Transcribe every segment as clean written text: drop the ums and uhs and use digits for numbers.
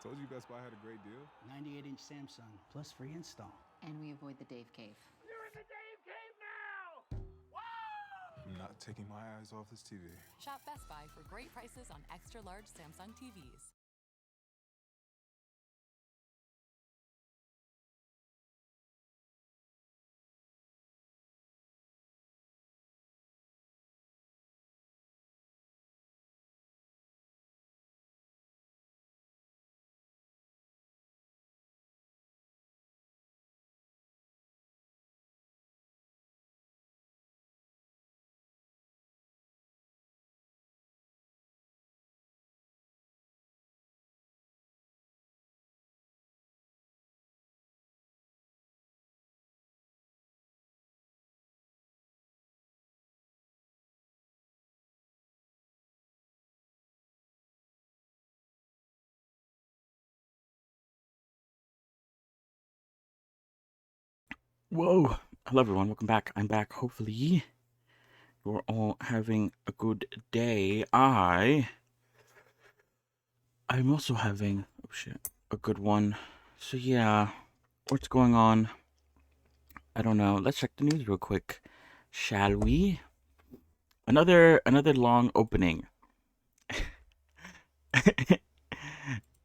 Told you Best Buy had a great deal. 98-inch Samsung, plus free install. And we avoid the Dave Cave. You're in the Dave Cave now! Whoa! I'm not taking my eyes off this TV. Shop Best Buy for great prices on extra large Samsung TVs. Whoa! Hello everyone, welcome back. I'm back. Hopefully you're all having a good day. I'm also having, oh shit, a good one. So yeah, what's going on? I don't know. Let's check the news real quick. Shall we? Another long opening. I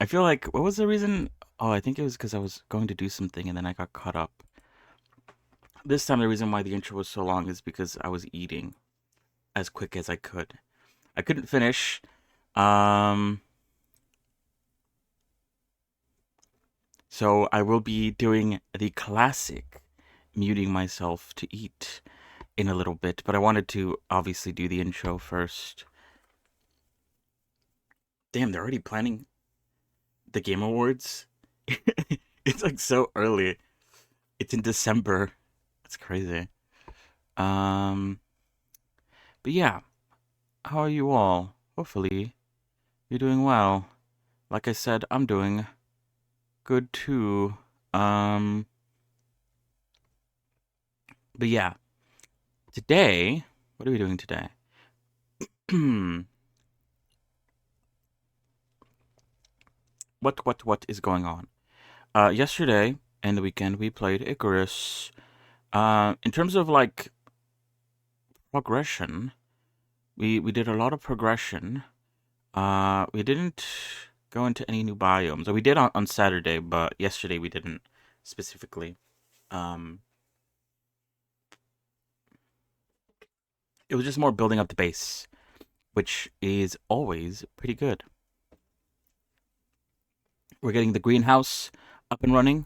feel like, what was the reason? Oh, I think it was because I was going to do something and then I got caught up. This time the reason why the intro was so long is because I was eating as quick as I could. I couldn't finish. So I will be doing the classic muting myself to eat in a little bit, but I wanted to obviously do the intro first. Damn, they're already planning the Game Awards. It's like so early. It's in December. That's crazy. But yeah, how are you all? Hopefully you're doing well. Like I said, I'm doing good too. But yeah, today, what are we doing today? What is going on? Yesterday and the weekend we played Icarus. In terms of like progression, we did a lot of progression. We didn't go into any new biomes. Or we did on Saturday, but yesterday we didn't specifically. It was just more building up the base, which is always pretty good. We're getting the greenhouse up and running.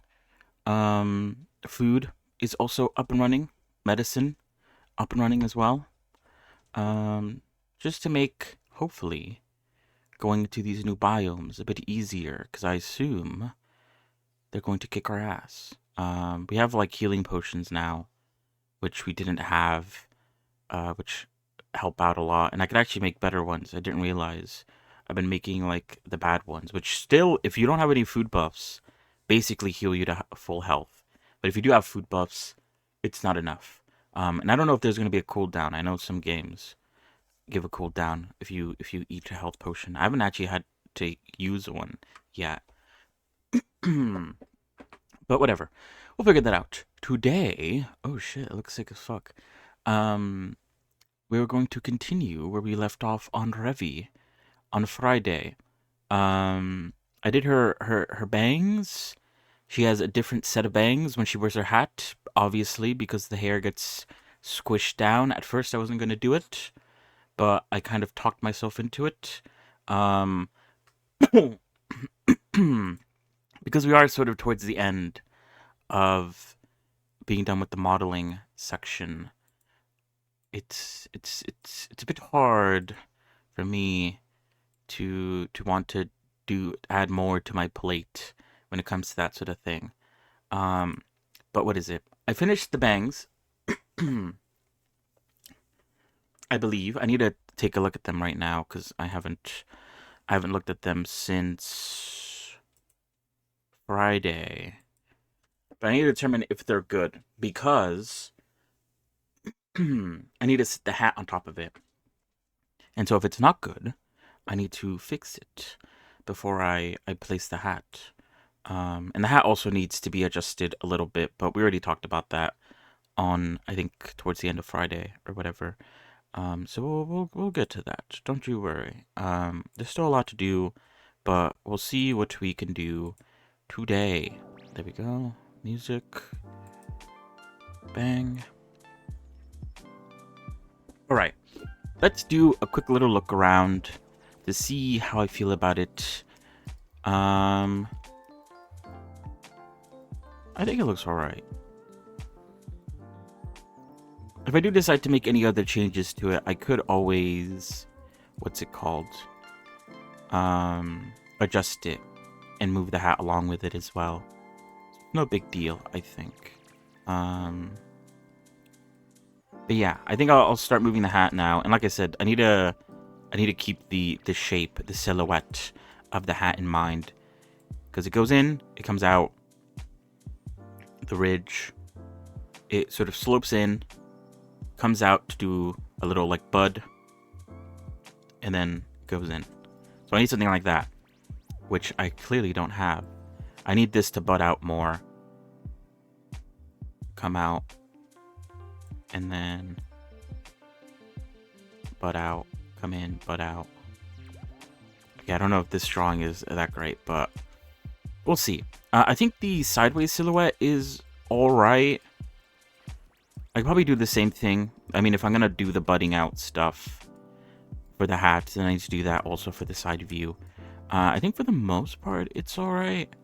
Food is also up and running. Medicine up and running as well. Just to make, hopefully, going to these new biomes a bit easier, because I assume they're going to kick our ass. We have like healing potions now, which we didn't have, which help out a lot. And I could actually make better ones. I didn't realize I've been making like the bad ones, which still, if you don't have any food buffs, basically heal you to full health. But if you do have food buffs, it's not enough. And I don't know if there's going to be a cooldown. I know some games give a cooldown if you eat a health potion. I haven't actually had to use one yet. But whatever. We'll figure that out. Today, oh shit, it looks sick as fuck. We're going to continue where we left off on Revy on Friday. I did her bangs. She has a different set of bangs when she wears her hat, obviously, because the hair gets squished down. At first, I wasn't going to do it, but I kind of talked myself into it. Because we are sort of towards the end of being done with the modeling section. It's a bit hard for me to want to add more to my plate when it comes to that sort of thing. But what is it? I finished the bangs. I believe I need to take a look at them right now because I haven't looked at them since Friday. But I need to determine if they're good because I need to sit the hat on top of it. And so if it's not good, I need to fix it. before I place the hat. And the hat also needs to be adjusted a little bit, but we already talked about that on, I think, towards the end of Friday or whatever. So we'll get to that. Don't you worry. There's still a lot to do, but we'll see what we can do today. There we go. Music. Bang. All right. Let's do a quick little look around to see how I feel about it. I think it looks all right. If I do decide to make any other changes to it, I could always, what's it called? Adjust it and move the hat along with it as well. No big deal, I think. But yeah, I think I'll start moving the hat now. And like I said, I need to keep the shape, the silhouette of the hat in mind, because it goes in, it comes out, the ridge, it sort of slopes in, comes out to do a little like bud, and then goes in. So I need something like that, which I clearly don't have. I need this to bud out more, come out, and then bud out, come in, bud out. Okay, I don't know if this drawing is that great, but we'll see. I think the sideways silhouette is alright. I could probably do the same thing. I mean, if I'm gonna do the budding out stuff for the hat, then I need to do that also for the side view. I think for the most part, it's alright.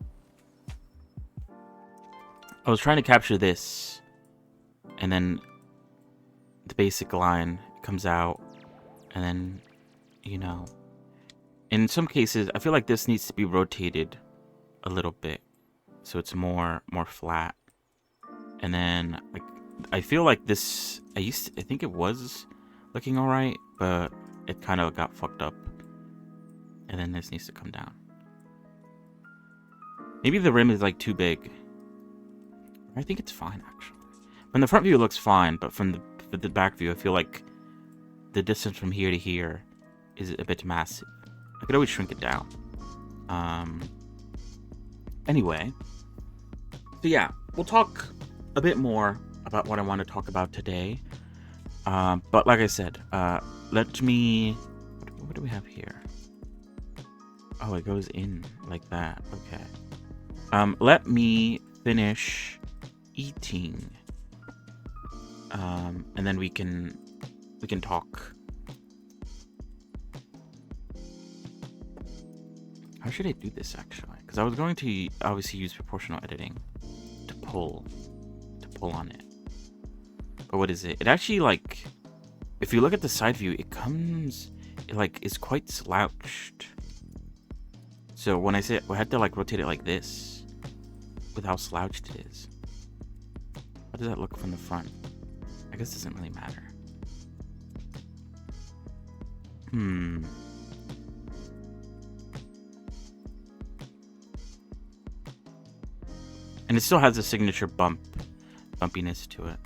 I was trying to capture this, and then the basic line comes out, and then, you know, in some cases, I feel like this needs to be rotated a little bit, so it's more flat. And then, like, I feel like this, I think it was looking alright, but it kind of got fucked up. And then this needs to come down. Maybe the rim is like too big. I think it's fine, actually. From the front view, it looks fine, but from the back view, I feel like the distance from here to here is a bit massive. I could always shrink it down. Anyway, so yeah, we'll talk a bit more about what I want to talk about today. But like I said, let me... What do we have here? Oh, it goes in like that. Okay. Let me finish eating. And then we can talk. How should I do this, actually? Because I was going to obviously use proportional editing to pull on it. But what is it? It actually, like, if you look at the side view, it is quite slouched. So when I say I had to like rotate it like this, with how slouched it is. How does that look from the front? I guess it doesn't really matter. And it still has a signature bumpiness to it.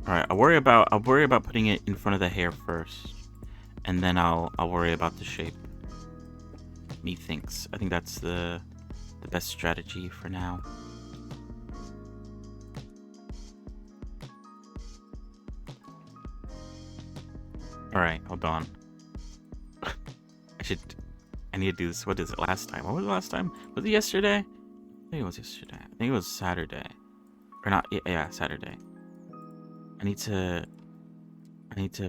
Alright, I'll worry about putting it in front of the hair first. And then I'll worry about the shape. Methinks. I think that's the best strategy for now. Alright, hold on. I need to do this. What is it? Last time? What was it last time? Was it yesterday? I think it was yesterday. I think it was Saturday. Or not, yeah, Saturday. I need to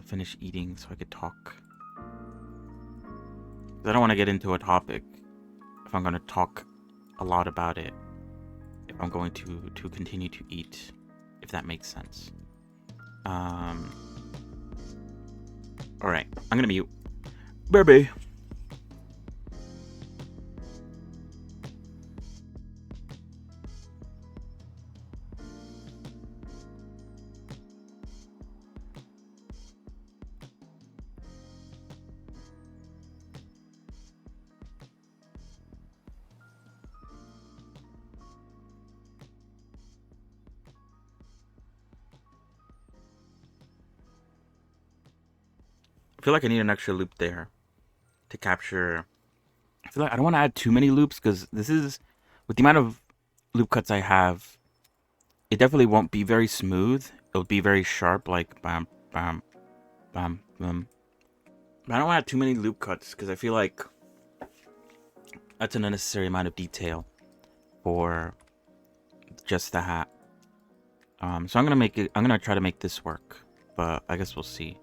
finish eating so I could talk. I don't want to get into a topic if I'm going to talk a lot about it. If I'm going to continue to eat, if that makes sense. Alright, I'm going to mute. Baby. I feel like I need an extra loop there. to capture. I feel like I don't want to add too many loops because this is, with the amount of loop cuts I have, it definitely won't be very smooth. It'll be very sharp, like bam, bam, bam, bam. But I don't want to add too many loop cuts because I feel like that's an unnecessary amount of detail for just the hat. So I'm gonna try to make this work, but I guess we'll see.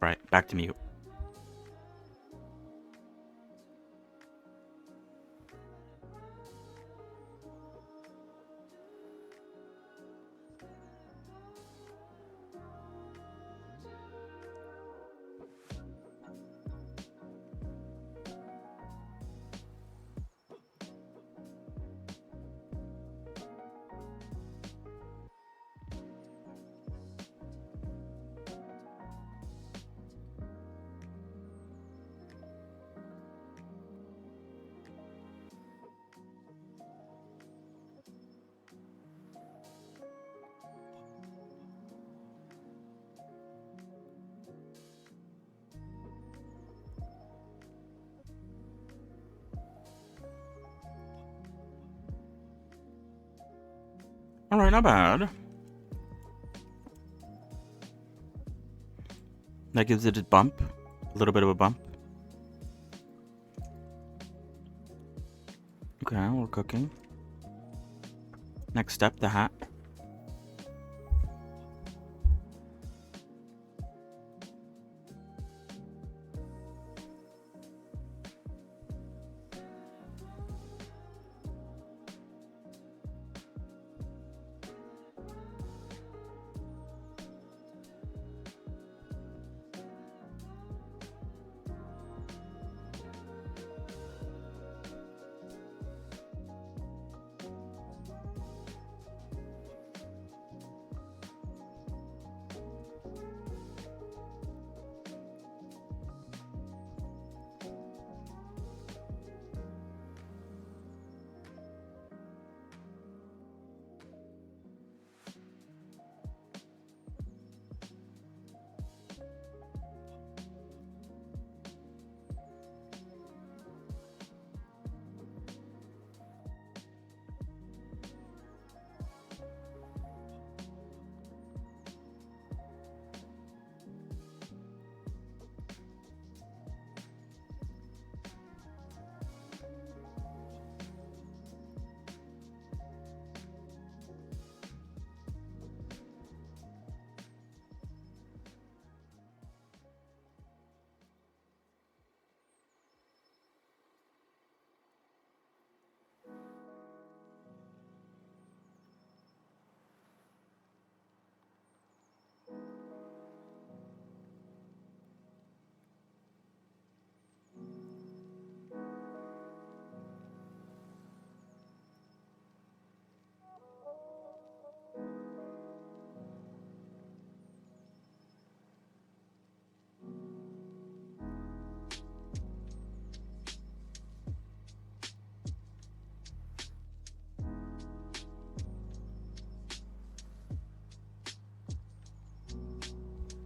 Right, back to mute. Alright, not bad. That gives it a bump. A little bit of a bump. Okay, we're cooking. Next step, the hat.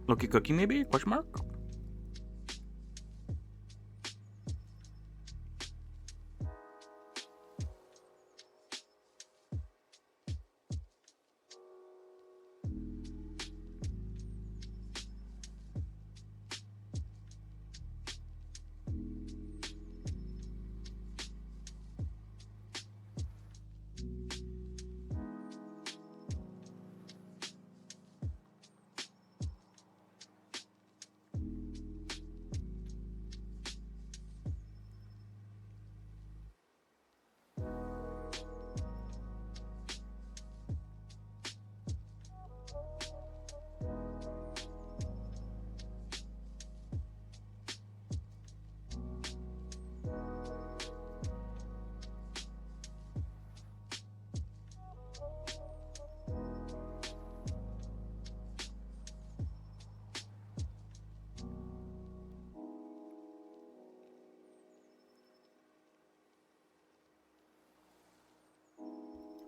Loki cookie maybe? Question mark?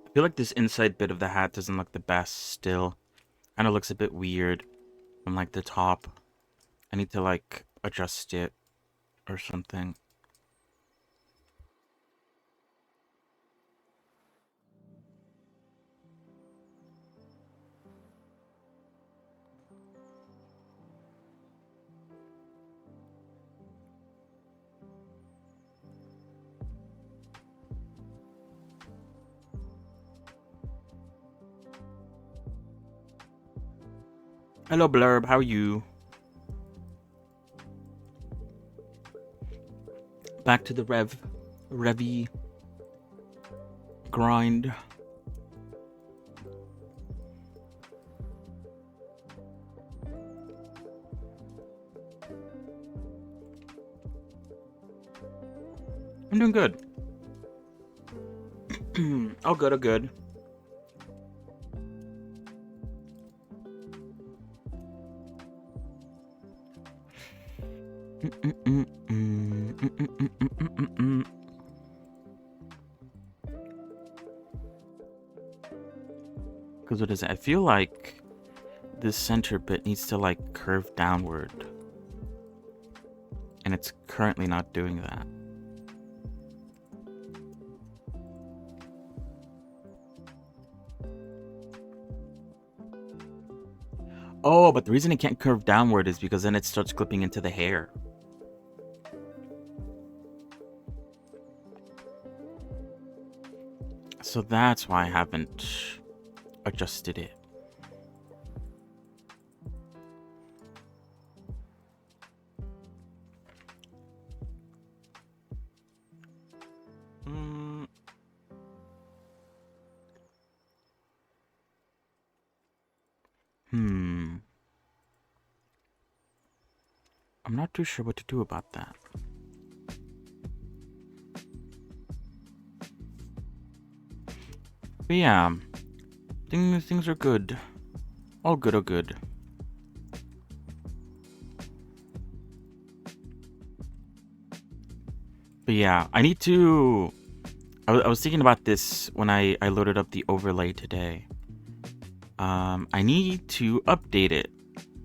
I feel like this inside bit of the hat doesn't look the best still. Kind of looks a bit weird from like the top. I need to like adjust it or something. Hello, Blurb. How are you? Back to the Revy grind. I'm doing good. Oh, good, oh, good. Because what is it? I feel like this center bit needs to like curve downward. And it's currently not doing that. Oh, but the reason it can't curve downward is because then it starts clipping into the hair. So that's why I haven't adjusted it. I'm not too sure what to do about that. But yeah, things are good. All good, all good. But yeah, I need to... I was thinking about this when I loaded up the overlay today. I need to update it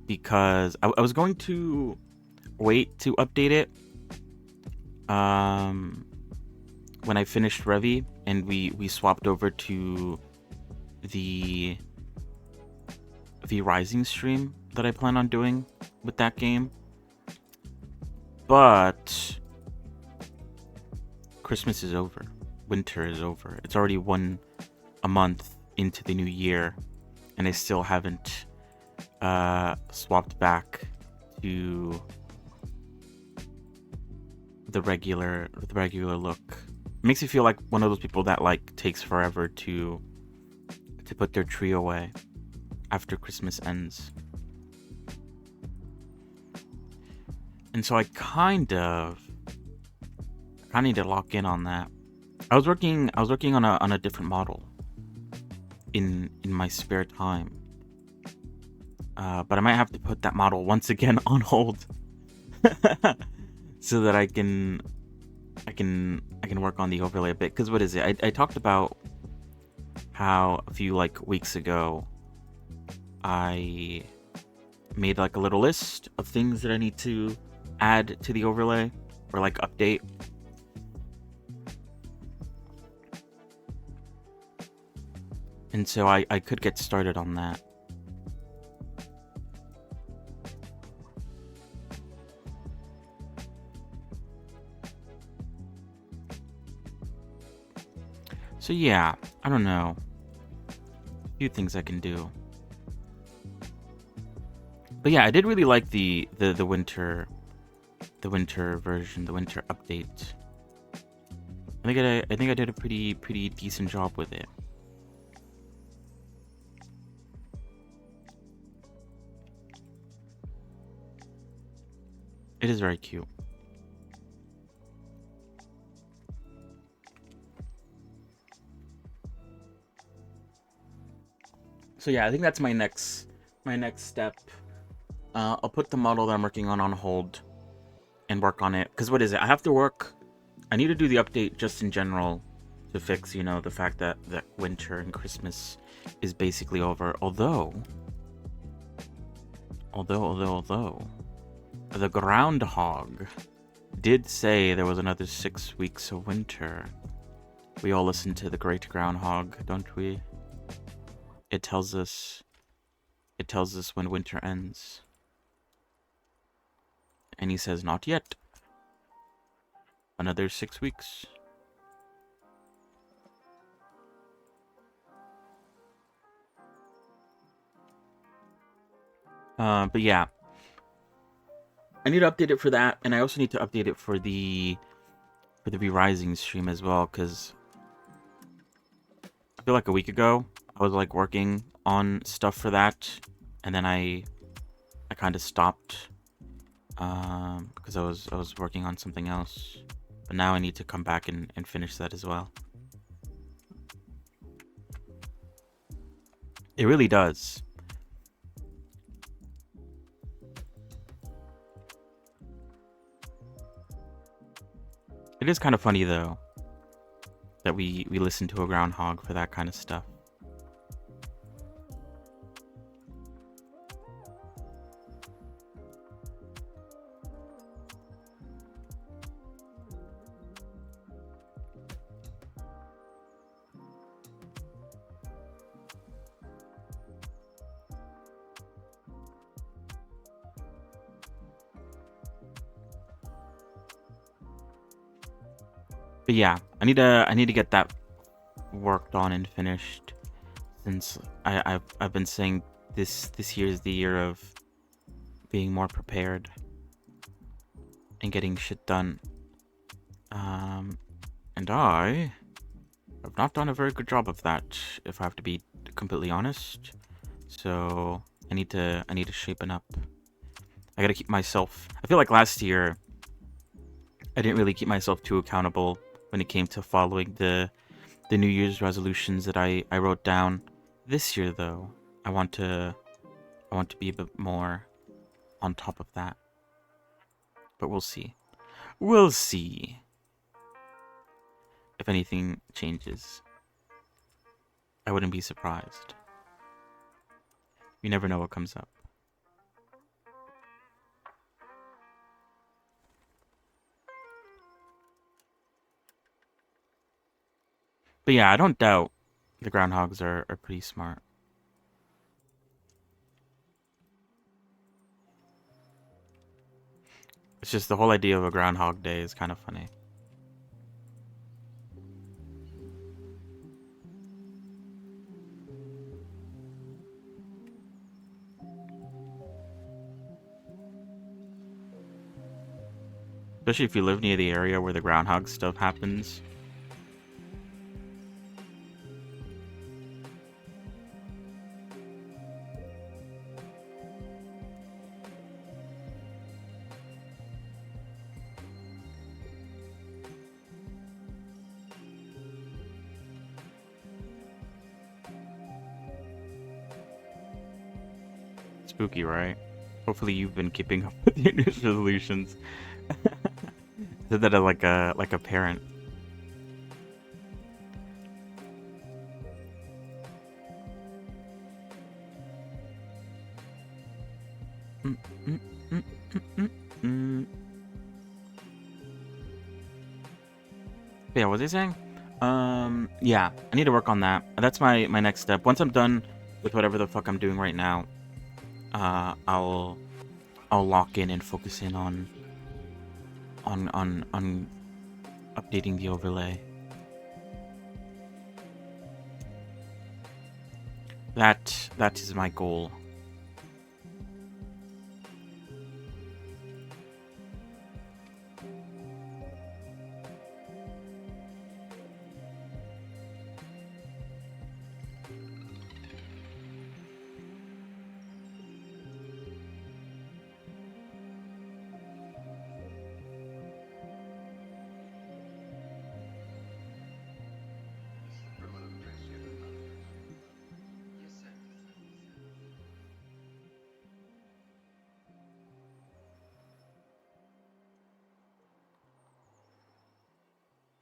because I was going to wait to update it when I finished Revy and we swapped over to the Rising stream that I plan on doing with that game. But Christmas is over. Winter is over. It's already a month into the new year, and I still haven't swapped back to the regular look. It makes me feel like one of those people that like takes forever to put their tree away after Christmas ends. And so I kind of need to lock in on that. I was working on a different model in my spare time. But I might have to put that model once again on hold so that I can work on the overlay a bit. Because what is it? I talked about how a few like weeks ago I made like a little list of things that I need to add to the overlay or like update. And so I could get started on that. So yeah, I don't know. A few things I can do. But yeah, I did really like the winter version, the winter update. I think I did a pretty decent job with it. It is very cute. So yeah, I think that's my next step. I'll put the model that I'm working on hold and work on it. Because what is it? I need to do the update just in general to fix, the fact that winter and Christmas is basically over. Although, the groundhog did say there was another 6 weeks of winter. We all listen to the great groundhog, don't we? It tells us when winter ends. And he says, not yet. Another 6 weeks. But yeah. I need to update it for that, and I also need to update it for the V-Rising stream as well, because I feel like a week ago I was like working on stuff for that, and then I kind of stopped because I was working on something else. But now I need to come back and finish that as well. It really does. It is kind of funny though that we listen to a groundhog for that kind of stuff. But yeah, I need to get that worked on and finished, since I've been saying this year is the year of being more prepared and getting shit done. And I have not done a very good job of that, if I have to be completely honest. So I need to shapen up. I gotta keep myself. I feel like last year I didn't really keep myself too accountable when it came to following the New Year's resolutions that I wrote down. This year though, I want to be a bit more on top of that. But we'll see. We'll see if anything changes. I wouldn't be surprised. You never know what comes up. But yeah, I don't doubt the groundhogs are pretty smart. It's just the whole idea of a Groundhog Day is kind of funny. Especially if you live near the area where the groundhog stuff happens. Spooky, right? Hopefully you've been keeping up with your New Year's resolutions. Said that like a parent. Yeah, what was I saying? Yeah, I need to work on that. That's my next step. Once I'm done with whatever the fuck I'm doing right now, I'll lock in and focus in on updating the overlay. That is my goal.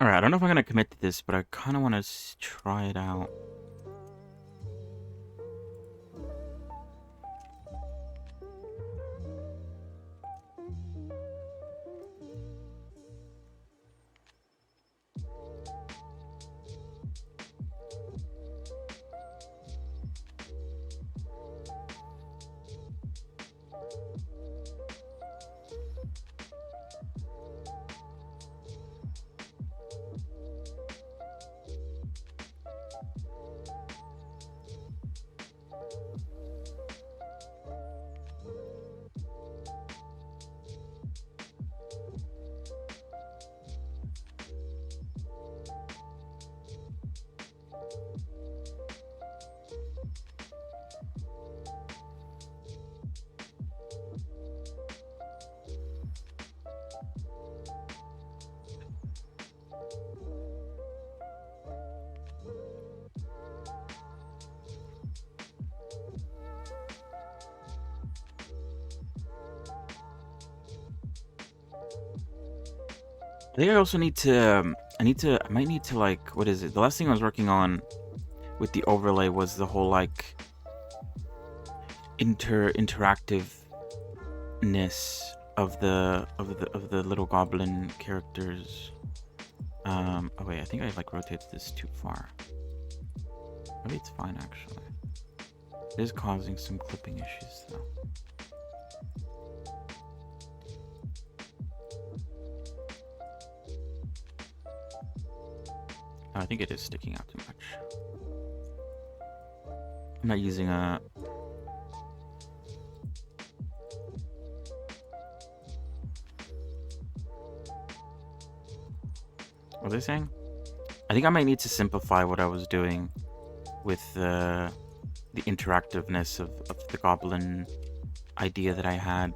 Alright, I don't know if I'm gonna commit to this, but I kind of want to try it out. I think I also need to, I might need to, like, what is it? The last thing I was working on with the overlay was the whole, like, interactiveness of the little goblin characters. Oh wait, I think I, like, rotated this too far. Maybe it's fine, actually. It is causing some clipping issues, though. I think it is sticking out too much. I'm not using a... What are they saying? I think I might need to simplify what I was doing with the interactiveness of the goblin idea that I had.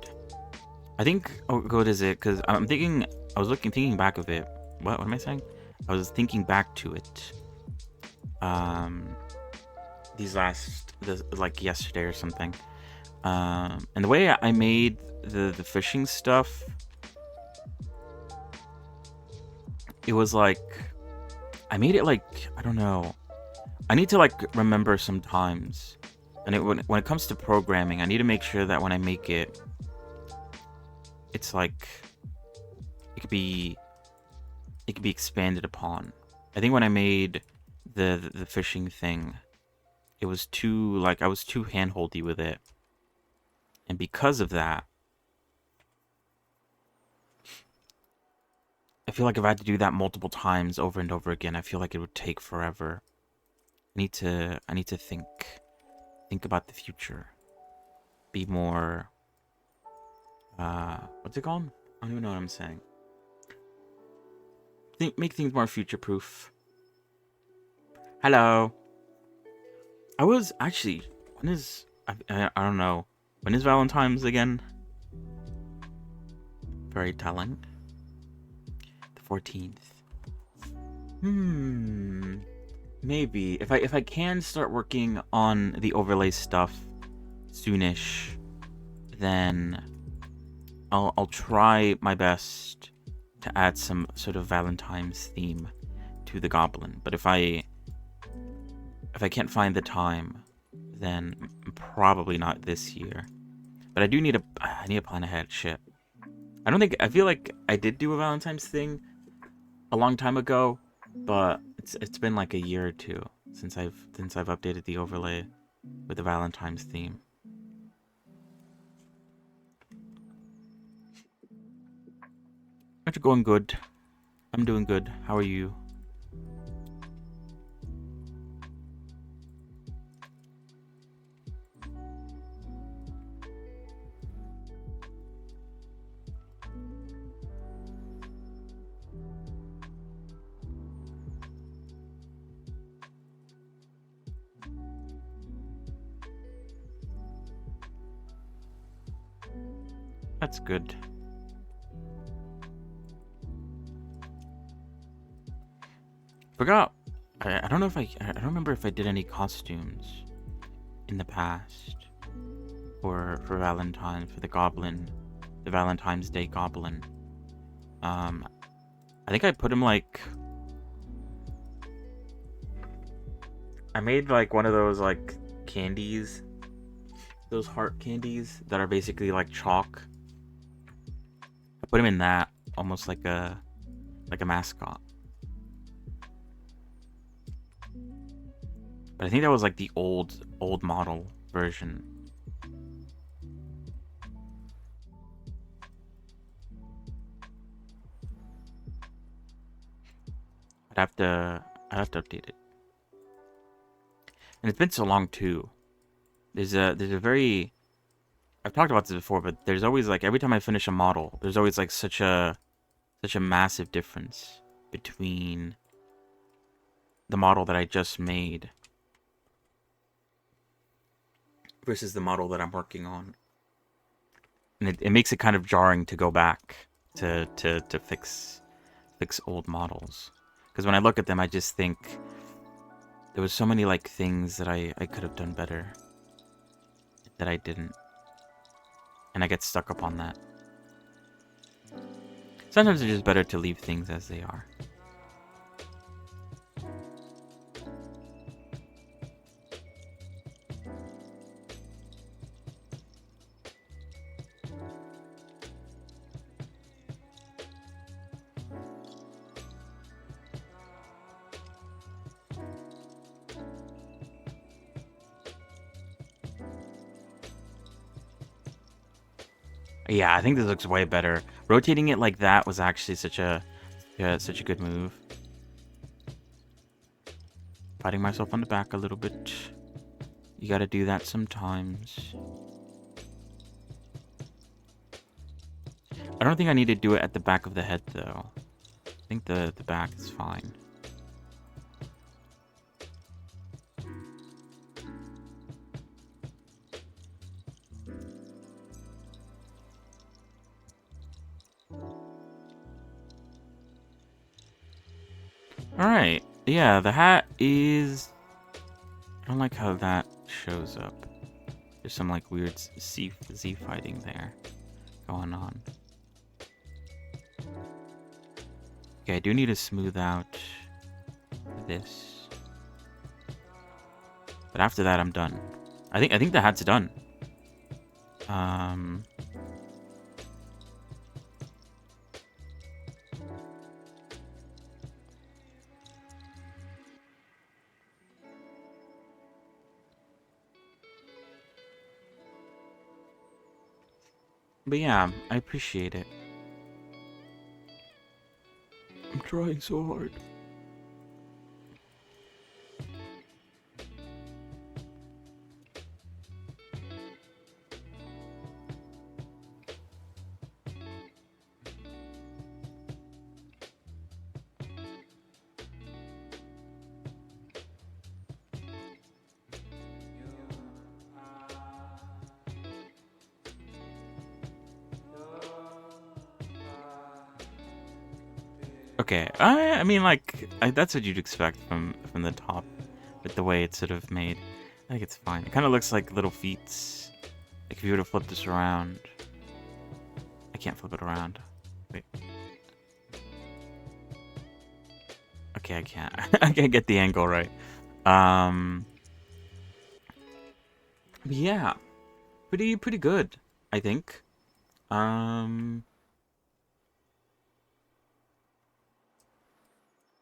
I think... Oh, what is it? Because I'm thinking... I was thinking back of it. What am I saying? I was thinking back to it. Like yesterday or something. And the way I made the fishing stuff, it was like, I made it like, I don't know. I need to, like, remember sometimes. And when it comes to programming, I need to make sure that when I make it, it's like, it could be expanded upon. I think when I made the fishing thing, it was too, like, I was too handholdy with it. And because of that, I feel like if I had to do that multiple times over and over again, I feel like it would take forever. I need to think about the future. Be more, what's it called? I don't even know what I'm saying. Make things more future-proof. Hello. I was actually, when is, I don't know. When is Valentine's again? Very telling. The 14th. Maybe. If I can start working on the overlay stuff soonish, then I'll try my best to add some sort of Valentine's theme to the goblin. But if I can't find the time, then probably not this year. But I need to plan ahead. Shit. I feel like I did do a Valentine's thing a long time ago, but it's been like a year or two since I've updated the overlay with the Valentine's theme. It's going good. I'm doing good. How are you? That's good. Forgot. I don't know if I don't remember if I did any costumes in the past for Valentine, for the goblin, the Valentine's Day goblin. I think I put him, like, I made like one of those, like, candies, those heart candies that are basically like chalk. I put him in that, almost like a mascot. But I think that was like the old model version. I'd have to update it. And it's been so long too. There's a very, I've talked about this before, but there's always, like, every time I finish a model, there's always like such a massive difference between the model that I just made versus the model that I'm working on. And it makes it kind of jarring to go back to fix old models. Because when I look at them, I just think there was so many like things that I could have done better that I didn't. And I get stuck up on that. Sometimes it's just better to leave things as they are. Yeah, I think this looks way better. Rotating it like that was actually such a good move. Patting myself on the back a little bit. You gotta do that sometimes. I don't think I need to do it at the back of the head though. I think the back is fine. Alright, yeah, the hat is... I don't like how that shows up. There's some like weird Z fighting there going on. Okay, I do need to smooth out this. But after that, I'm done. I think the hat's done. But yeah, I appreciate it. I'm trying so hard. Okay, I mean, like, that's what you'd expect from the top, with the way it's sort of made. I think it's fine. It kind of looks like little feet. Like if you were to flip this around, I can't flip it around. Wait. Okay, I can't. I can't get the angle right. But yeah, pretty good, I think.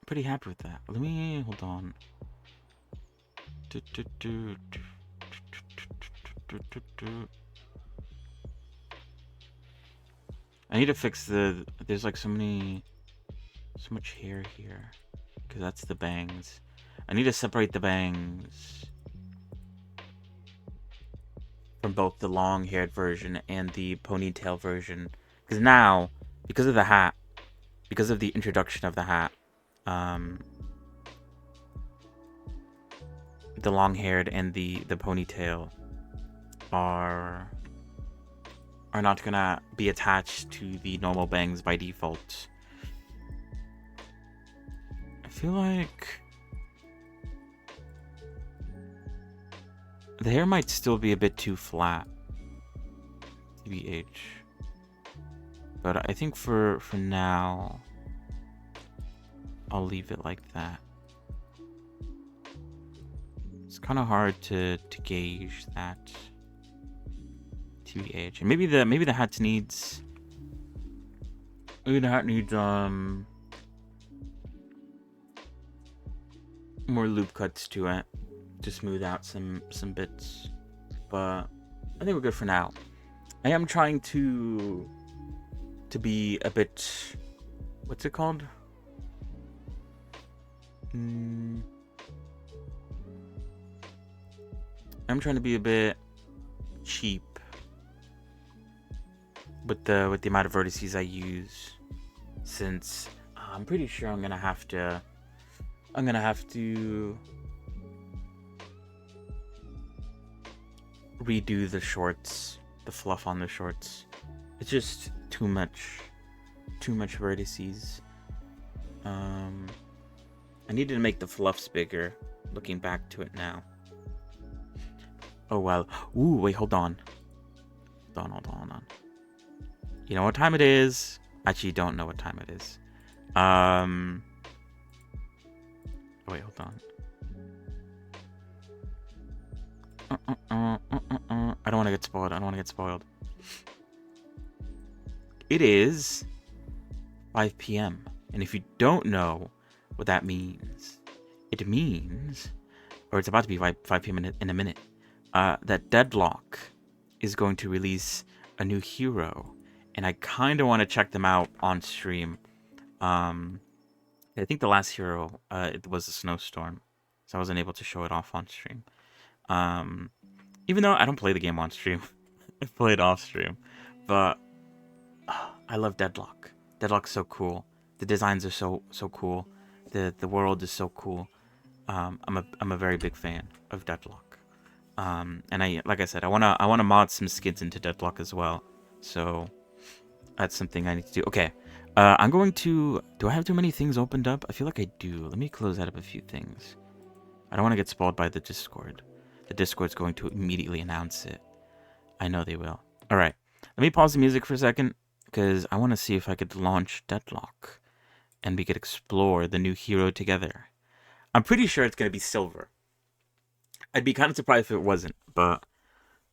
Pretty happy with that. Let me hold on. I need to fix the. There's like so much hair here, because that's the bangs. I need to separate the bangs from both the long-haired version and the ponytail version, because now, because of the hat, because of the introduction of the hat, the long-haired and the ponytail are not gonna be attached to the normal bangs by default. I feel like the hair might still be a bit too flat, TBH. But I think for now, I'll leave it like that. It's kind of hard to gauge that, TBH. And maybe the hat needs more loop cuts to it to smooth out some bits. But I think we're good for now. I am trying to be a bit, what's it called? I'm trying to be a bit cheap with the amount of vertices I use, since I'm pretty sure I'm gonna have to redo the shorts, the fluff on the shorts. It's just too much vertices. I needed to make the fluffs bigger, looking back to it now. Oh well. Ooh, wait, hold on. Hold on. You know what time it is? Actually, don't know what time it is. Oh, wait, hold on. I don't want to get spoiled. It is 5 p.m. And if you don't know what that means, it means, or it's about to be 5 p.m. in a minute, that Deadlock is going to release a new hero. And I kind of want to check them out on stream. I think the last hero it was a snowstorm, so I wasn't able to show it off on stream. Even though I don't play the game on stream, I play it off stream. But I love Deadlock. Deadlock's so cool. The designs are so cool. The world is so cool. I'm a very big fan of Deadlock. And like I said, I wanna mod some skins into Deadlock as well. So that's something I need to do. Okay. I'm going to... Do I have too many things opened up? I feel like I do. Let me close out of a few things. I don't want to get spoiled by the Discord. The Discord's going to immediately announce it. I know they will. Alright. Let me pause the music for a second, because I want to see if I could launch Deadlock. And we could explore the new hero together. I'm pretty sure it's going to be Silver. I'd be kind of surprised if it wasn't, but...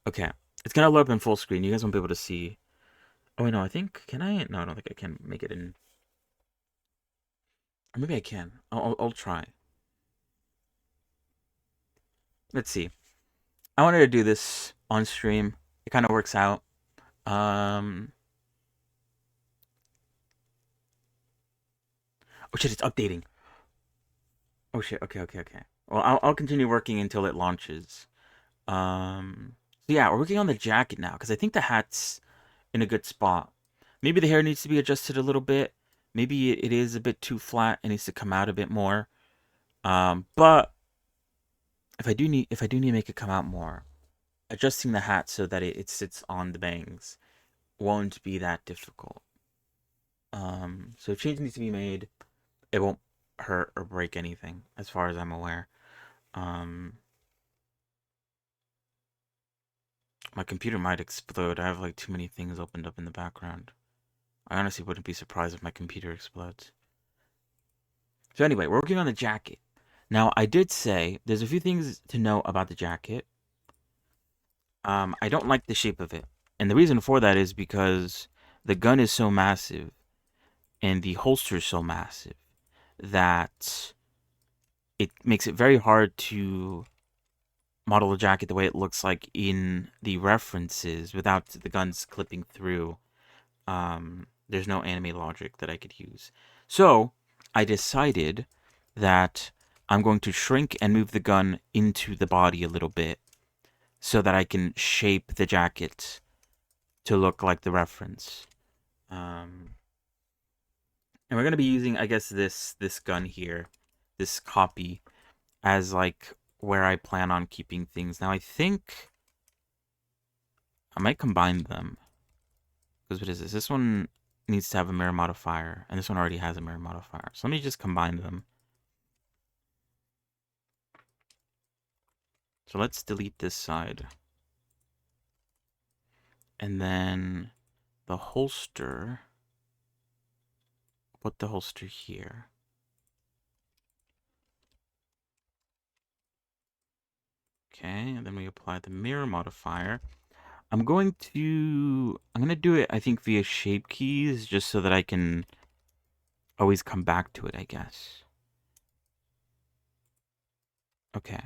Okay. It's going to load up in full screen. You guys won't be able to see... Oh, wait, no, I think... Can I? No, I don't think I can make it in... Or maybe I can. I'll try. Let's see. I wanted to do this on stream. It kind of works out. Oh shit, it's updating. Oh shit, okay. Well, I'll continue working until it launches. So yeah, we're working on the jacket now, because I think the hat's in a good spot. Maybe the hair needs to be adjusted a little bit. Maybe it is a bit too flat and needs to come out a bit more. But if I do need to make it come out more, adjusting the hat so that it sits on the bangs won't be that difficult. So if change needs to be made, it won't hurt or break anything, as far as I'm aware. My computer might explode. I have like too many things opened up in the background. I honestly wouldn't be surprised if my computer explodes. So anyway, we're working on the jacket. Now, I did say there's a few things to know about the jacket. I don't like the shape of it. And the reason for that is because the gun is so massive and the holster is so massive that it makes it very hard to model the jacket the way it looks like in the references without the guns clipping through. There's no anime logic that I could use. So I decided that I'm going to shrink and move the gun into the body a little bit so that I can shape the jacket to look like the reference. And we're going to be using, I guess, this gun here, this copy, as like where I plan on keeping things. Now I think I might combine them. Because what is this? This one needs to have a mirror modifier, and this one already has a mirror modifier. So let me just combine them. So let's delete this side. And then the holster, put the holster here. Okay, and then we apply the mirror modifier. I'm going to do it, I think, via shape keys, just so that I can always come back to it, I guess. Okay.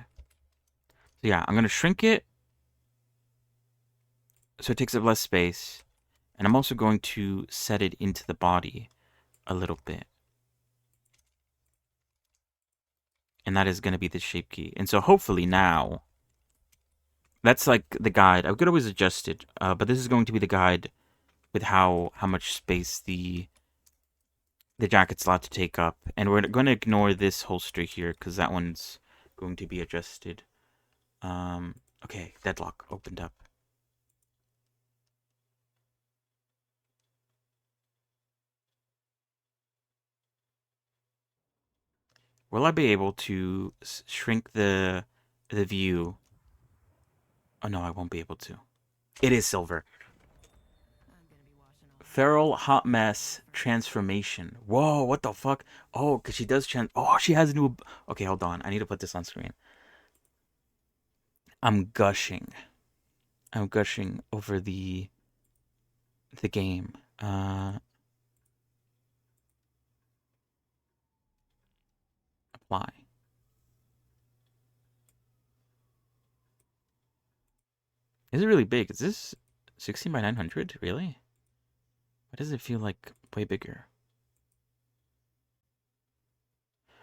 So yeah, I'm going to shrink it so it takes up less space. And I'm also going to set it into the body a little bit. And that is going to be the shape key. And so hopefully now, that's like the guide. I could always adjust it, but this is going to be the guide with how much space the jacket's allowed to take up. And we're going to ignore this holster here, because that one's going to be adjusted. Okay, deadlock opened up. Will I be able to shrink the view? Oh no, I won't be able to. It is silver. Feral hot mess transformation. Whoa, what the fuck? Oh, cause she does Oh, she has a new. Okay, hold on. I need to put this on screen. I'm gushing. I'm gushing over the game. Apply. Is it really big? Is this 16 by 900? Really? Why does it feel like way bigger?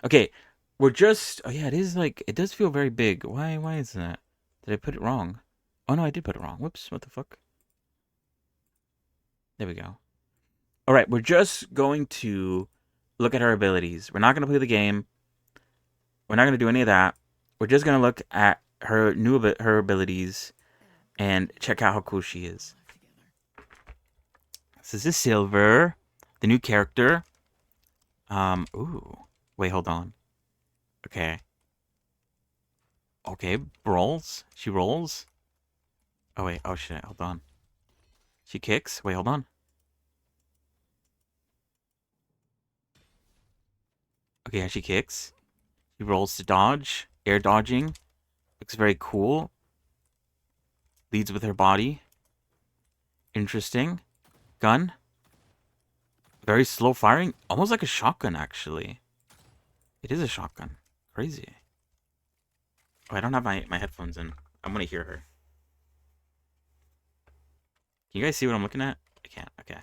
Okay, we're just. Oh yeah, it is like it does feel very big. Why is that? Did I put it wrong? Oh no, I did put it wrong. Whoops, what the fuck? There we go. All right, we're just going to look at her abilities. We're not going to play the game. We're not going to do any of that. We're just going to look at her her abilities and check out how cool she is. So this is Silver, the new character. Ooh. Wait, hold on. Okay. Okay, rolls. She rolls. Oh wait, oh shit, hold on. She kicks. Wait, hold on. Okay, yeah, she kicks. She rolls to dodge. Air dodging. Looks very cool. Leads with her body. Interesting. Gun. Very slow firing. Almost like a shotgun, actually. It is a shotgun. Crazy. Oh, I don't have my headphones in. I'm gonna hear her. Can you guys see what I'm looking at? I can't. Okay.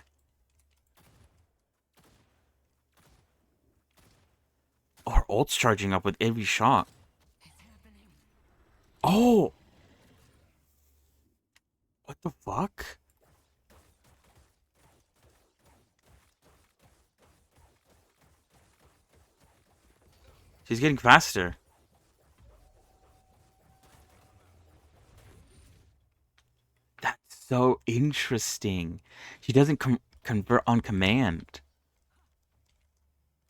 Oh, her ult's charging up with every shot. Oh! What the fuck? She's getting faster. That's so interesting. She doesn't convert on command.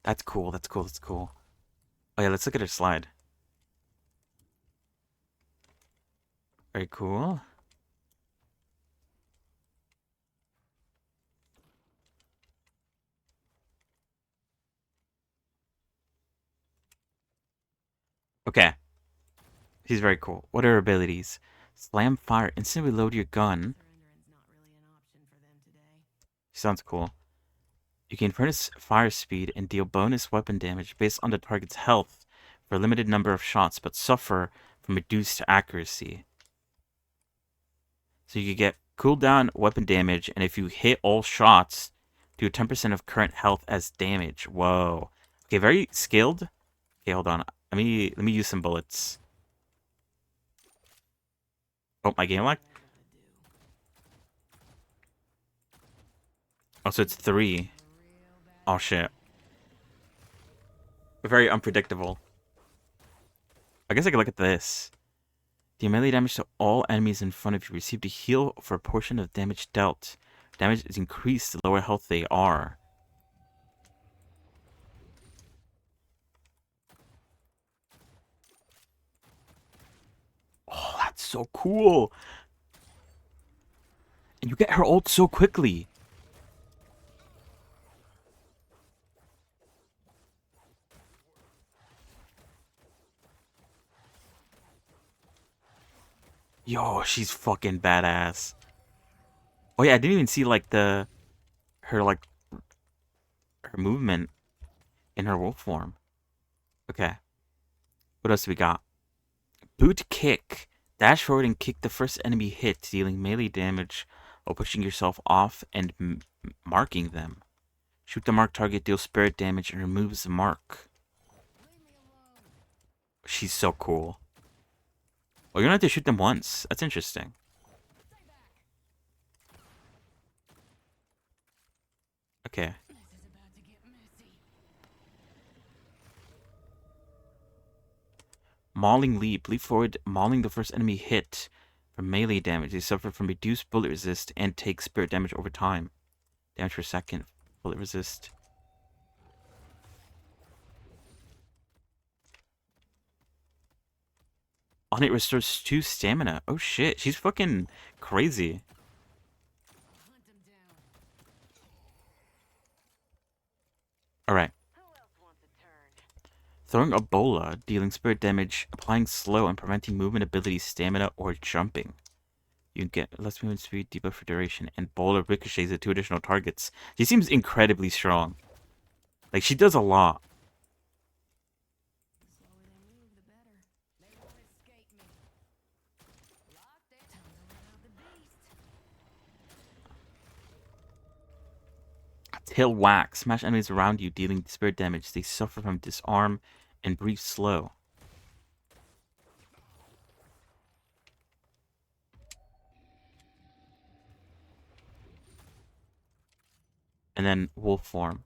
That's cool. That's cool. That's cool. Oh yeah, let's look at her slide. Very cool. Okay. She's very cool. What are her abilities? Slam fire. Instantly load your gun. She sounds cool. You can furnace fire speed and deal bonus weapon damage based on the target's health for a limited number of shots, but suffer from reduced accuracy. So you can get cooldown weapon damage, and if you hit all shots, do 10% of current health as damage. Whoa. Okay, very skilled. Okay, hold on. Let me use some bullets. Oh, my game lag? Oh, so it's 3. Oh, shit. Very unpredictable. I guess I could look at this. Deal melee damage to all enemies in front of you. Receive a heal for a portion of damage dealt. Damage is increased the lower health they are. Oh, that's so cool. And you get her ult so quickly. Yo, she's fucking badass. Oh yeah, I didn't even see like her movement in her wolf form. Okay. What else do we got? Boot kick. Dash forward and kick the first enemy hit, dealing melee damage while pushing yourself off and marking them. Shoot the marked target, deal spirit damage, and removes the mark. She's so cool. Oh, you don't have to shoot them once. That's interesting. Okay. Mauling leap. Leap forward, mauling the first enemy hit. For melee damage, they suffer from reduced bullet resist and take spirit damage over time. Damage per second, bullet resist. On it restores 2 stamina. Oh shit, she's fucking crazy. Alright. Throwing a bola, dealing spirit damage, applying slow and preventing movement ability, stamina, or jumping. You can get less movement speed, debuff for duration, and bola ricochets at 2 additional targets. She seems incredibly strong. Like, she does a lot. Tail whack. Smash enemies around you, dealing spirit damage. They suffer from disarm and brief slow. And then wolf form.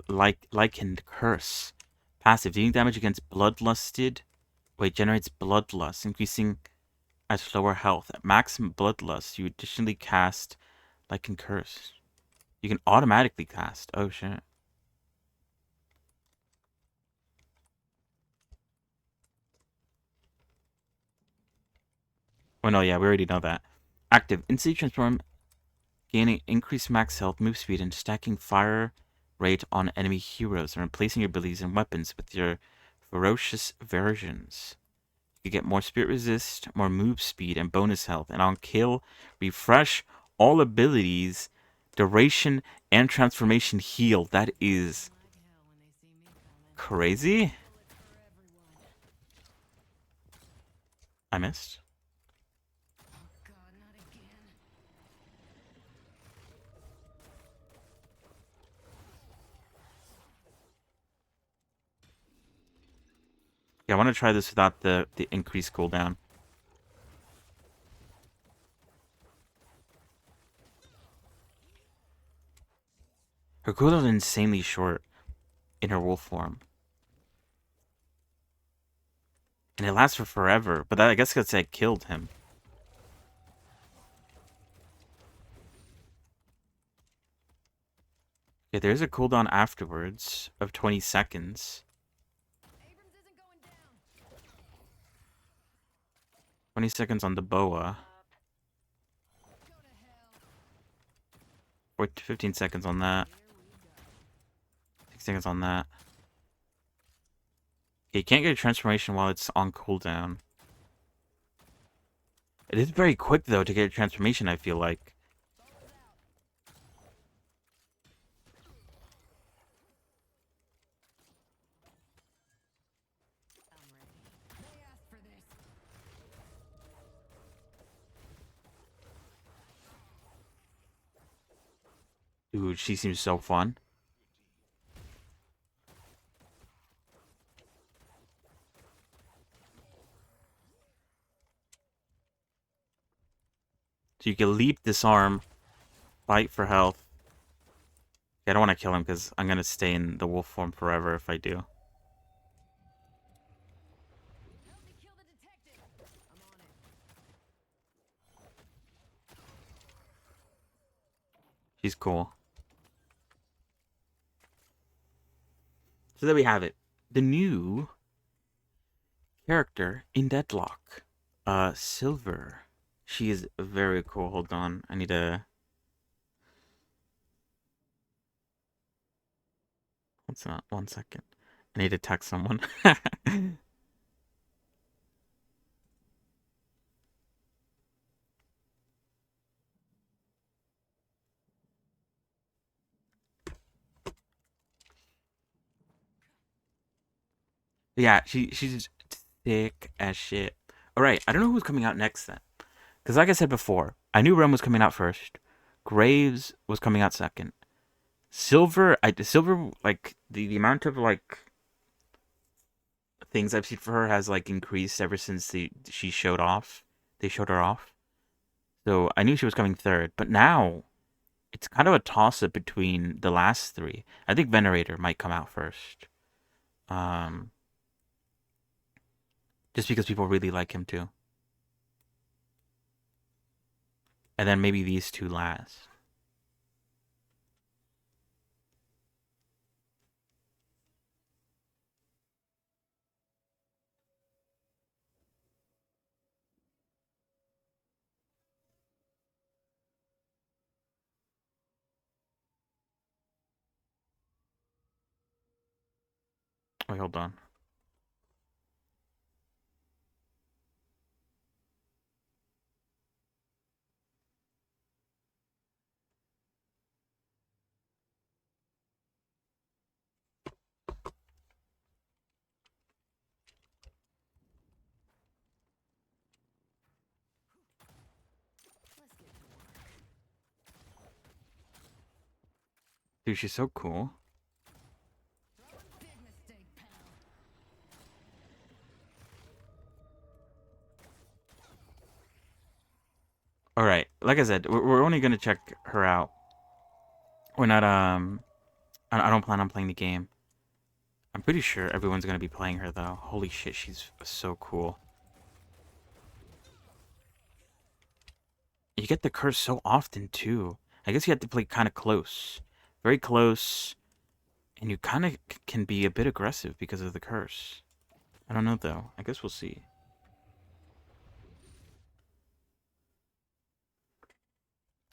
Likened curse. Passive. Dealing damage against bloodlusted. Wait, generates bloodlust, increasing at lower health. At maximum bloodlust, you additionally cast Likened curse. You can automatically cast. Oh shit. Oh no, yeah, we already know that. Active. Instantly transform, gaining increased max health, move speed, and stacking fire rate on enemy heroes, and replacing your abilities and weapons with your ferocious versions. You get more spirit resist, more move speed, and bonus health. And on kill, refresh all abilities, duration, and transformation heal. That is crazy. I missed. Yeah, I want to try this without the increased cooldown. Her cooldown is insanely short in her wolf form. And it lasts for forever, but I guess because I killed him. Yeah, there's a cooldown afterwards of 20 seconds. 20 seconds on the boa. Or 15 seconds on that. 6 seconds on that. Okay, you can't get a transformation while it's on cooldown. It is very quick, though, to get a transformation, I feel like. Dude, she seems so fun. So you can leap, disarm, fight for health. I don't want to kill him because I'm going to stay in the wolf form forever if I do. She's cool. So there we have it. The new character in Deadlock. Silver. She is very cool. Hold on. I need to... What's that? 1 second. I need to text someone. Yeah, she's thick as shit. Alright, I don't know who's coming out next then. Because like I said before, I knew Rem was coming out first. Graves was coming out second. Silver, like, the amount of, like, things I've seen for her has, like, increased ever since she showed off. They showed her off. So I knew she was coming third. But now, it's kind of a toss-up between the last 3. I think Venerator might come out first. Just because people really like him too. And then maybe these two last. Wait, hold on. Dude, she's so cool. All right, like I said, we're only gonna check her out. We're not I don't plan on playing the game. I'm pretty sure everyone's gonna be playing her though. Holy shit, she's so cool. You get the curse so often too. I guess you have to play kind of close, very close, and you kind of can be a bit aggressive because of the curse. I don't know though. I guess we'll see.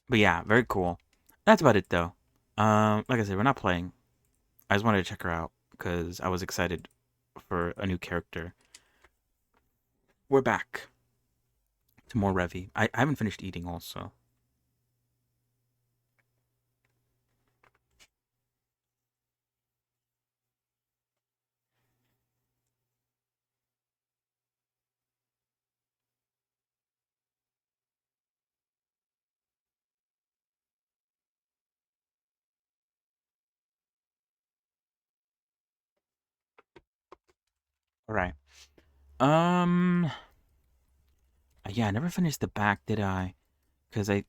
But yeah, very cool. That's about it though. Like I said, we're not playing. I just wanted to check her out because I was excited for a new character. We're back to more Revy. I haven't finished eating also. All right. Um. Yeah, I never finished the back, did I? Because I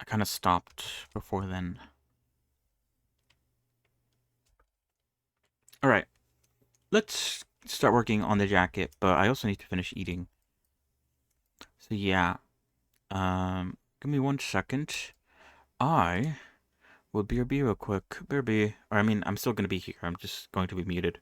kind of stopped before then. All right. Let's start working on the jacket, but I also need to finish eating. So yeah. Give me 1 second. I will BRB real quick. BRB. Or I mean, I'm still gonna be here. I'm just going to be muted.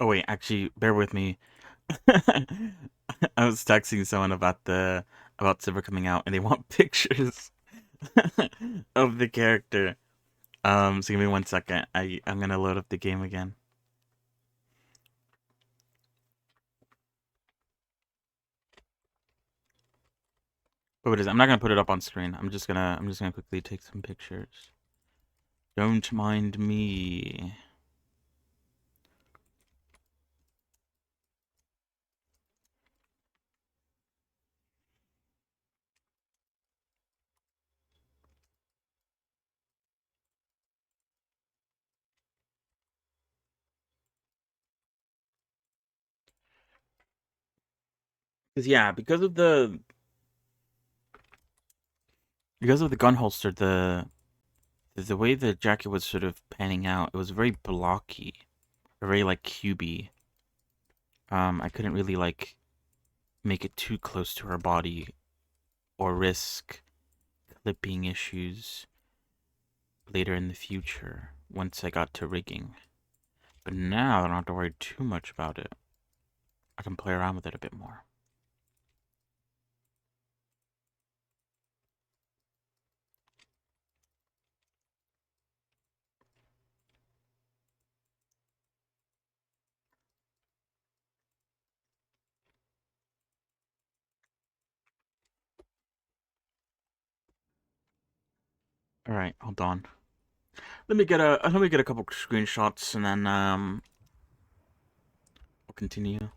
Oh wait, actually, bear with me. I was texting someone about Silver coming out, and they want pictures of the character. So give me 1 second. I'm gonna load up the game again. Oh, it is. I'm not gonna put it up on screen. I'm just gonna quickly take some pictures. Don't mind me. 'Cause yeah, because of the gun holster, the way the jacket was sort of panning out, it was very blocky, very like cubey. I couldn't really like make it too close to her body or risk clipping issues later in the future once I got to rigging. But now I don't have to worry too much about it. I can play around with it a bit more. All right, hold on. Let me get a couple screenshots and then we'll continue.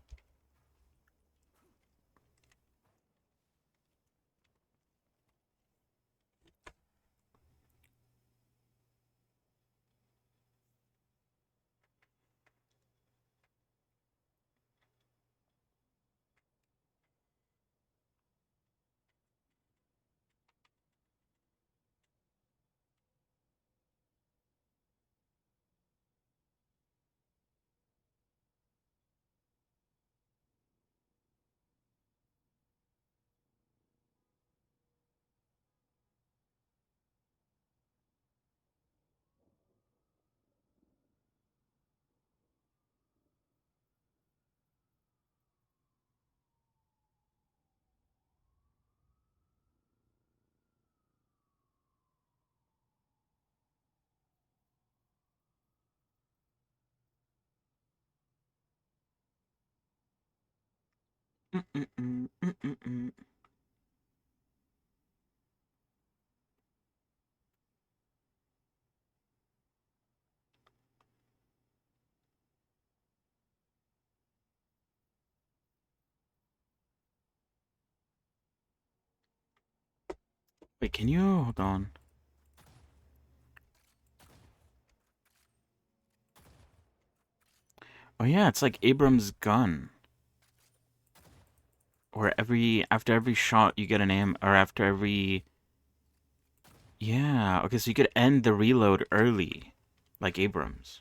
Mm-mm-mm, mm-mm-mm. Wait, can you hold on? Oh yeah, it's like Abram's gun. Or after every shot you get an or after every yeah. Okay, so you could end the reload early, like Abrams.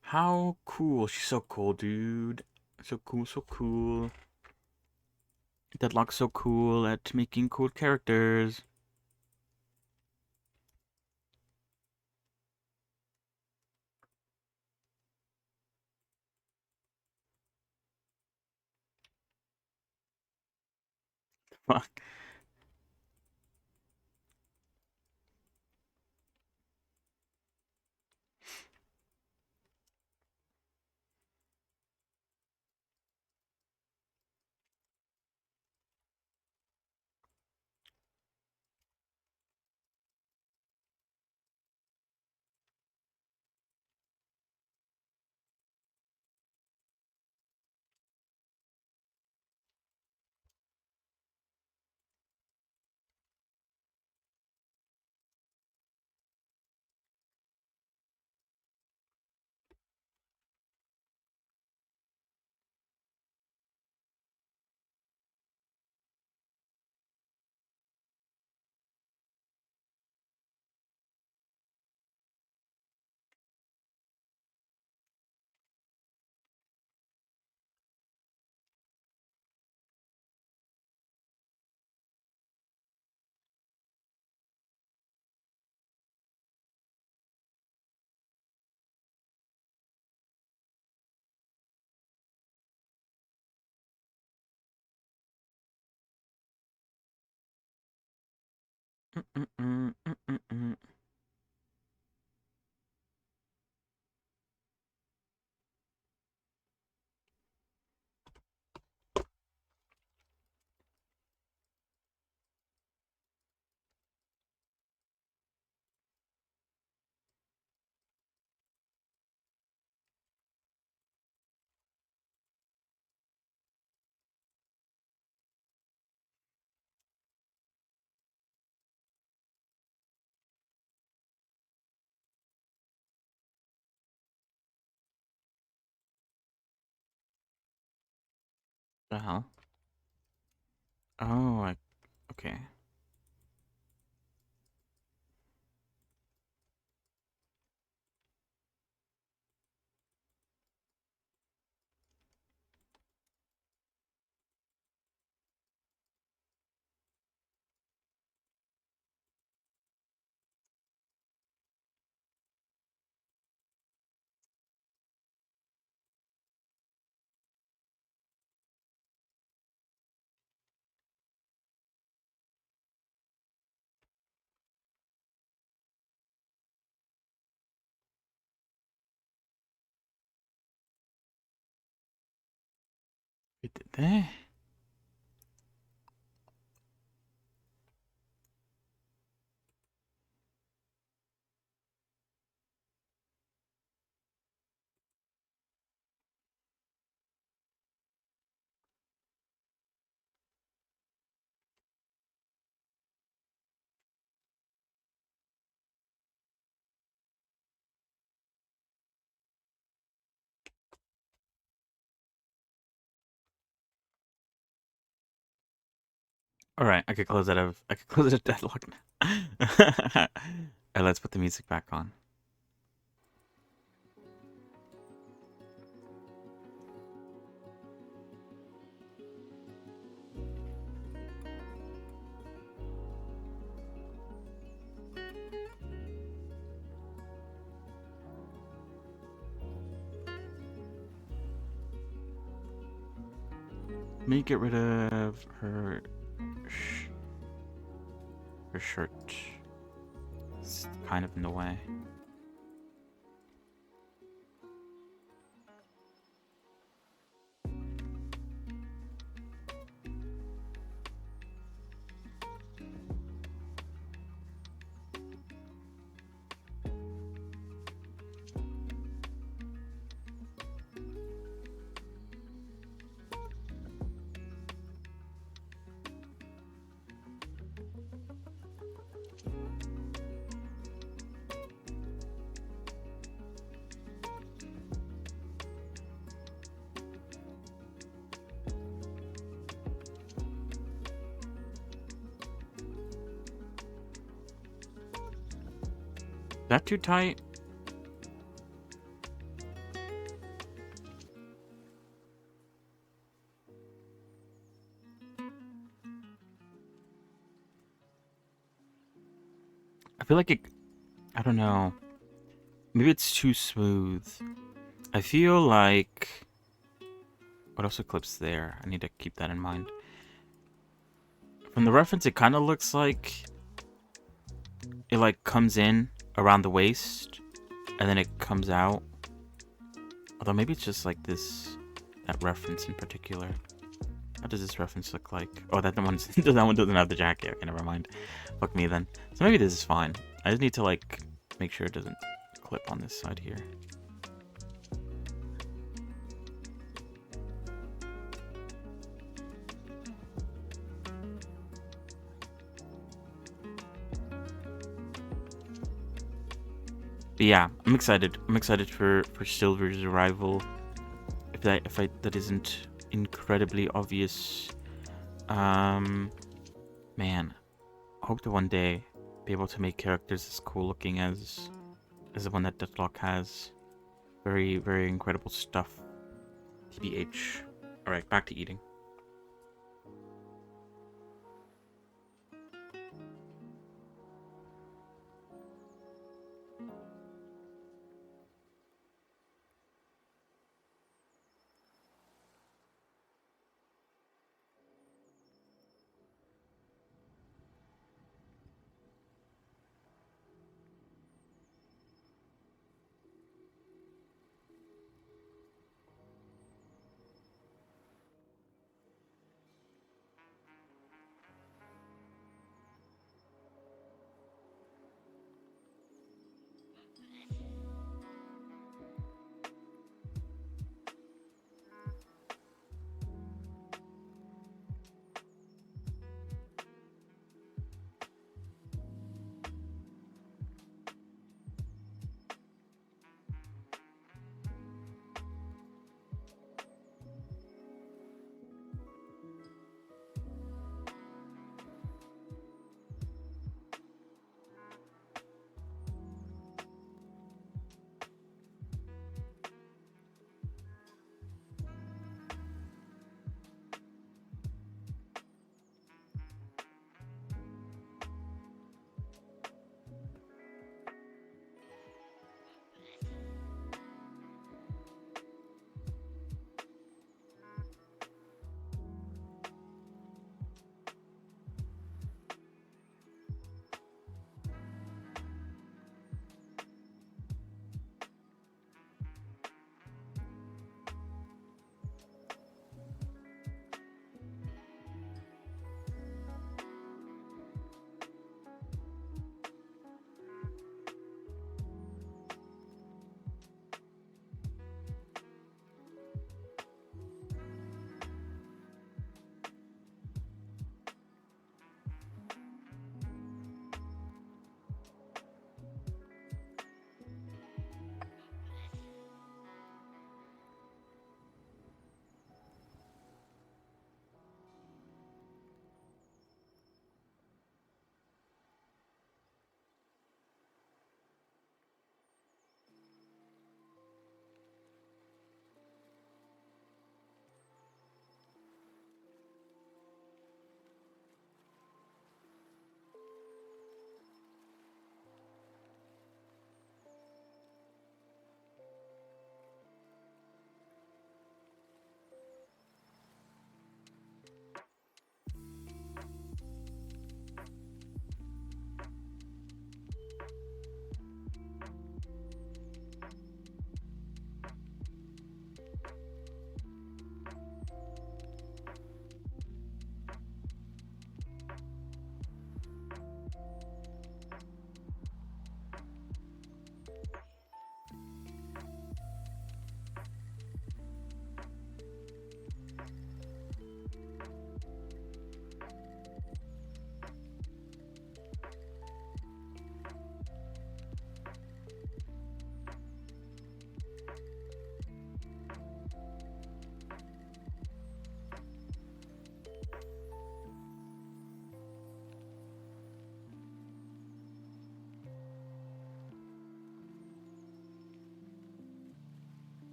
How cool! She's so cool, dude. So cool, so cool. Deadlock's so cool at making cool characters. Fuck. The hell? Oh, okay. Wait, did they? All right, I could close out of. I could close it at deadlock now. And let's put the music back on. Let me get rid of her her shirt. It's kind of in the way. Is that too tight? I feel like it. I don't know. Maybe it's too smooth. I feel like. What else clips there? I need to keep that in mind. From the reference, it kind of looks like it like comes in around the waist and then it comes out. Although maybe it's just like this, that reference in particular. How does this reference look like? Oh, that one doesn't have the jacket. Okay, never mind. Fuck me then. So maybe this is fine. I just need to like make sure it doesn't clip on this side here. But yeah, I'm excited. I'm excited for Silver's arrival. If that isn't incredibly obvious. Man, I hope to one day be able to make characters as cool looking as the one that Deathlock has. Very, very incredible stuff. TBH. Alright, back to eating.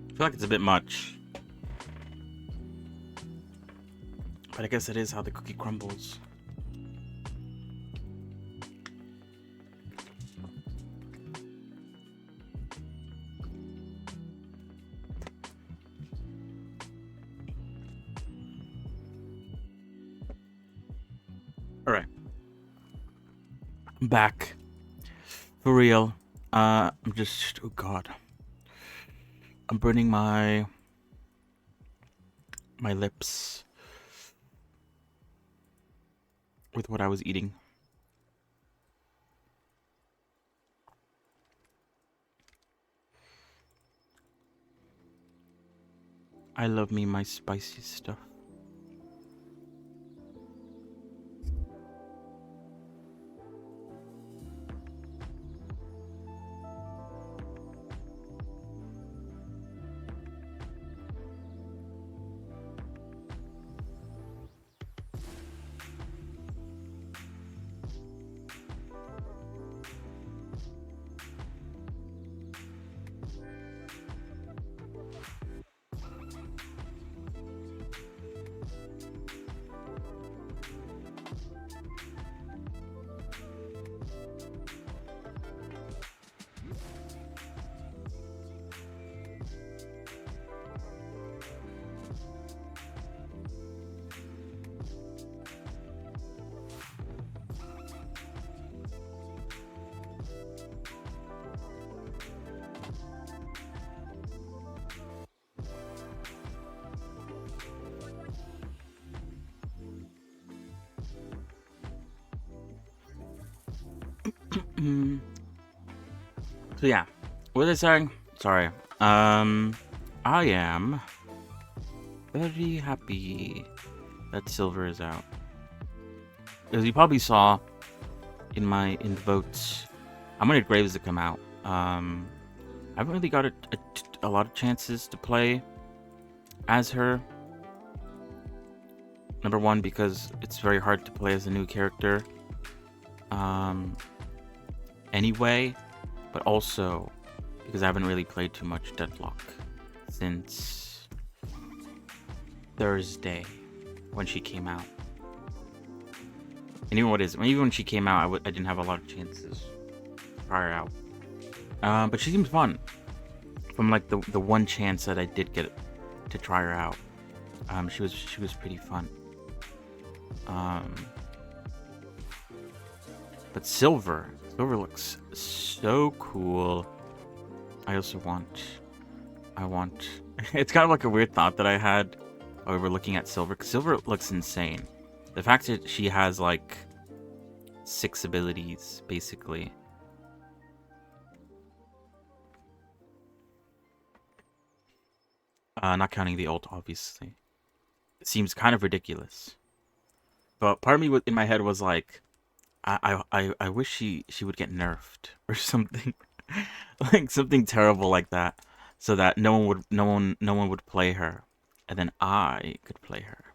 I feel like it's a bit much. But I guess it is how the cookie crumbles. Alright. I'm back. For real. I'm just... Oh god. I'm burning my lips with what I was eating. I love me my spicy stuff. So yeah, what was I saying? Sorry. I am very happy that Silver is out. As you probably saw in the votes, I wanted Graves to come out. I haven't really got a lot of chances to play as her. Number one, because it's very hard to play as a new character. Anyway, but also because I haven't really played too much Deadlock since Thursday when she came out. And even when she came out, I didn't have a lot of chances prior out. But she seems fun. From like the one chance that I did get to try her out, she was pretty fun. But Silver looks so cool. I want. It's kind of like a weird thought that I had while we were looking at Silver, because Silver looks insane. The fact that she has like 6 abilities, basically. Not counting the ult, obviously. It seems kind of ridiculous. But part of me in my head was like, I wish she would get nerfed or something, like something terrible like that, so that no one would play her, and then I could play her.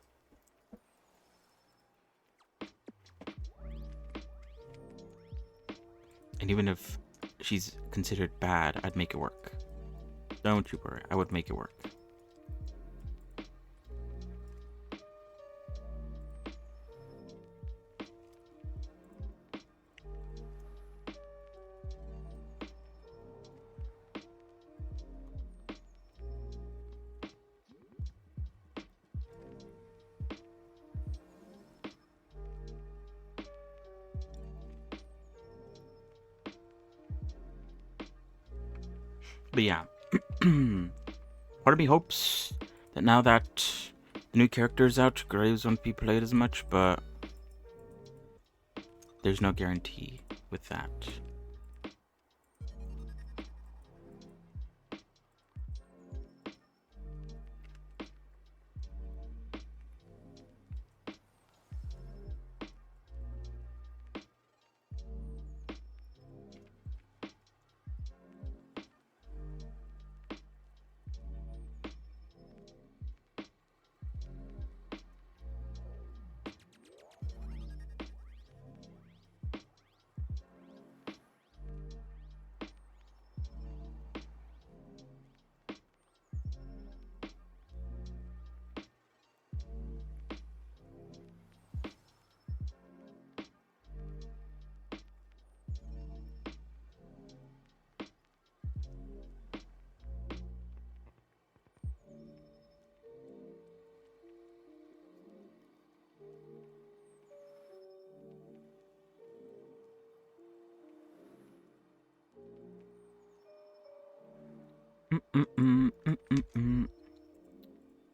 And even if she's considered bad, I'd make it work. Don't you worry, I would make it work. But yeah, part of me hopes that now that the new character is out, Graves won't be played as much, but there's no guarantee with that.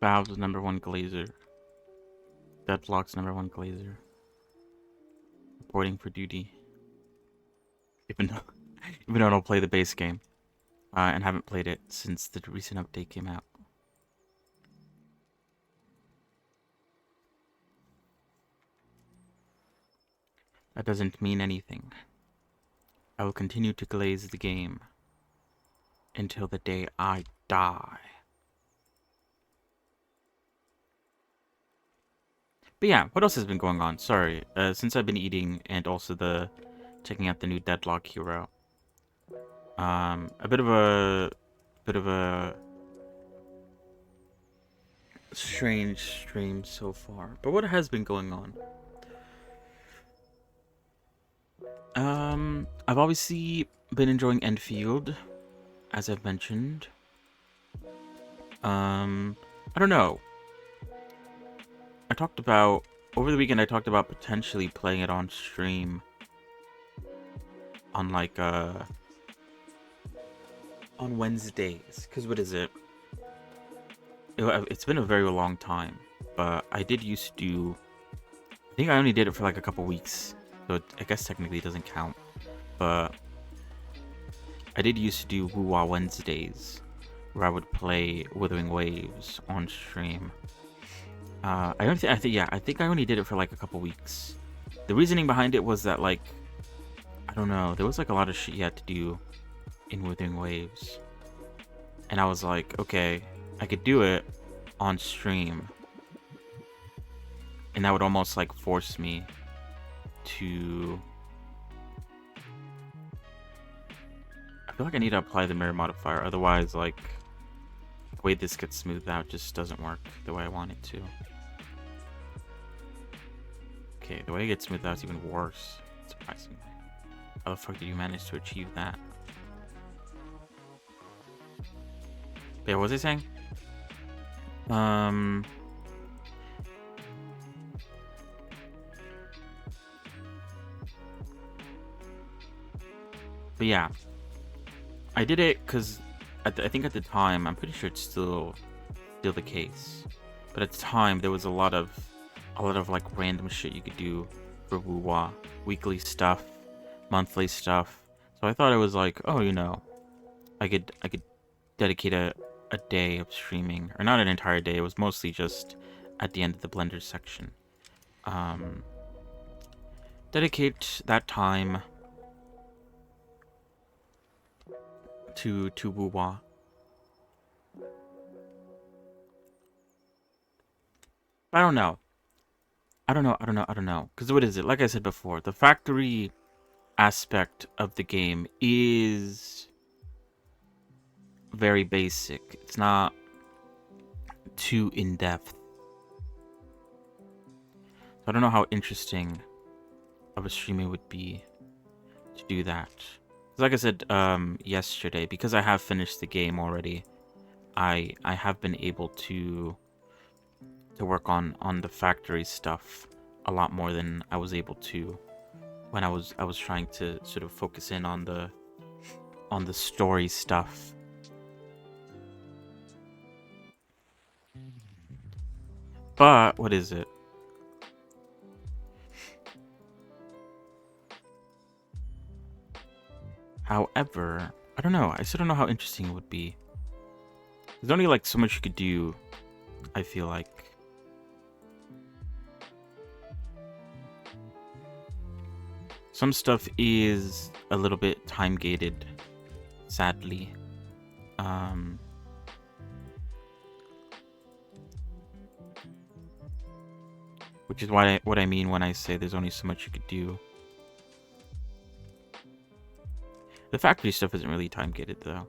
Valve's #1 glazer. Deadlock's #1 glazer. Reporting for duty. Even though, even though I don't play the base game, and haven't played it since the recent update came out. That doesn't mean anything. I will continue to glaze the game until the day I die. But yeah, what else has been going on? Sorry, since I've been eating and also checking out the new Deadlock hero. A bit of a strange stream so far. But what has been going on? I've obviously been enjoying Enfield, as I've mentioned. I don't know. Over the weekend I talked about potentially playing it on stream. On like, on Wednesdays. Because what is it? It's been a very long time. But I did used to do... I think I only did it for like a couple weeks. So I guess technically it doesn't count. But I did used to do Woo-Wah Wednesdays, where I would play Withering Waves on stream. I think I only did it for like a couple weeks. The reasoning behind it was that, like, I don't know, there was like a lot of shit you had to do in Withering Waves. And I was like, okay, I could do it on stream. And that would almost like force me to... I feel like I need to apply the mirror modifier, otherwise, like, the way this gets smoothed out just doesn't work the way I want it to. Okay, the way it gets smoothed out is even worse, surprisingly. How the fuck did you manage to achieve that? Yeah, what was I saying? But yeah, I did it because I think at the time, I'm pretty sure it's still the case, but at the time there was a lot of like random shit you could do for Woo-Wah, weekly stuff, monthly stuff. So I thought it was like, oh, you know, I could dedicate a day of streaming, or not an entire day. It was mostly just at the end of the Blender section. Dedicate that time to Woo-Wah. I don't know. Because what is it? Like I said before, the factory aspect of the game is very basic. It's not too in-depth. So I don't know how interesting of a stream it would be to do that. Like I said yesterday, because I have finished the game already, I have been able to work on the factory stuff a lot more than I was able to when I was trying to sort of focus in on the story stuff But what is it? However, I don't know. I still don't know how interesting it would be. There's only like so much you could do, I feel like. Some stuff is a little bit time gated, sadly. Which is what I mean when I say there's only so much you could do. The factory stuff isn't really time gated though.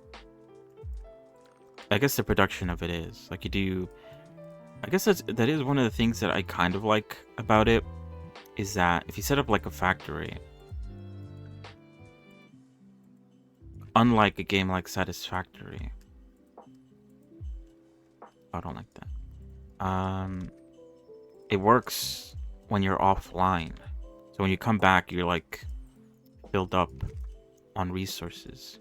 I guess the production of it is. Like you do, I guess that is one of the things that I kind of like about it, is that if you set up like a factory, unlike a game like Satisfactory, I don't like that. It works when you're offline. So when you come back, you're like filled up on resources.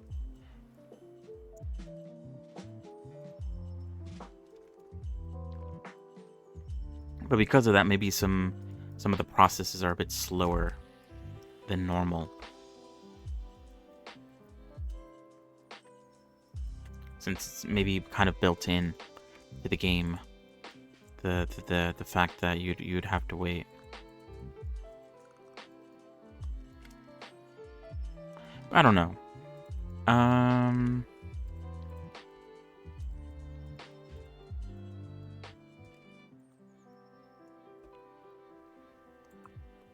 But because of that, maybe some of the processes are a bit slower than normal. Since it's maybe kind of built in to the game, the fact that you'd have to wait. I don't know.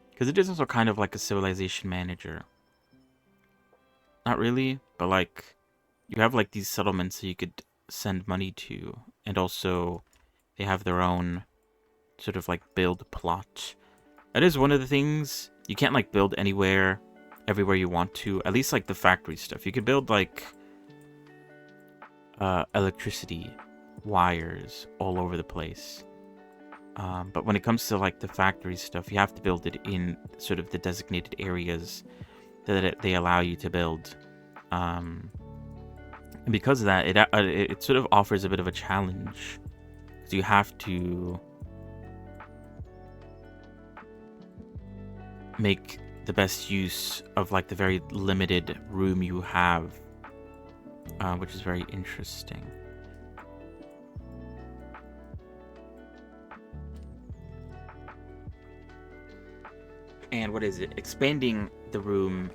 Because it is also kind of like a civilization manager. Not really, but like you have like these settlements that you could send money to, and also they have their own sort of like build plot. That is one of the things. You can't like build everywhere you want to. At least like the factory stuff. You could build like electricity wires all over the place. But when it comes to like the factory stuff, you have to build it in sort of the designated areas that they allow you to build. And because of that, it sort of offers a bit of a challenge. So you have to make the best use of like the very limited room you have, which is very interesting. And what is it? Expanding the room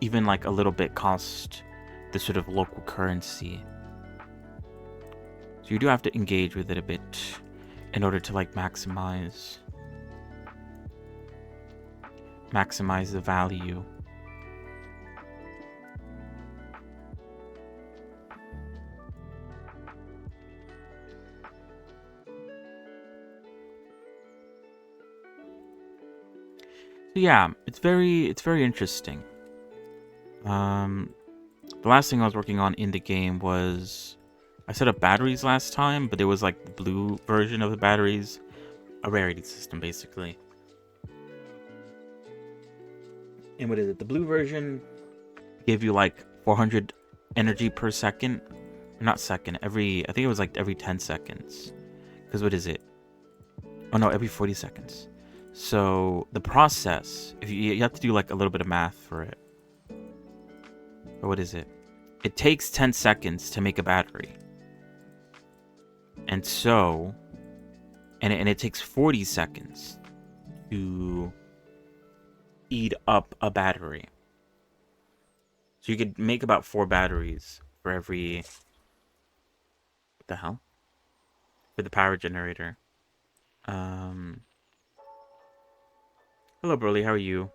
even like a little bit cost the sort of local currency. So you do have to engage with it a bit in order to like maximize the value. So yeah, it's very interesting. The last thing I was working on in the game was I set up batteries last time, but it was like the blue version of the batteries, a rarity system basically. And what is it? The blue version gave you like 400 energy per second. Not second, I think it was like every 10 seconds. Because what is it? Oh no, every 40 seconds. So the process, if you have to do like a little bit of math for it. But what is it? It takes 10 seconds to make a battery. And so, and it takes 40 seconds to eat up a battery. So you could make about 4 batteries for every... What the hell? For the power generator. Hello, Broly, how are you?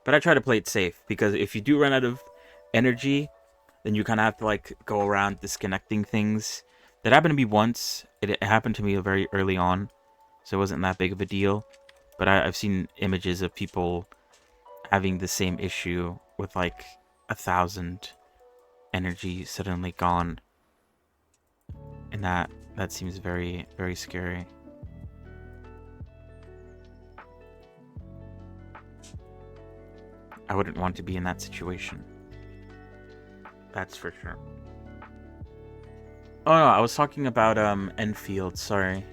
But I try to play it safe, because if you do run out of energy, then you kind of have to like go around disconnecting things. That happened to me once. It happened to me very early on, so it wasn't that big of a deal. But I've seen images of people having the same issue with like 1,000 energy suddenly gone, and that seems very, very scary. I wouldn't want to be in that situation. That's for sure. Oh no, I was talking about Enfield, sorry.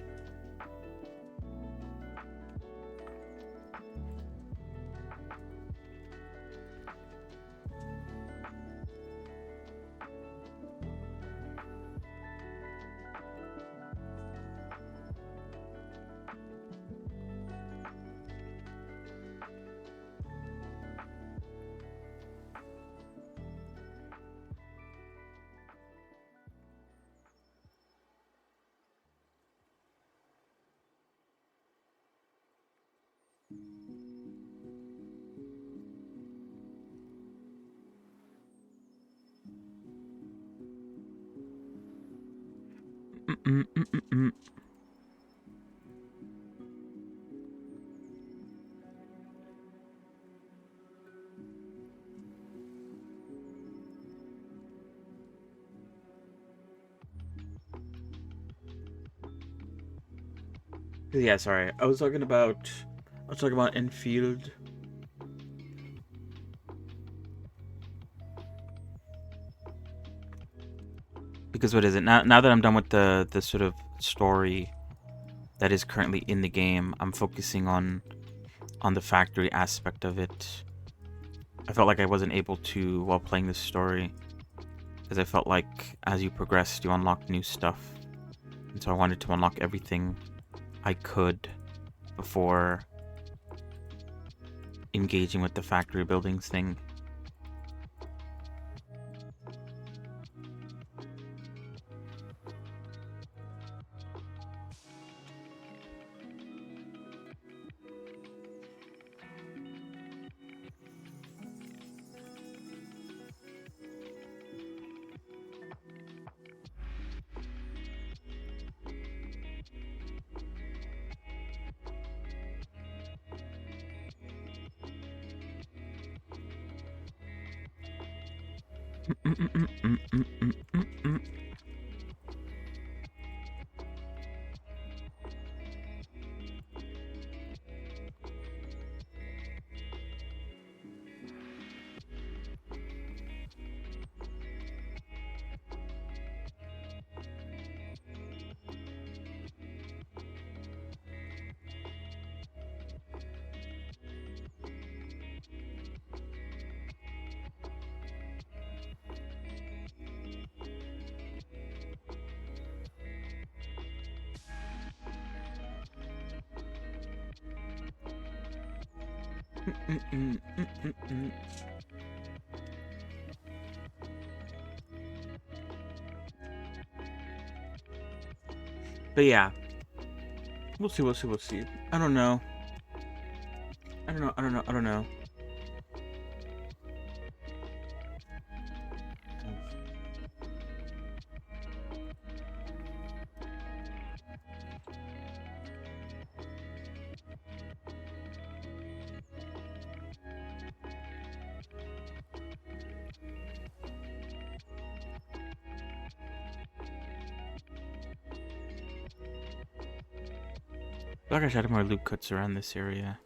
Mm-mm-mm-mm-mm. Yeah, sorry. I was talking about Enfield. Because what is it? Now that I'm done with the sort of story that is currently in the game, I'm focusing on the factory aspect of it. I felt like I wasn't able to while playing this story, because I felt like as you progressed, you unlocked new stuff. And so I wanted to unlock everything I could before engaging with the factory buildings thing. But yeah, we'll see. I don't know. I don't know. I feel like I should have more loop cuts around this area.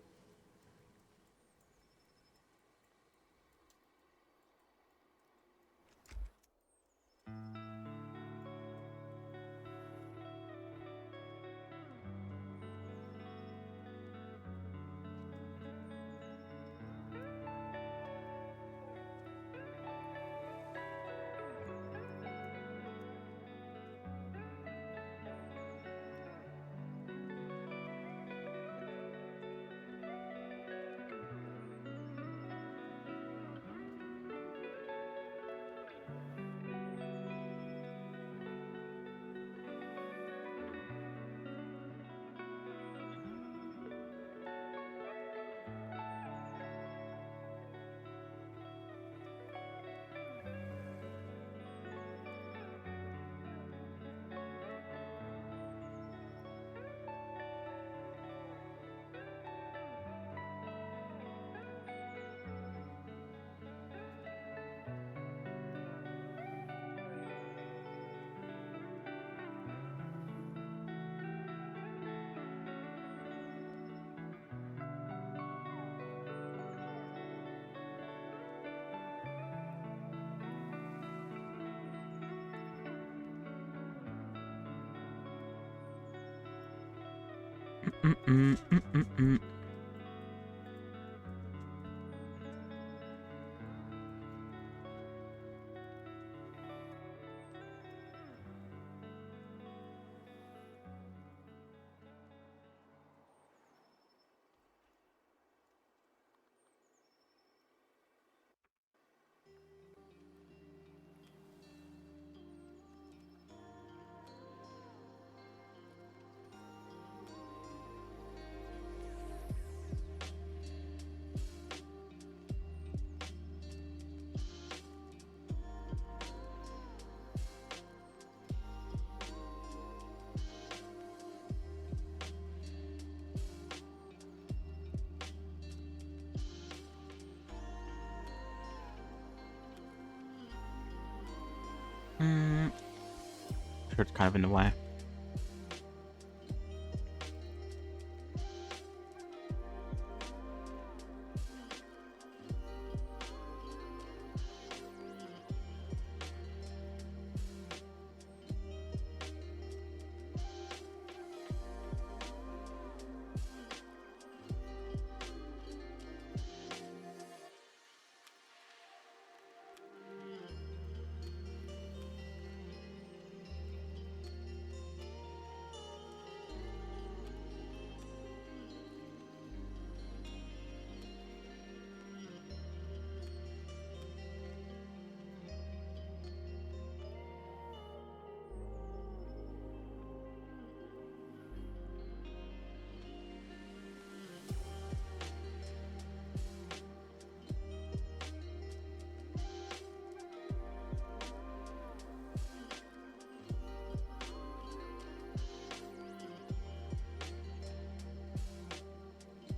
shirt's kind of in the way.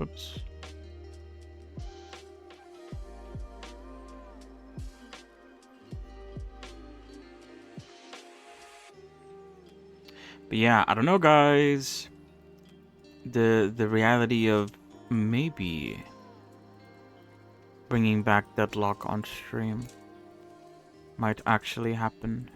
Oops. But yeah, I don't know, guys. The reality of maybe bringing back Deadlock on stream might actually happen.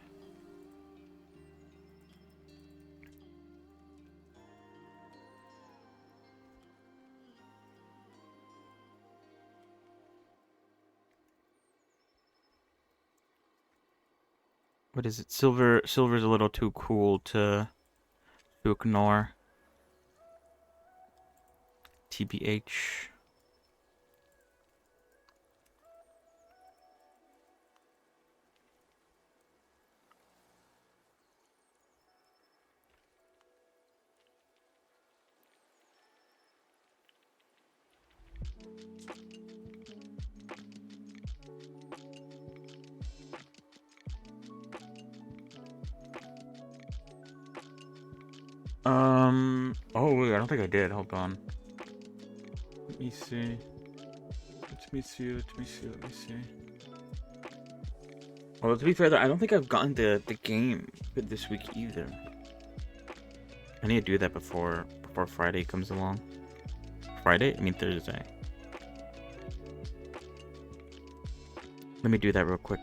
What is it? Silver's a little too cool to ignore. TBH. Oh wait, I don't think I did. Hold on. Let me see. Let me see. Well, to be fair, though, I don't think I've gotten the game this week either. I need to do that before Friday comes along. Friday? I mean Thursday. Let me do that real quick.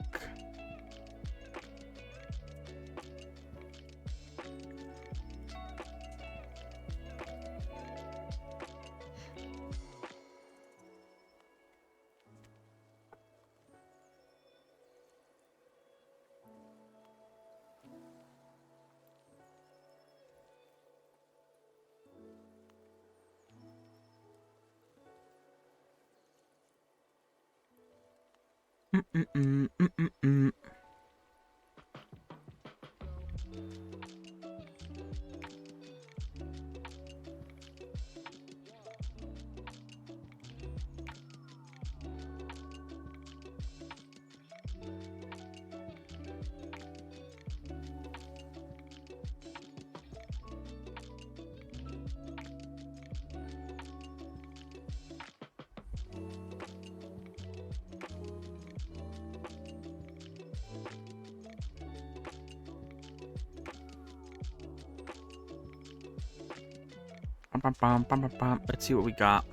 Let's see what we got.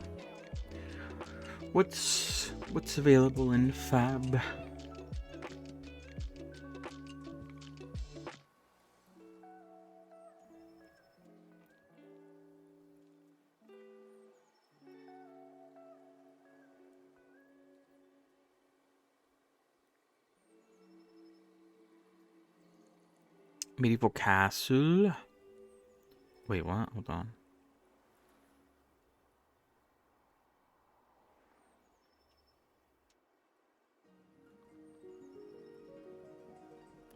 What's available in Fab? Medieval Castle. Wait, what? Hold on.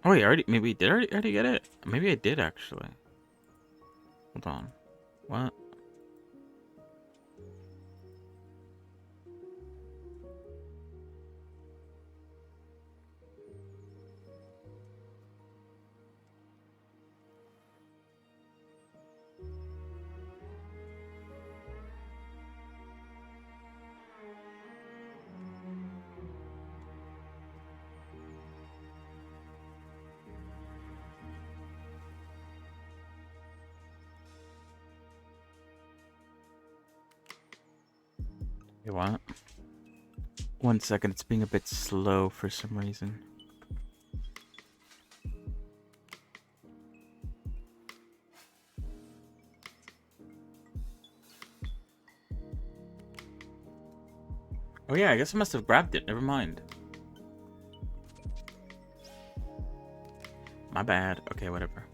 Oh wait, did I already get it? Maybe I did actually. Hold on. What? You what? 1 second, it's being a bit slow for some reason. Oh yeah, I guess I must have grabbed it. Never mind. My bad. Okay, whatever.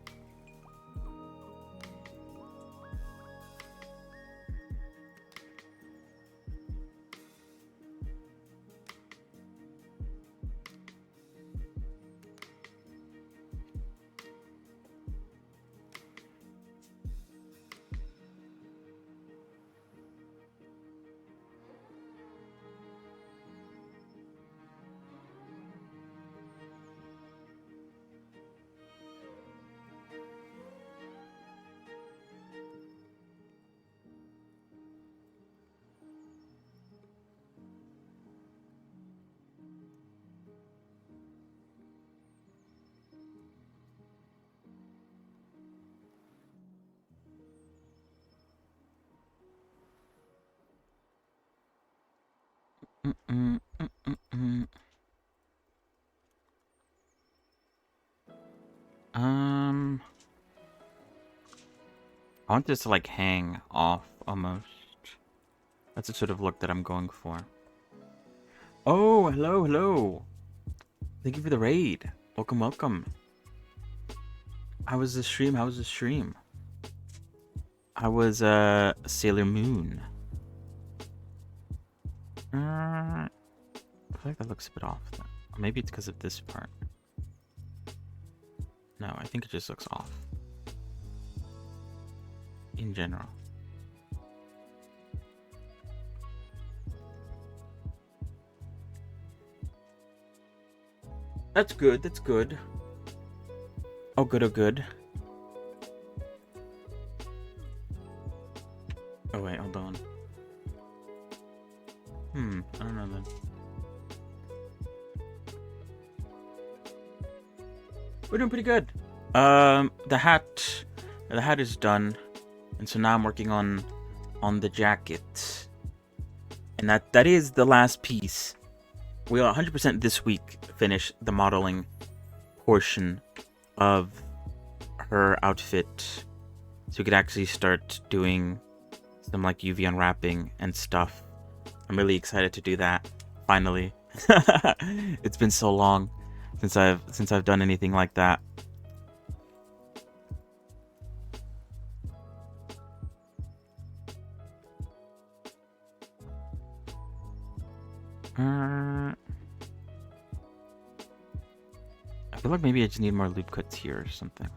Mm-mm, mm-mm-mm. I want this to like hang off almost. That's the sort of look that I'm going for. Oh, hello, hello. Thank you for the raid. Welcome, welcome. How was the stream? How was the stream? How was Sailor Moon? I feel like that looks a bit off. Though. Maybe it's because of this part. No, I think it just looks off. In general. That's good, that's good. Oh good, oh good. Oh wait, hold on. I don't know then. We're doing pretty good. The hat is done. And so now I'm working on the jacket. And that is the last piece. We'll 100% this week finish the modeling portion of her outfit. So we could actually start doing some like UV unwrapping and stuff. I'm really excited to do that. Finally. It's been so long since I've done anything like that. I feel like maybe I just need more loop cuts here or something.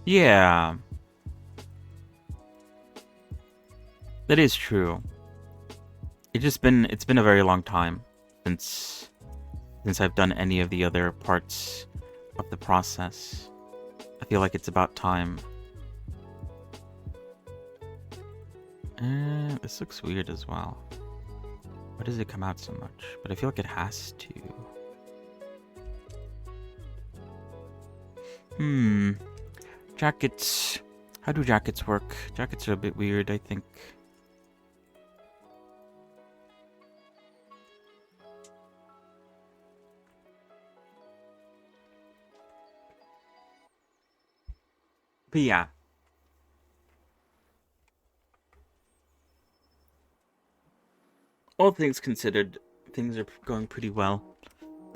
Yeah. That is true. It's been a very long time since I've done any of the other parts of the process. I feel like it's about time. This looks weird as well. Why does it come out so much? But I feel like it has to. Jackets. How do jackets work? Jackets are a bit weird, I think. But yeah. All things considered, things are going pretty well.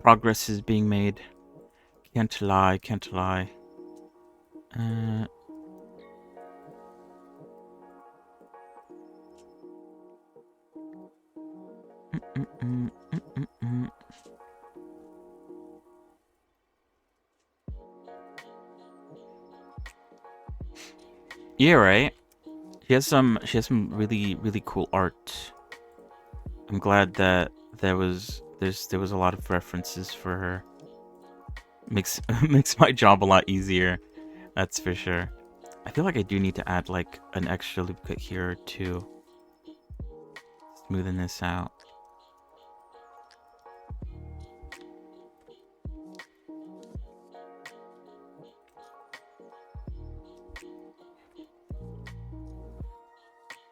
Progress is being made. Can't lie, can't lie. Yeah, right. She has some really cool art. I'm glad that there was a lot of references for her. Makes my job a lot easier. That's for sure. I feel like I do need to add like an extra loop cut here too. Smoothing this out.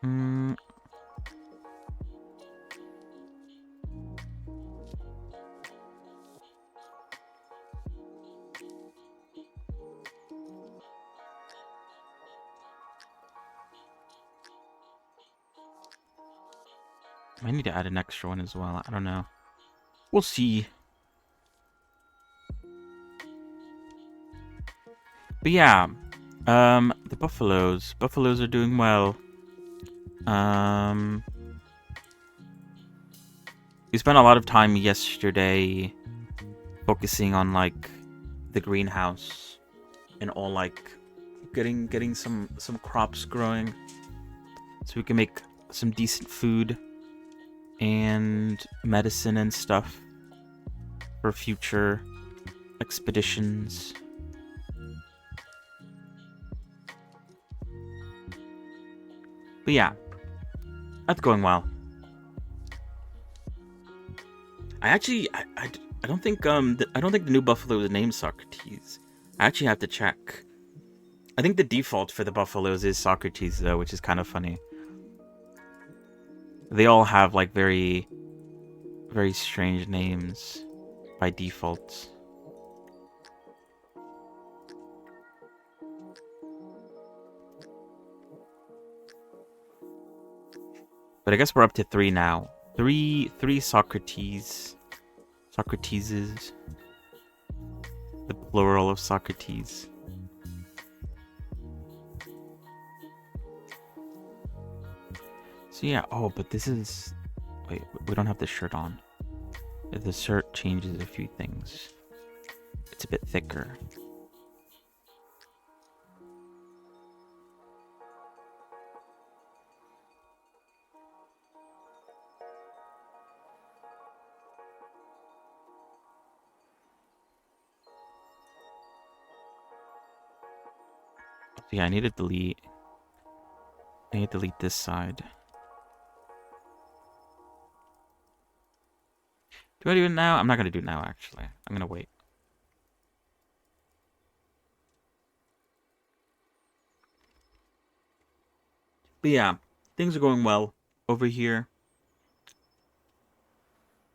Hmm. I need to add an extra one as well. I don't know. We'll see. But yeah, the buffaloes. Buffaloes are doing well. We spent a lot of time yesterday focusing on like the greenhouse and all like getting some crops growing so we can make some decent food and medicine and stuff for future expeditions. But yeah, that's going well. I don't think I don't think the new buffalo is named Socrates. I actually have to check. I think the default for the buffaloes is Socrates though, which is kind of funny. They all have like very strange names by default. But I guess we're up to 3 now. Three Socrates. Socrateses. The plural of Socrates. So yeah, oh, but this is... Wait, we don't have the shirt on. The shirt changes a few things. It's a bit thicker. So yeah, I need to delete this side. Do I do it now? I'm not gonna do it now, actually. I'm gonna wait. But yeah, things are going well over here.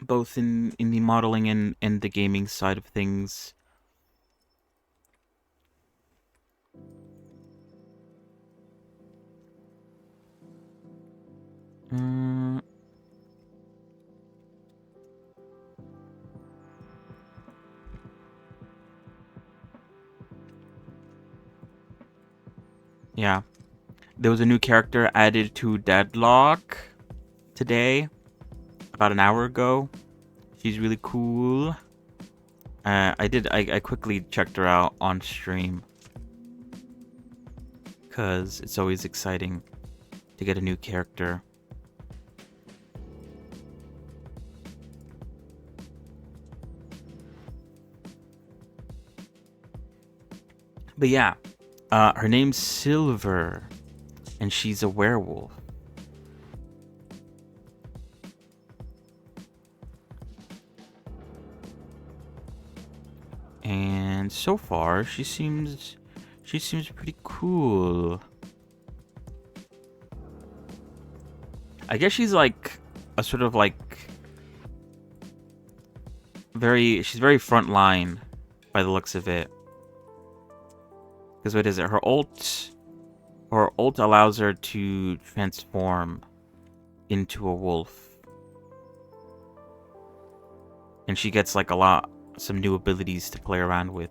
Both in the modeling and the gaming side of things. Yeah. There was a new character added to Deadlock today, about an hour ago. She's really cool. I quickly checked her out on stream, because it's always exciting to get a new character. But yeah, her name's Silver, and she's a werewolf. And so far, she seems pretty cool. I guess she's like a sort of like she's very front line by the looks of it. Because what is it? Her ult allows her to transform into a wolf. And she gets like some new abilities to play around with.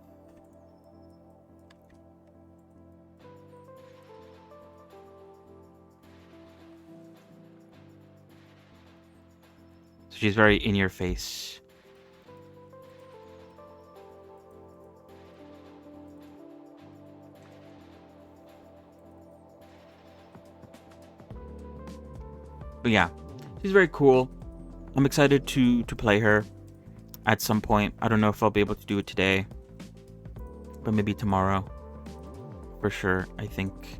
So she's very in your face. But yeah, she's very cool. I'm excited to play her at some point. I don't know if I'll be able to do it today, but maybe tomorrow. For sure, I think.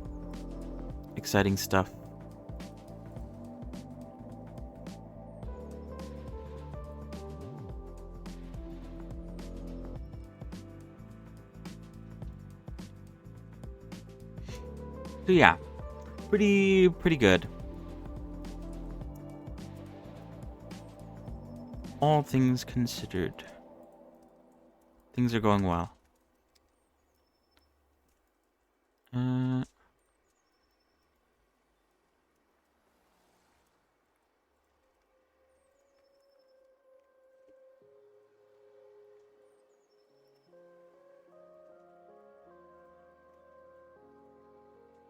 Exciting stuff. So yeah, pretty good. All things considered, things are going well.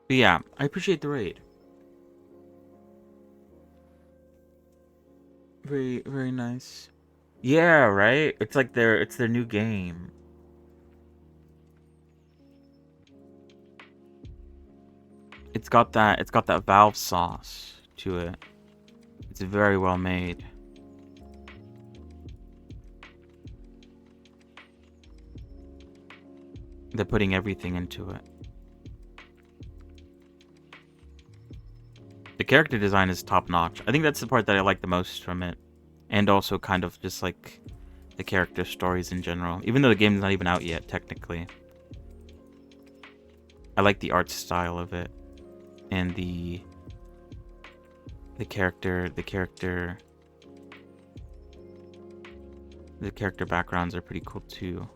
But yeah, I appreciate the raid. Very nice. Yeah, right? It's like it's their new game. It's got that Valve sauce to it. It's very well made. They're putting everything into it. The character design is top notch. I think that's the part that I like the most from it. And also kind of just like the character stories in general. Even though the game's not even out yet, technically. I like the art style of it. And the character backgrounds are pretty cool too.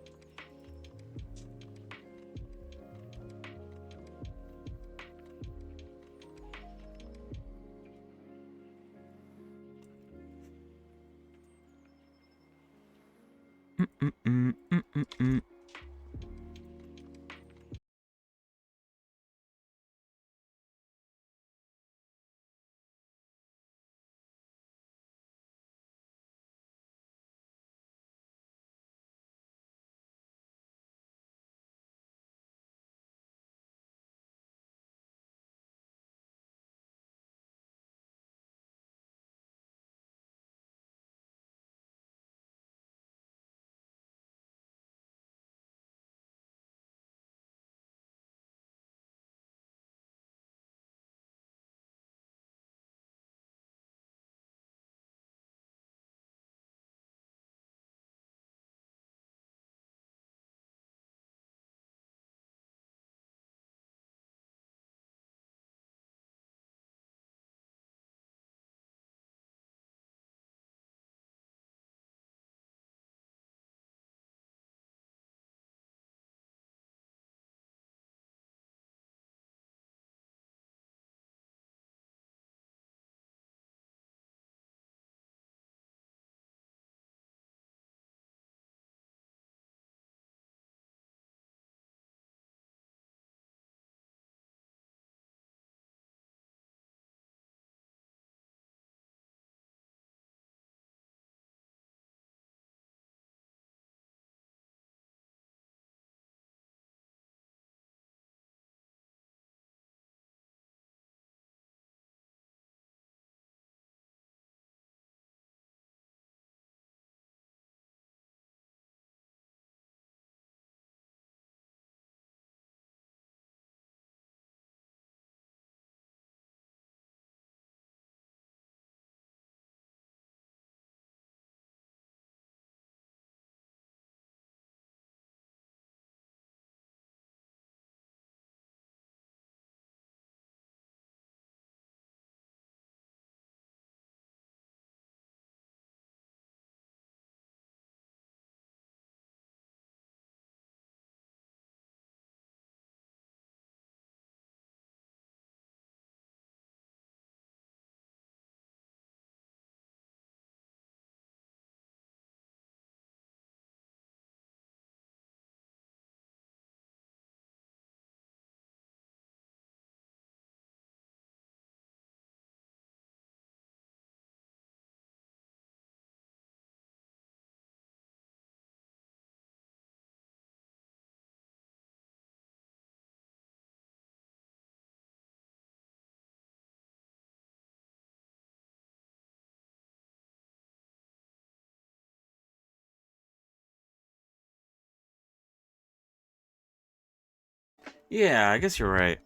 Yeah, I guess you're right.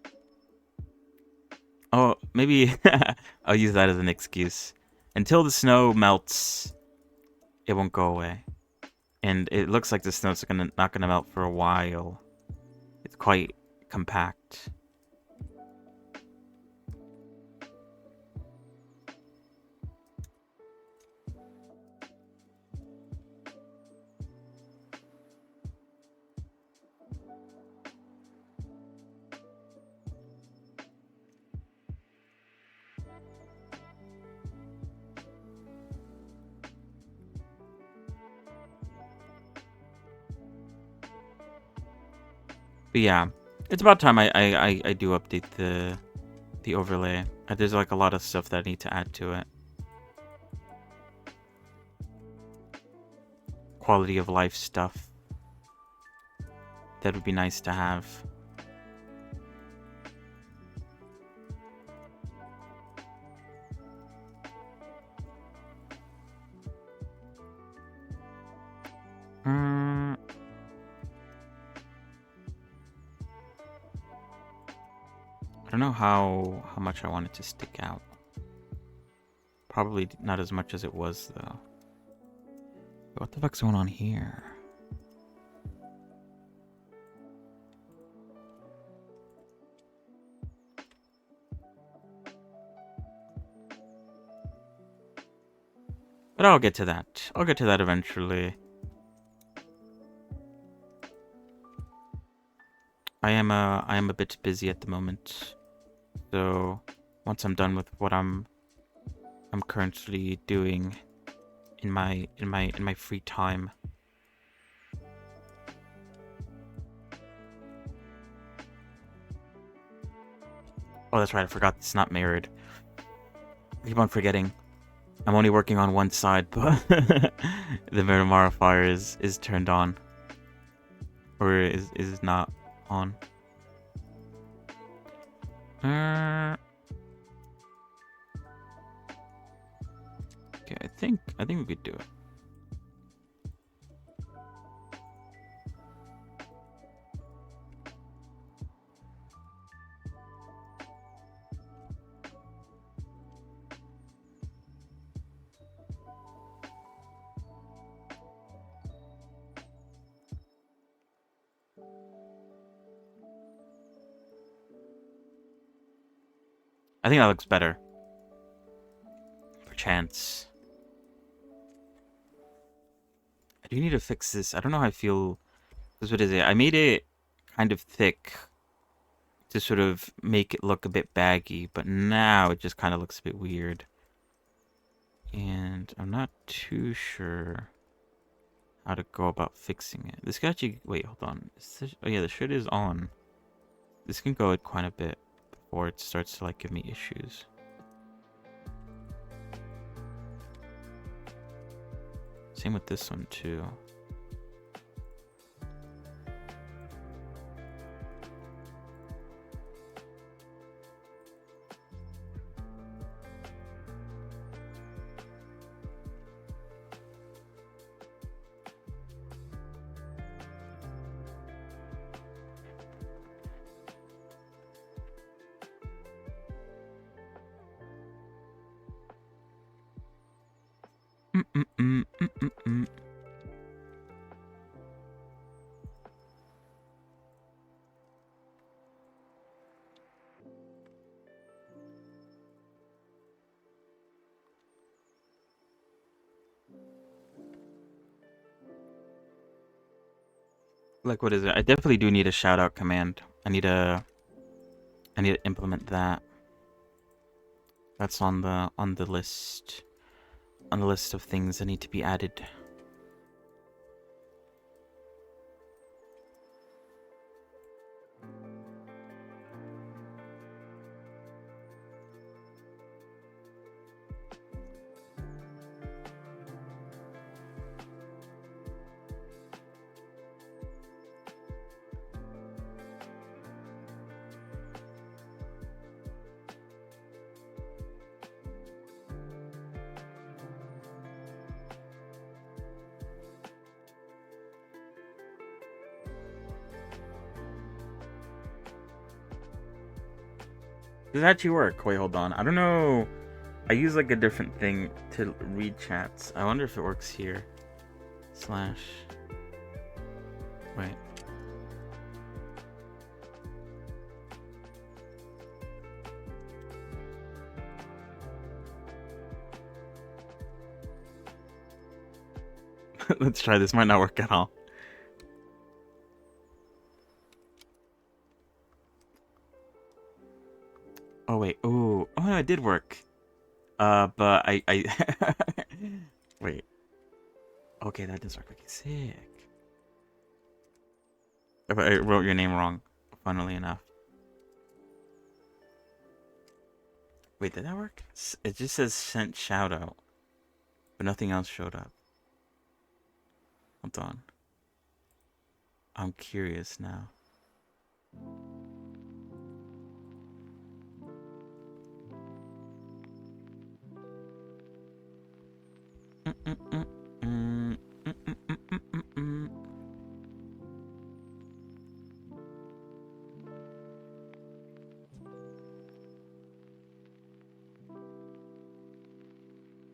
Oh, maybe I'll use that as an excuse. Until the snow melts, it won't go away. And it looks like the snow's not gonna melt for a while. It's quite compact. But yeah, it's about time I do update the overlay. There's like a lot of stuff that I need to add to it. Quality of life stuff. That would be nice to have. I don't know how much I want it to stick out. Probably not as much as it was though. What the fuck's going on here? But I'll get to that. I'll get to that eventually. I am a bit busy at the moment. So once I'm done with what I'm currently doing in my free time. Oh, that's right. I forgot it's not mirrored. I keep on forgetting. I'm only working on one side, but the mirror modifier is turned on, or is not on. Okay, I think we could do it. I think that looks better. Perchance. I do need to fix this. I don't know how I feel. Because what is it? I made it kind of thick to sort of make it look a bit baggy, but now it just kind of looks a bit weird. And I'm not too sure how to go about fixing it. This can actually... Wait, hold on. Oh yeah, the shirt is on. This can go quite a bit before it starts to like give me issues. Same with this one too. Like, what is it? I definitely do need a shout out command. I need to implement that. That's on the list. On the list of things that need to be added. Does it actually work? Wait, hold on. I don't know. I use like a different thing to read chats. I wonder if it works here. Slash. Wait. Let's try this. Might not work at all. Oh wait. Oh no, it did work. But I wait. Okay, that does work. Okay, sick. I wrote your name wrong. funnily enough. Wait, did that work? It just says sent shout out, but nothing else showed up. Hold on. I'm curious now.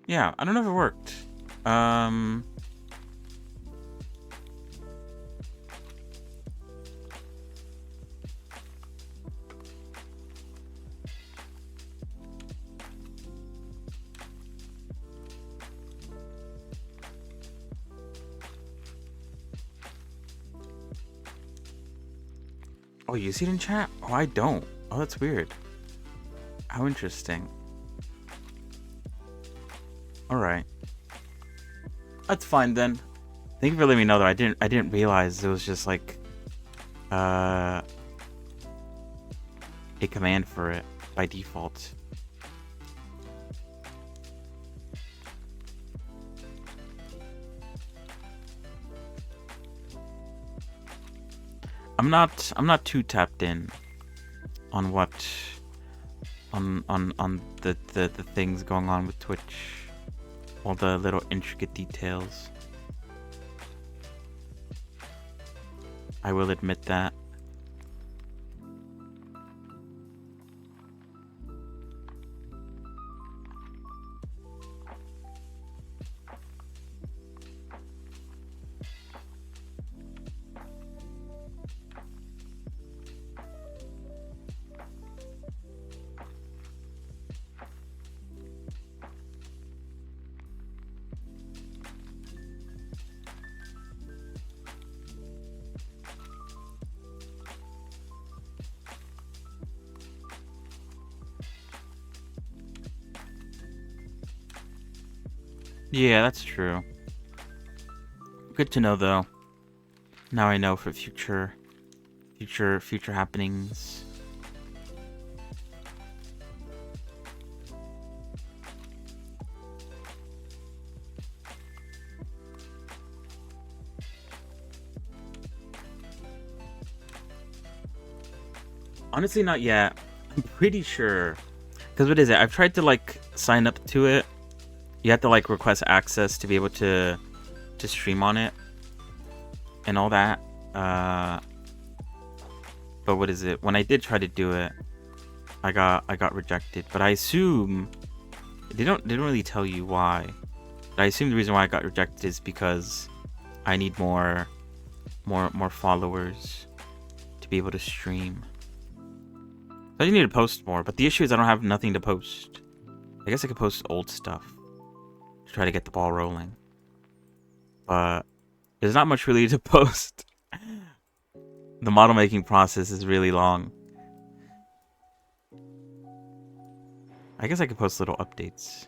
Yeah, I don't know if it worked. Oh, you see it in chat? Oh, I don't. Oh, that's weird. How interesting. Alright. That's fine then. Thank you for letting me know though. I didn't realize it was just like a command for it by default. I'm not too tapped in on what on the things going on with Twitch. All the little intricate details. I will admit that. Yeah, that's true. Good to know though. Now I know for future happenings. Honestly, not yet. I'm pretty sure. Because what is it? I've tried to like sign up to it. You have to like request access to be able to stream on it and all that. But what is it? When I did try to do it, I got rejected. But I assume they don't really tell you why. But I assume the reason why I got rejected is because I need more followers to be able to stream. So I need to post more, but the issue is I don't have nothing to post. I guess I could post old stuff to try to get the ball rolling. But there's not much really to post. The model making process is really long. I guess I could post little updates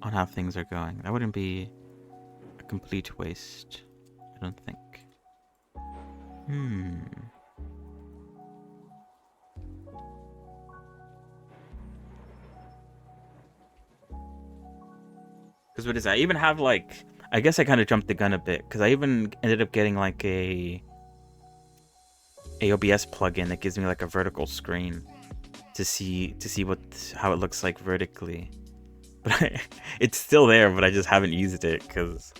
on how things are going. That wouldn't be a complete waste, I don't think. Because what is that? I even have like, I guess I kind of jumped the gun a bit because I even ended up getting like a OBS plugin that gives me like a vertical screen to see how it looks like vertically. But it's still there, but I just haven't used it because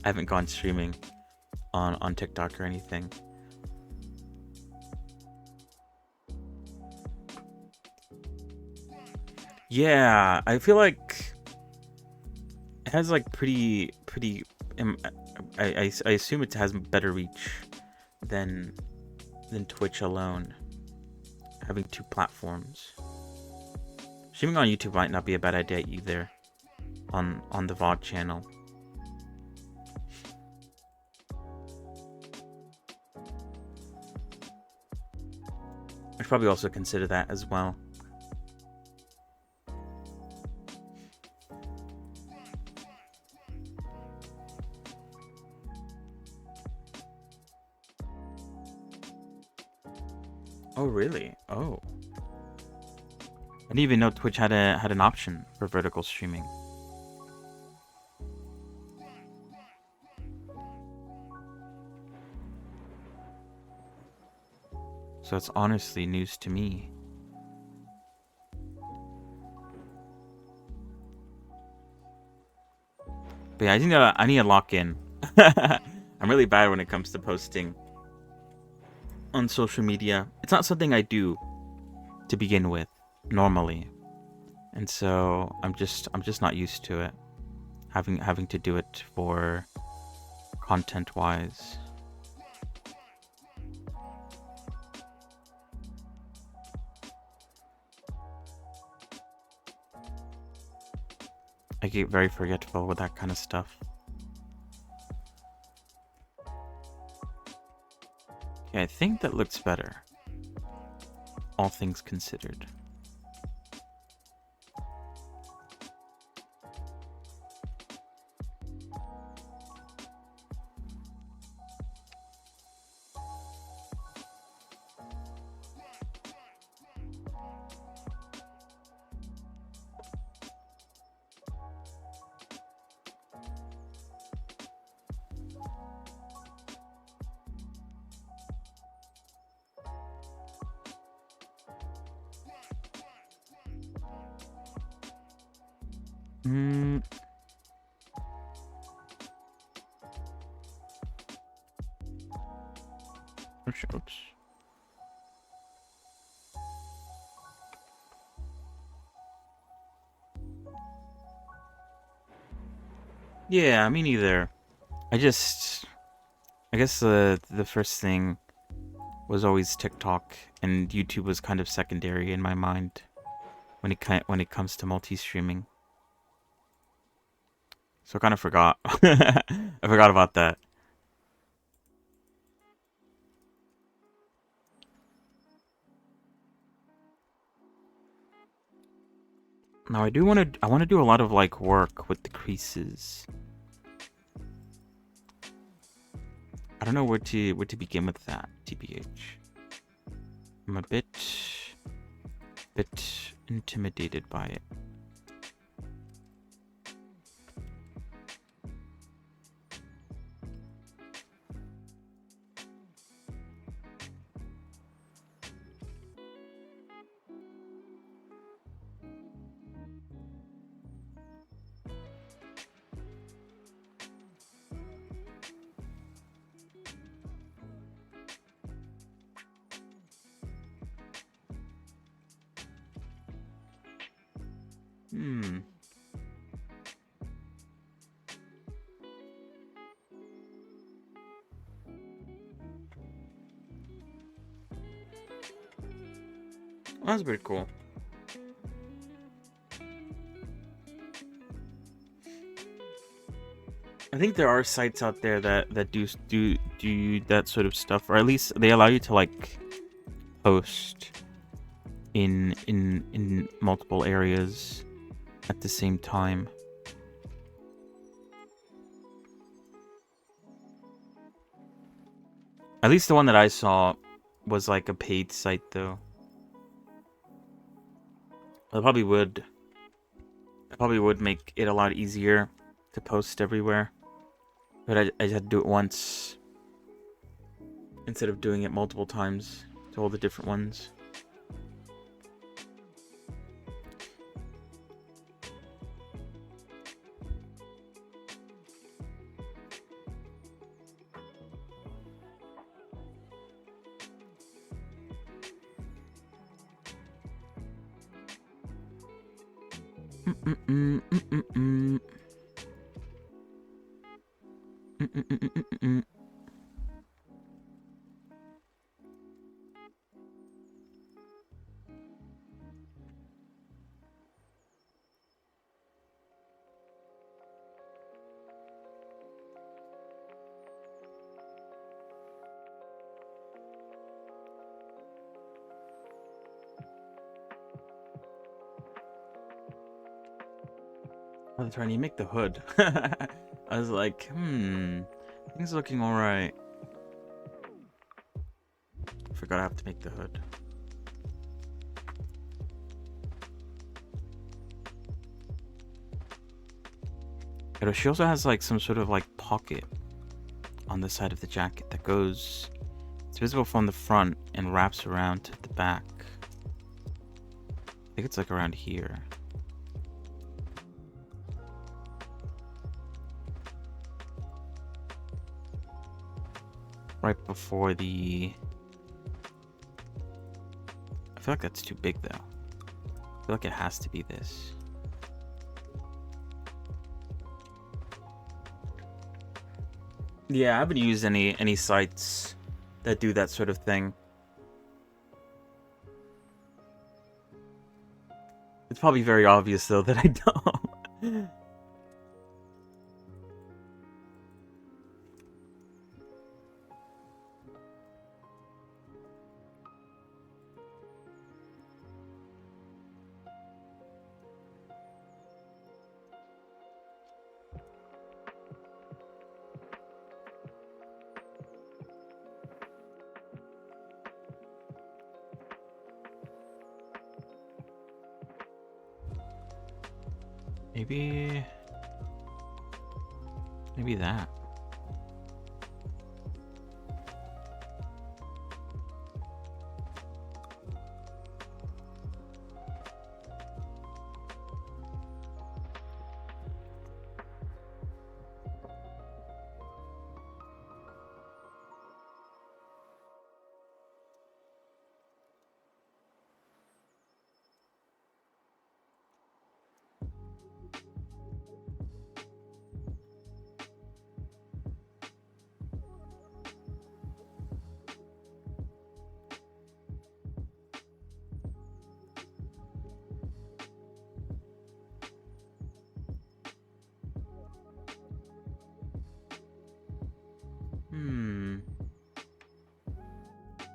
I haven't gone streaming on TikTok or anything. Yeah, I feel like it has like pretty. I assume it has better reach than Twitch alone. Having two platforms. Streaming on YouTube might not be a bad idea either. On the VOD channel. I should probably also consider that as well. Oh, really? Oh. I didn't even know Twitch had an option for vertical streaming. So it's honestly news to me. But yeah, I need to lock in. I'm really bad when it comes to posting on social media. It's not something I do to begin with normally. And so I'm just not used to it. Having to do it for content wise. I get very forgetful with that kind of stuff. Okay, I think that looks better. All things considered. Oops. Yeah, me neither. I guess the first thing was always TikTok, and YouTube was kind of secondary in my mind when it comes to multi-streaming. So I kind of forgot. I forgot about that. Now I want to do a lot of like work with the creases. I don't know where to begin with that, TBH. I'm a bit intimidated by it. That's pretty cool. I think there are sites out there that do that sort of stuff, or at least they allow you to like post in multiple areas at the same time. At least the one that I saw was like a paid site though. It probably would make it a lot easier to post everywhere. But I just had to do it once instead of doing it multiple times to all the different ones. Oh, that's right, you make the hood. I was like, things looking alright. Forgot I have to make the hood. But she also has like some sort of like pocket on the side of the jacket that goes. It's visible from the front and wraps around to the back. I think it's like around here. Right before the... I feel like that's too big though. I feel like it has to be this. Yeah, I haven't used any sites that do that sort of thing. It's probably very obvious though that I don't. Maybe that.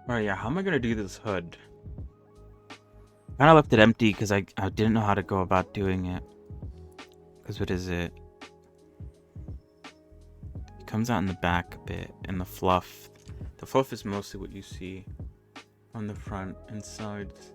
Alright, yeah, how am I gonna do this hood? I kinda left it empty because I didn't know how to go about doing it. Because what is it? It comes out in the back a bit, and the fluff. The fluff is mostly what you see on the front and sides.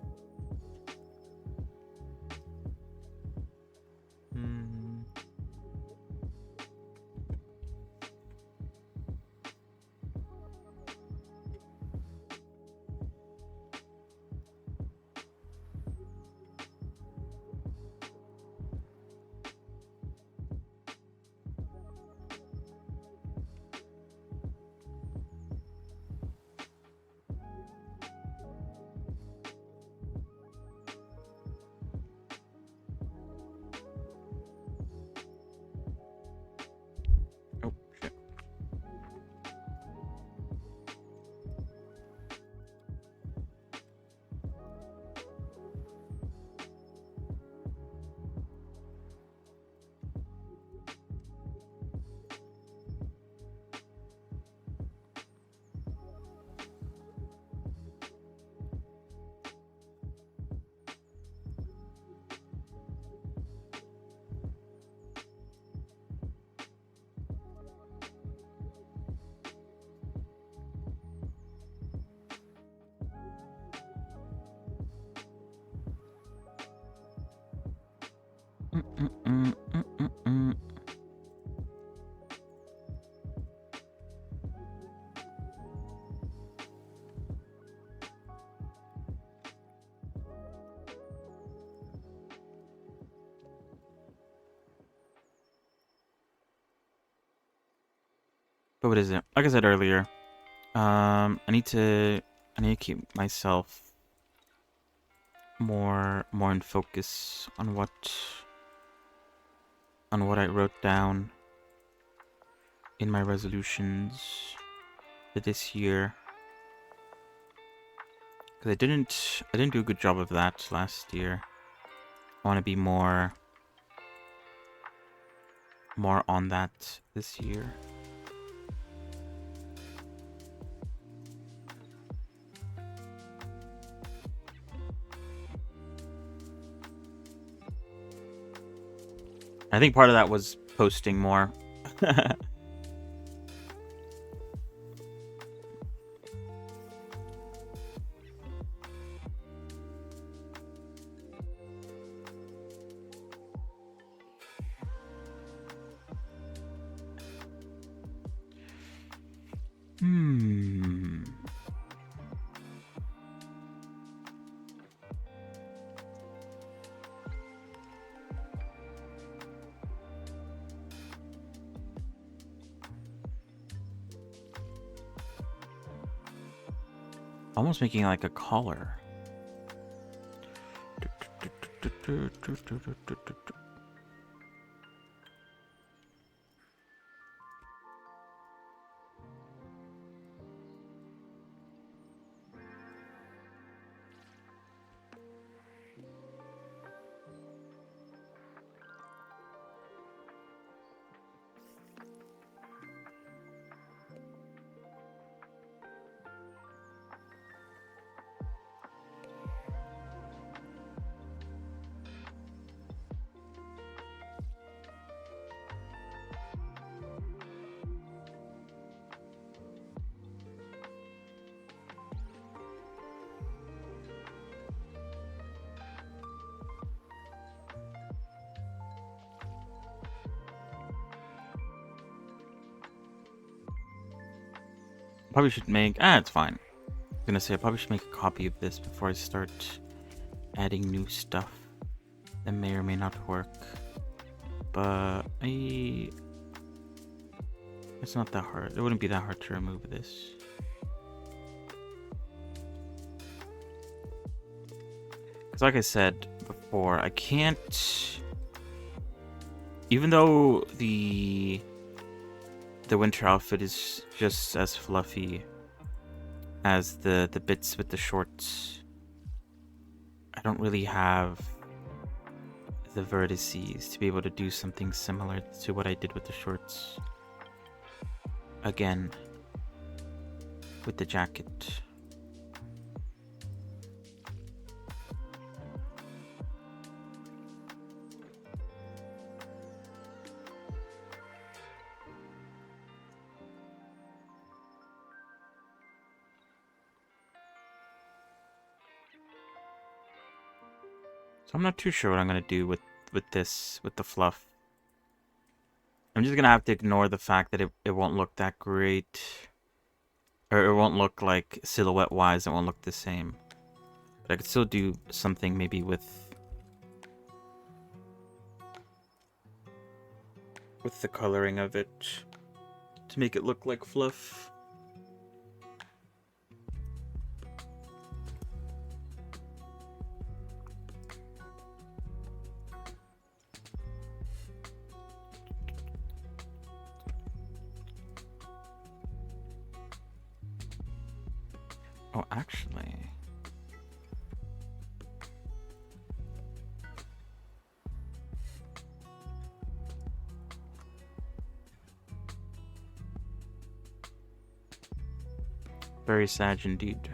Oh, shit. But what is it? Like I said earlier, I need to keep myself more in focus on what I wrote down in my resolutions for this year. Because I didn't do a good job of that last year. I want to be more on that this year. I think part of that was posting more. Almost making like a collar. Probably should make... it's fine. I was gonna say, I probably should make a copy of this before I start adding new stuff that may or may not work. But it's not that hard. It wouldn't be that hard to remove this. Because like I said before, I can't... Even though the winter outfit is just as fluffy as the bits with the shorts, I don't really have the vertices to be able to do something similar to what I did with the shorts. Again, with the jacket. So I'm not too sure what I'm gonna do with the fluff. I'm just gonna have to ignore the fact that it won't look that great. Or it won't look like silhouette wise, it won't look the same. But I could still do something maybe with the coloring of it to make it look like fluff. Oh, actually... Very sad indeed.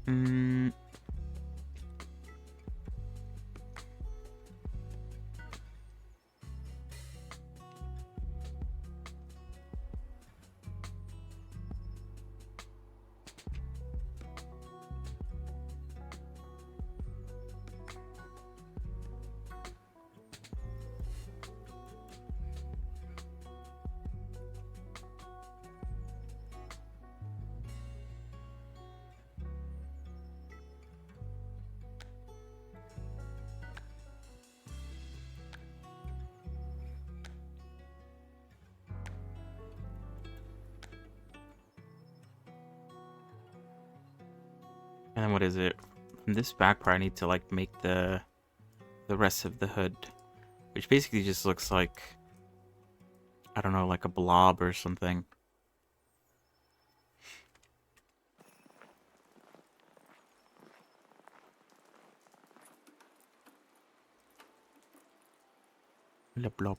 Mm. And then what is it? From this back part, I need to like make the rest of the hood, which basically just looks like, I don't know, like a blob or something. Le blob.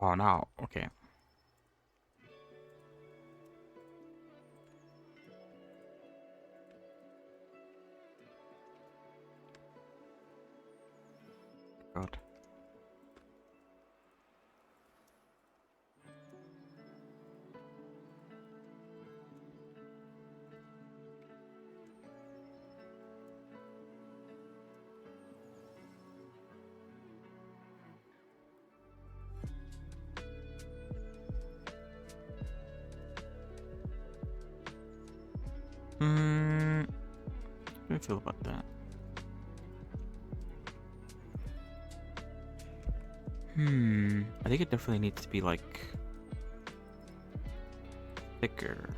Oh no. Okay. God. How do I feel about that? I think it definitely needs to be like thicker.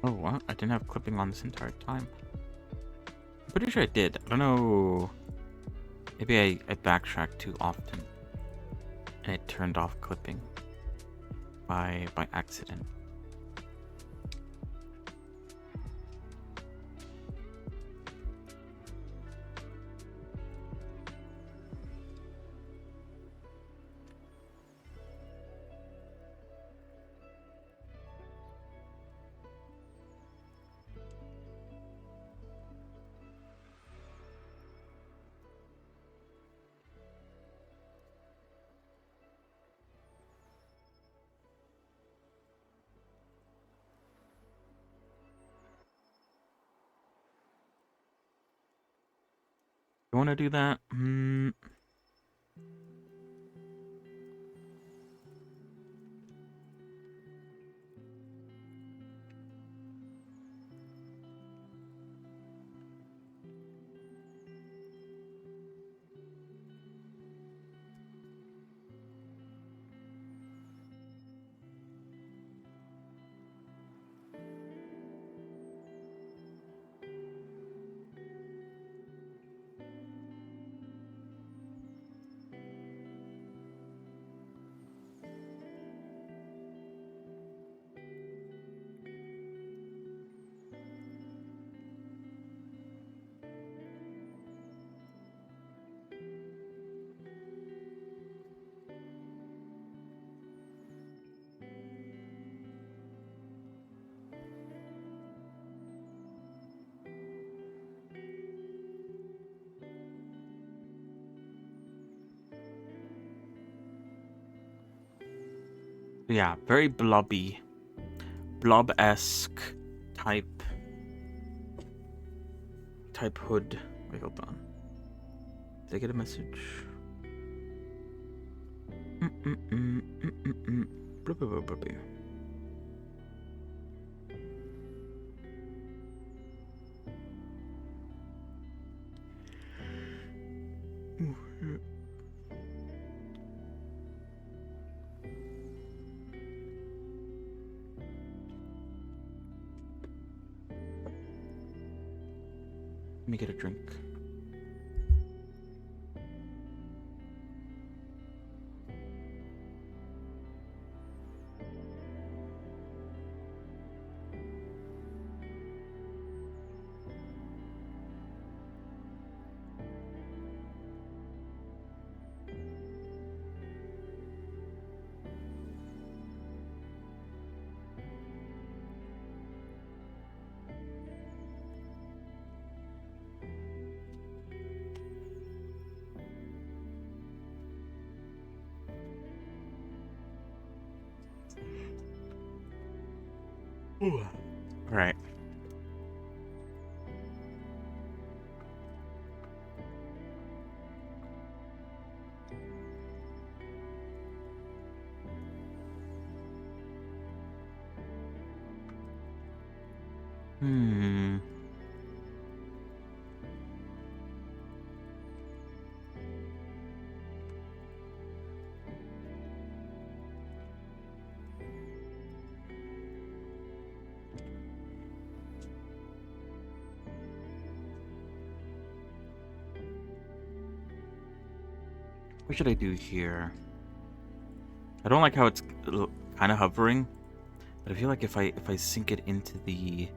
Oh, what? I didn't have clipping on this entire time. I'm pretty sure I did. I don't know. Maybe I backtracked too often. And it turned off clipping by accident. You want to do that? Yeah, very blobby. Blob-esque type hood. Wait, hold on. Did I get a message? Blub, blub, blub, blub. Let me get a drink. All right. Hmm. What should I do here? I don't like how it's kind of hovering, but I feel like if I sink it into the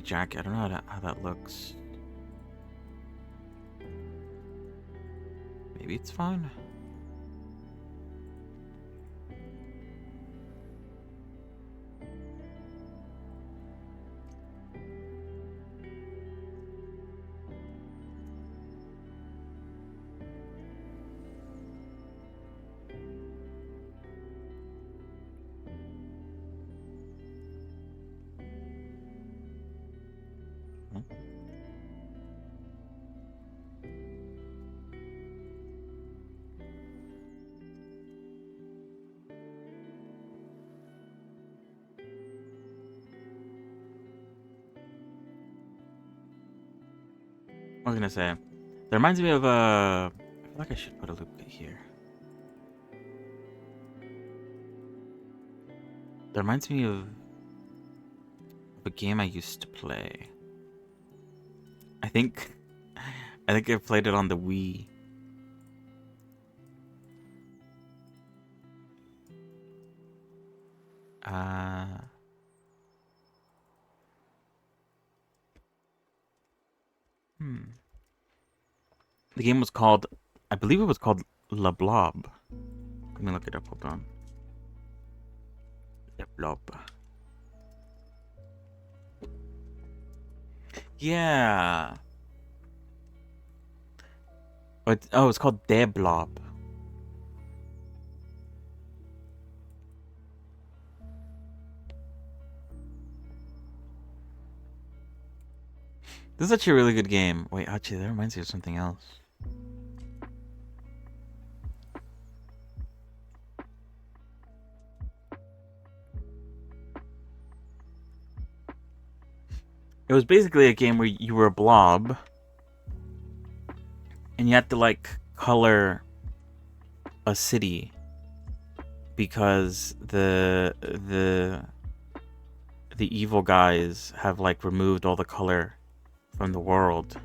jacket, I don't know how that looks. Maybe it's fine. I was gonna say, that reminds me of I feel like I should put a loop here. That reminds me of a game I used to play. I think I played it on the Wii. The game was called, I believe it was called La Blob. Let me look it up. Hold on. La Blob. Yeah. Oh, it's called De Blob. This is actually a really good game. Wait, actually, that reminds me of something else. It was basically a game where you were a blob, and you had to like color a city because the evil guys have like removed all the color from the world.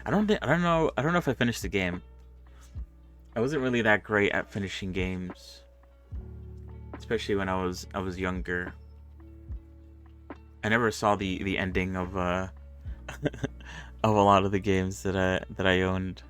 I don't know if I finished the game. I wasn't really that great at finishing games, especially when I was younger. I never saw the ending of of a lot of the games that I owned.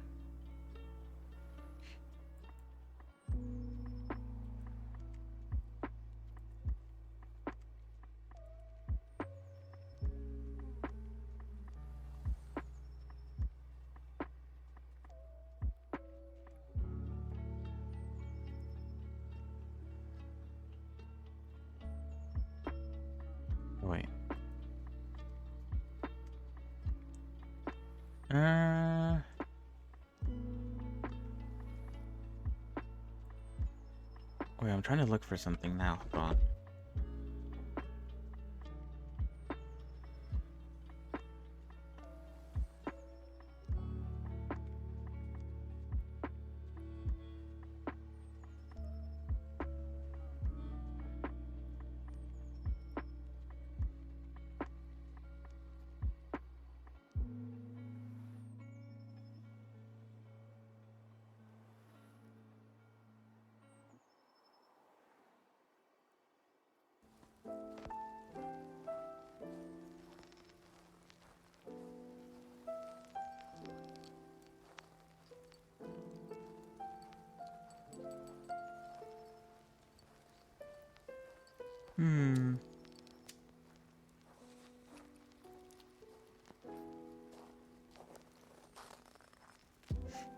Wait, I'm trying to look for something now. Hold on.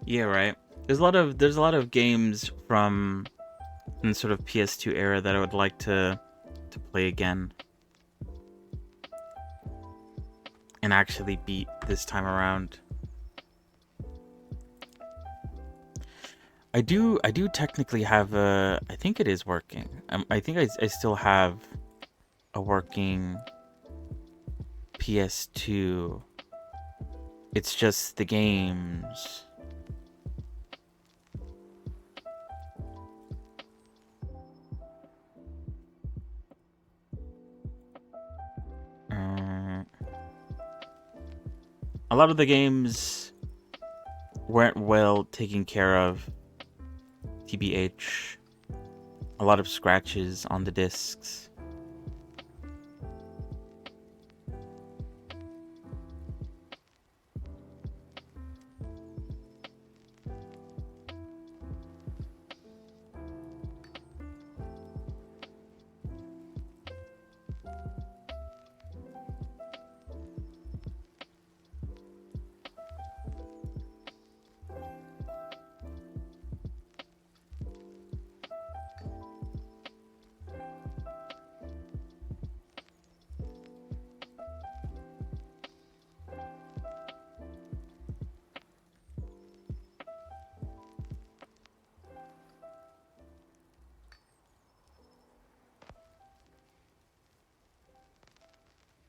Yeah, right. There's a lot of games from the sort of PS2 era that I would like to play again and actually beat this time around. I do technically have a, I think it is working. I think I still have a working PS2. It's just the games. A lot of the games weren't well taken care of, TBH. A lot of scratches on the discs.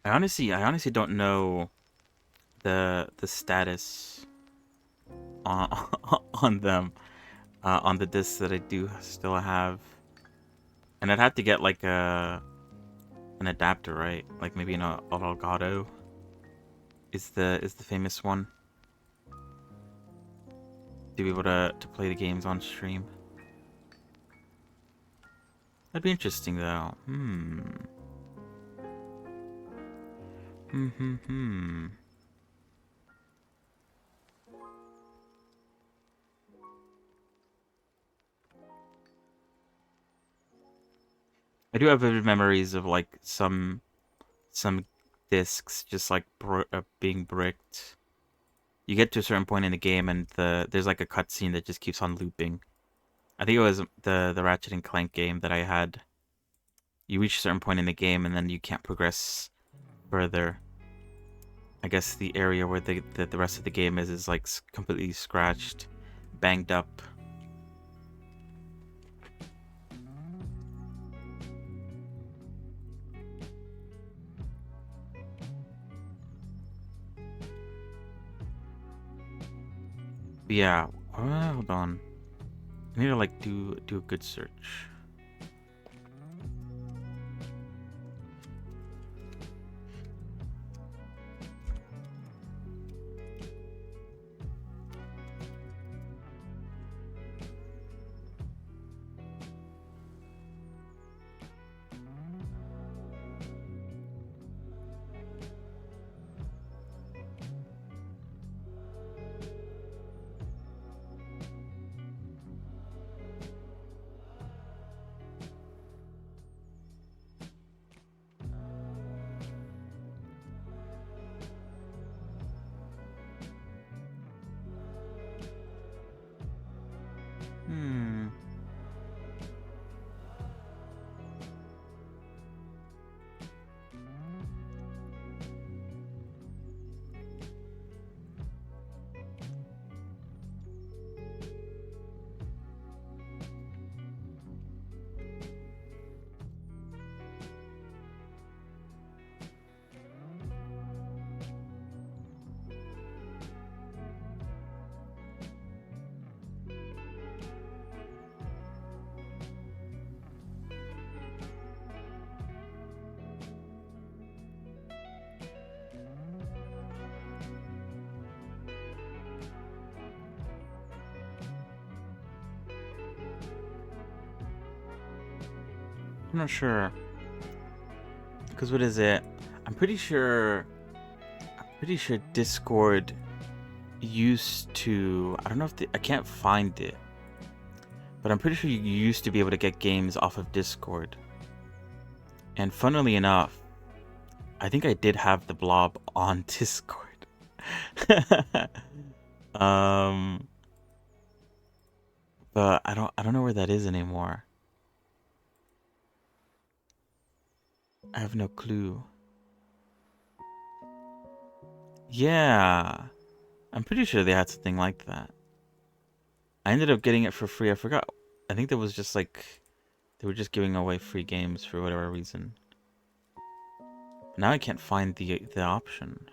I honestly don't know the status on on them, on the discs that I do still have, and I'd have to get like an adapter, right? Like maybe an Elgato is the famous one to be able to play the games on stream. That'd be interesting though. I do have vivid memories of like some discs just like being bricked. You get to a certain point in the game and there's like a cutscene that just keeps on looping. I think it was the Ratchet and Clank game that I had. You reach a certain point in the game and then you can't progress further. I guess the area where the rest of the game is like completely scratched, banged up. But yeah, hold on. I need to like do a good search. I'm not sure. Because what is it? I'm pretty sure Discord used to. I don't know if I can't find it, but I'm pretty sure you used to be able to get games off of Discord. And funnily enough, I think I did have the blob on Discord. But I don't know where that is anymore. I have no clue. Yeah. I'm pretty sure they had something like that. I ended up getting it for free. I forgot. I think there was just like they were just giving away free games for whatever reason. Now I can't find the option.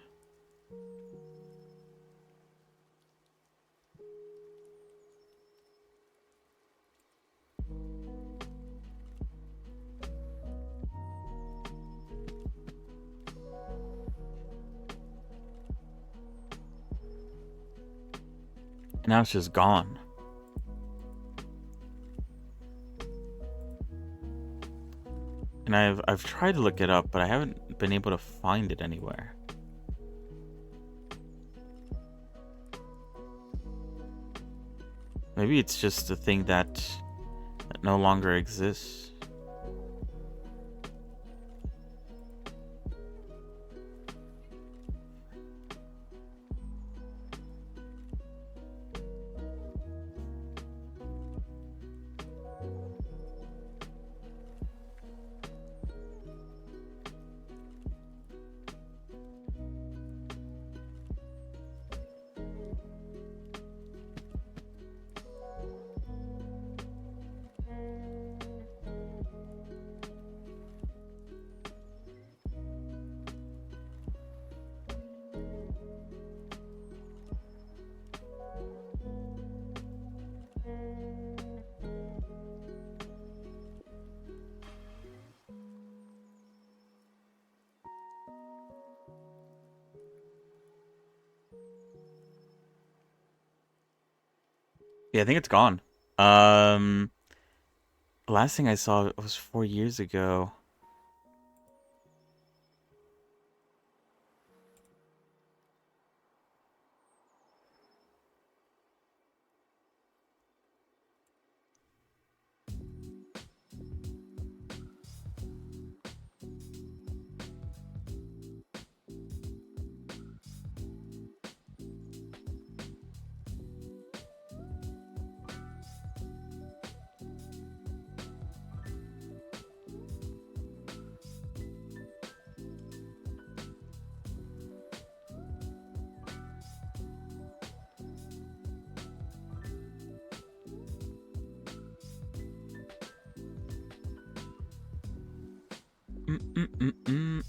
Now it's just gone. And I've tried to look it up, but I haven't been able to find it anywhere. Maybe it's just a thing that no longer exists. Yeah, I think it's gone. Last thing I saw was 4 years ago. Mm-mm-mm-mm.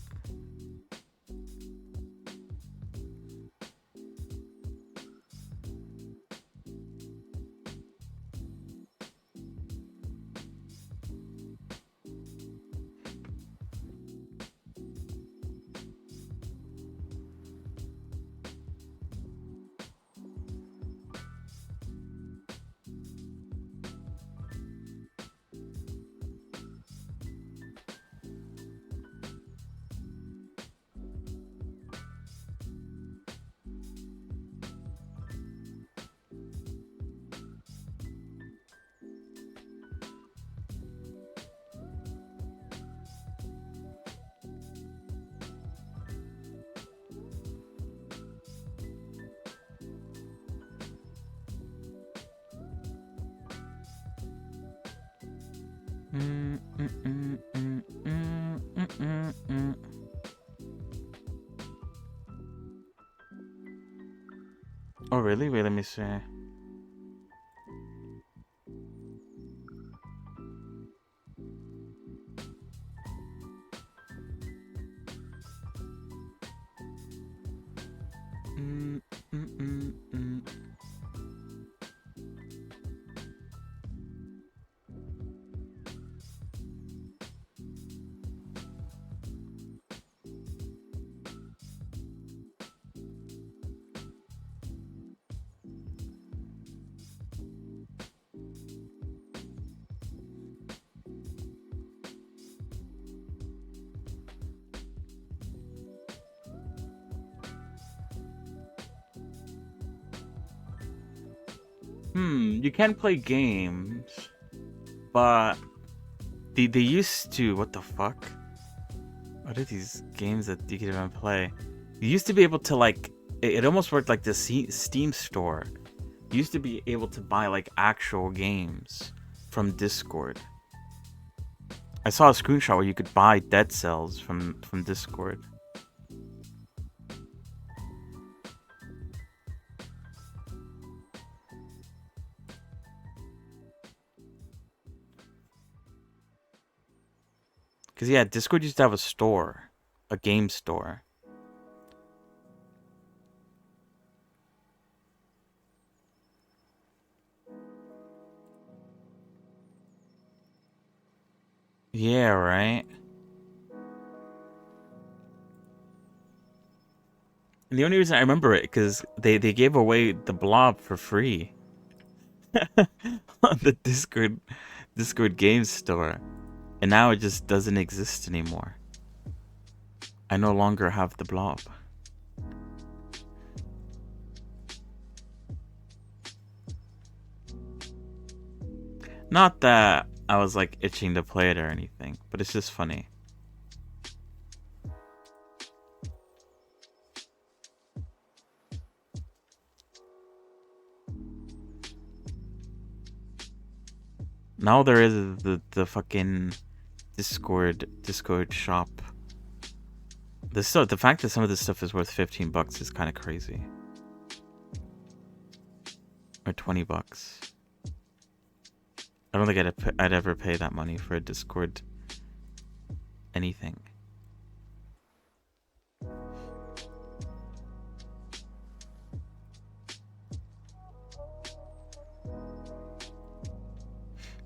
Mm-mm-mm-mm-mm-mm-mm. Oh, really? Wait, let me see. Mm-mm-mm-mm. You can play games, but they used to, what the fuck? What are these games that you can even play? You used to be able to like, it almost worked like the Steam store. You used to be able to buy like actual games from Discord. I saw a screenshot where you could buy Dead Cells from Discord. Because, yeah, Discord used to have a store. A game store. Yeah, right? And the only reason I remember it, because they gave away the blob for free. On the Discord game store. And now it just doesn't exist anymore. I no longer have the blob. Not that I was like itching to play it or anything, but it's just funny. Now there is the fucking Discord shop. The fact that some of this stuff is worth $15 is kind of crazy. Or $20. I don't think I'd ever pay that money for a Discord anything.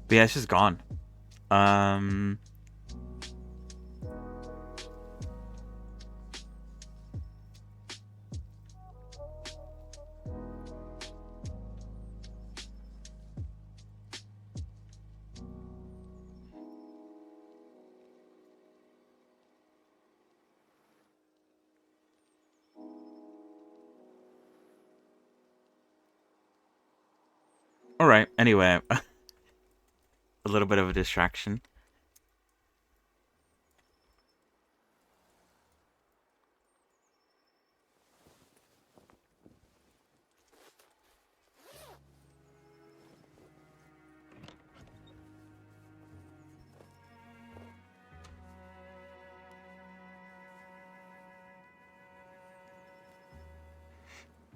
But yeah, it's just gone. Alright, anyway. A little bit of a distraction.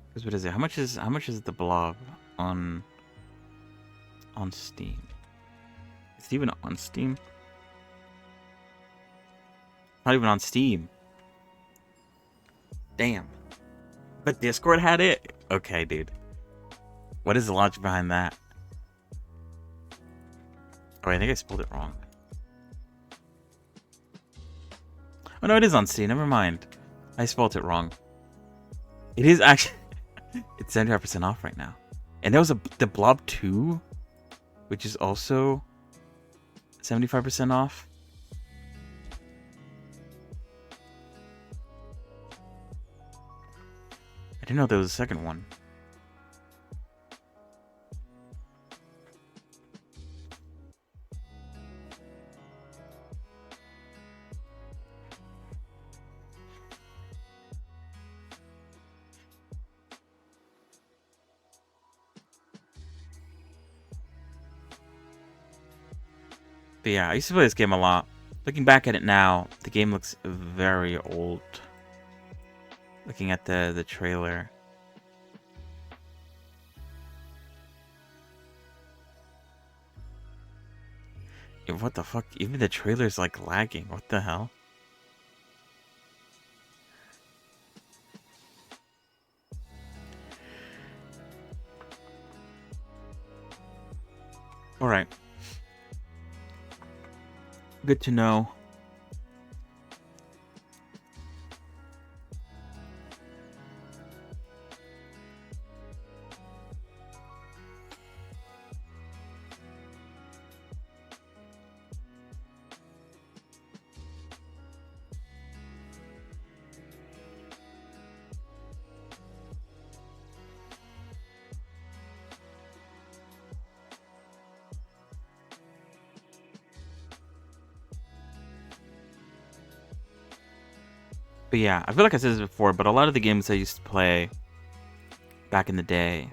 Because what is it? How much is the blob on Steam? Is it even on Steam? Not even on Steam. Damn. But Discord had it? Okay, dude. What is the logic behind that? Oh, I think I spelled it wrong. Oh, no, it is on Steam. Never mind. I spelled it wrong. It is actually... It's 75% off right now. And there was the Blob 2, which is also 75% off. I didn't know there was a second one. But yeah, I used to play this game a lot. Looking back at it now, the game looks very old. Looking at the trailer. What the fuck? Even the trailer's like lagging. What the hell? Alright. Good to know. But yeah, I feel like I said this before, but a lot of the games I used to play back in the day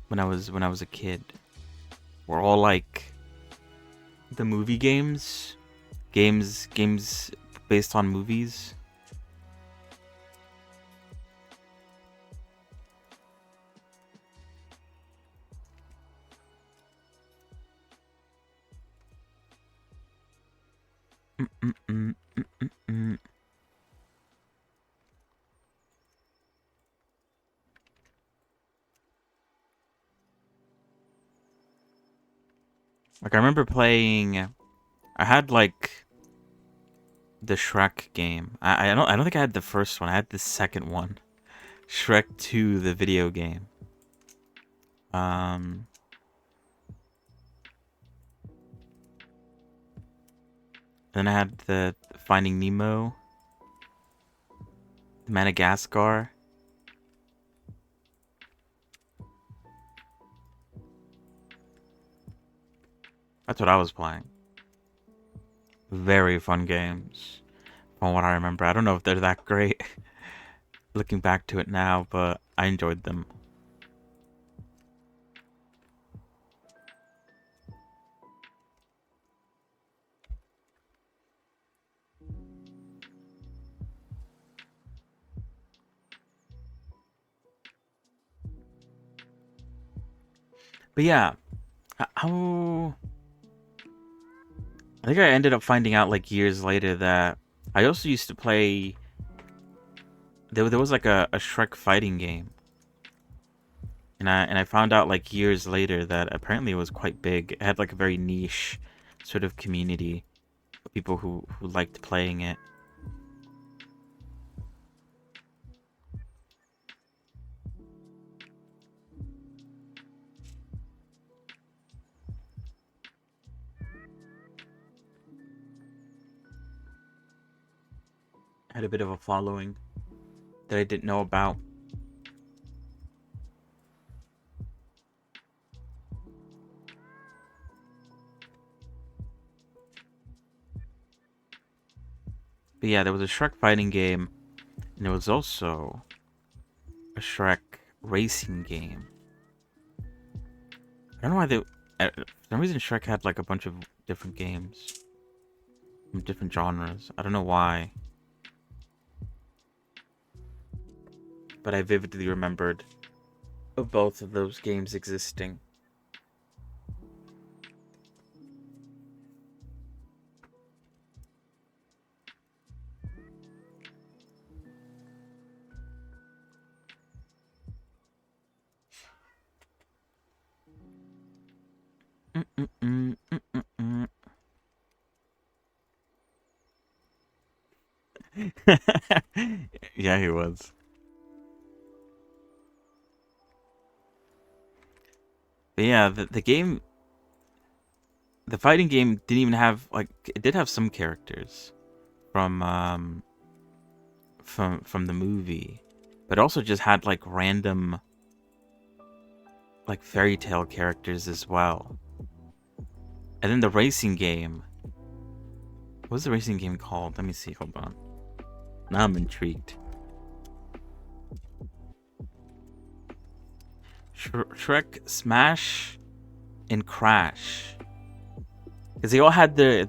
when I was a kid were all like the movie games, games based on movies. Mm. Like I remember playing. I had like the Shrek game. I don't think I had the first one. I had the second one, Shrek 2, the video game. Um. Then I had the Finding Nemo, the Madagascar. That's what I was playing. Very fun games, from what I remember. I don't know if they're that great looking back to it now, but I enjoyed them. But yeah, how I think I ended up finding out like years later that I also used to play. There was like a Shrek fighting game, and I found out like years later that apparently it was quite big. It had like a very niche sort of community of people who liked playing it. Had a bit of a following that I didn't know about. But yeah, there was a Shrek fighting game, and there was also a Shrek racing game. I don't know why they. For some reason, Shrek had like a bunch of different games from different genres. I don't know why, but I vividly remembered of both of those games existing. Yeah, he was. But yeah, the fighting game didn't even have like it did have some characters from from the movie, but also just had like random like fairy tale characters as well. And then the racing game. What's the racing game called? Let me see. Hold on. Now I'm intrigued. Shrek Smash and Crash, because they all had their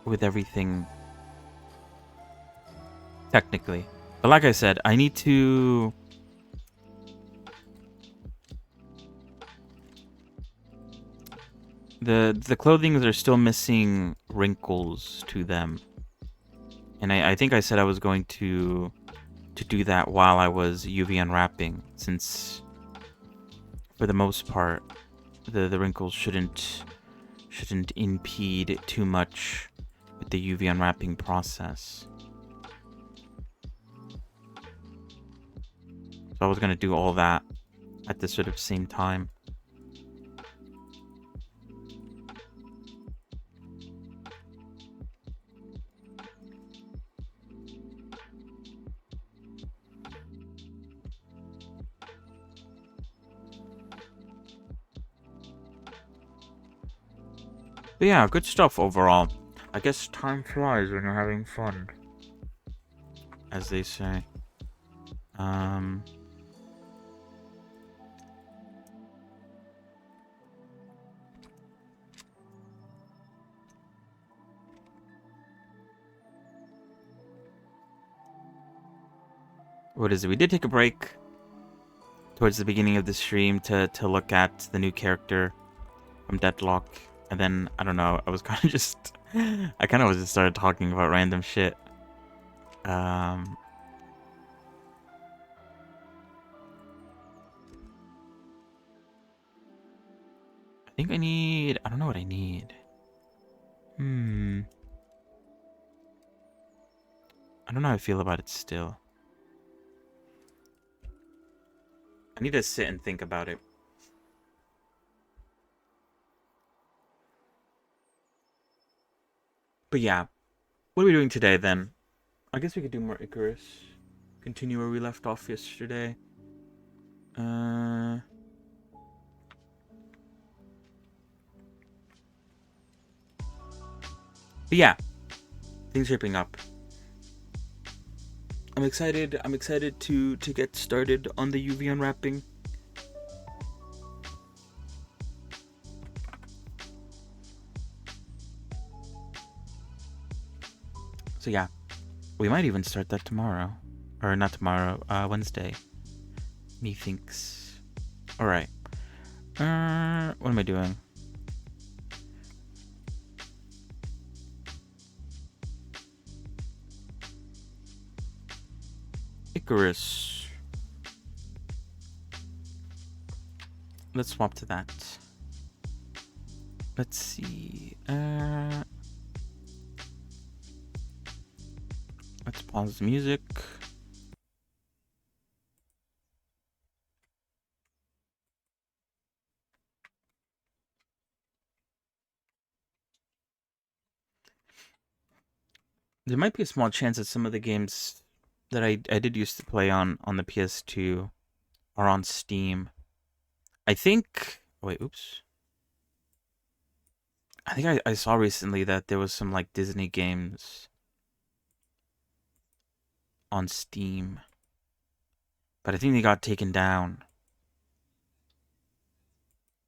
with everything technically. But like I said, I need to the clothings are still missing wrinkles to them. And I think I said I was going to do that while I was UV unwrapping, since for the most part the wrinkles shouldn't impede too much with the UV unwrapping process. So I was gonna do all that at the sort of same time. But yeah, good stuff overall. I guess time flies when you're having fun, as they say. What is it? We did take a break towards the beginning of the stream to look at the new character from Deadlock. And then, I don't know, I was kind of just... I kind of just started talking about random shit. I think I need... I don't know what I need. I don't know how I feel about it still. I need to sit and think about it. But yeah, what are we doing today then? I guess we could do more Icarus. Continue where we left off yesterday. But yeah, things shaping up. I'm excited to get started on the UV unwrapping. So yeah, we might even start that tomorrow. Or not tomorrow, Wednesday. Methinks. Alright. What am I doing? Icarus. Let's swap to that. Let's see. Let's pause the music. There might be a small chance that some of the games that I did used to play on the PS2 are on Steam. I think... Wait, oops. I think I saw recently that there was some, like, Disney games on Steam. But I think they got taken down.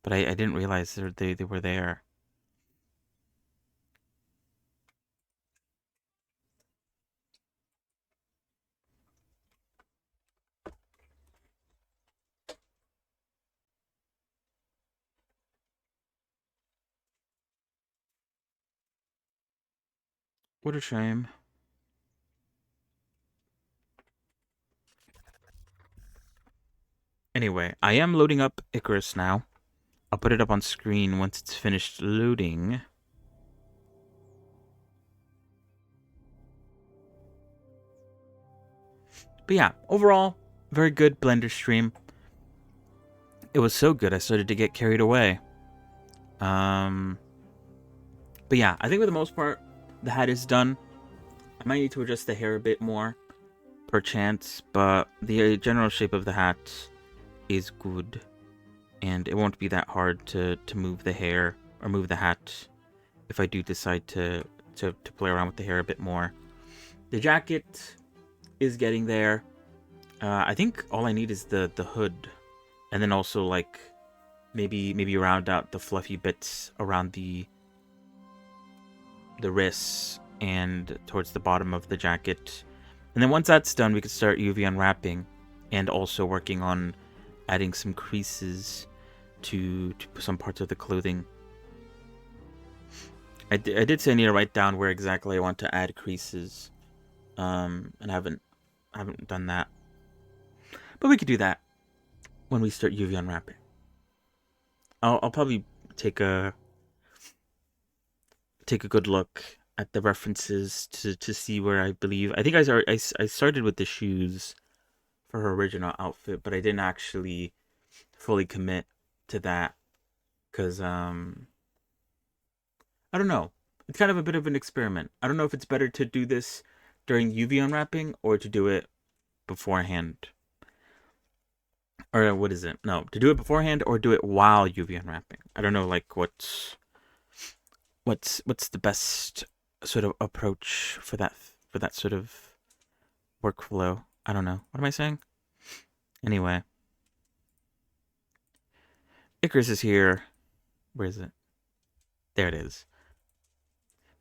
But I didn't realize they were there. What a shame. Anyway, I am loading up Icarus now. I'll put it up on screen once it's finished loading. But yeah, overall, very good Blender stream. It was so good I started to get carried away. But yeah, I think for the most part, the hat is done. I might need to adjust the hair a bit more, perchance, but the general shape of the hat is good. And it won't be that hard to move the hair or move the hat if I do decide to play around with the hair a bit more. The jacket is getting there. I think all I need is the hood, and then also like maybe round out the fluffy bits around the the wrists and towards the bottom of the jacket. And then once that's done, we could start UV unwrapping and also working on adding some creases to some parts of the clothing. I did say I need to write down where exactly I want to add creases, and I haven't done that. But we could do that when we start UV unwrapping. I'll probably take a good look at the references to see where I believe. I think I started with the shoes for her original outfit, but I didn't actually fully commit to that because I don't know. It's kind of a bit of an experiment. I don't know if it's better to do this during UV unwrapping or to do it beforehand. Or what is it? No, to do it beforehand or do it while UV unwrapping. I don't know, like what's the best sort of approach for that sort of workflow. I don't know. What am I saying? Anyway, Icarus is here. Where is it? There it is.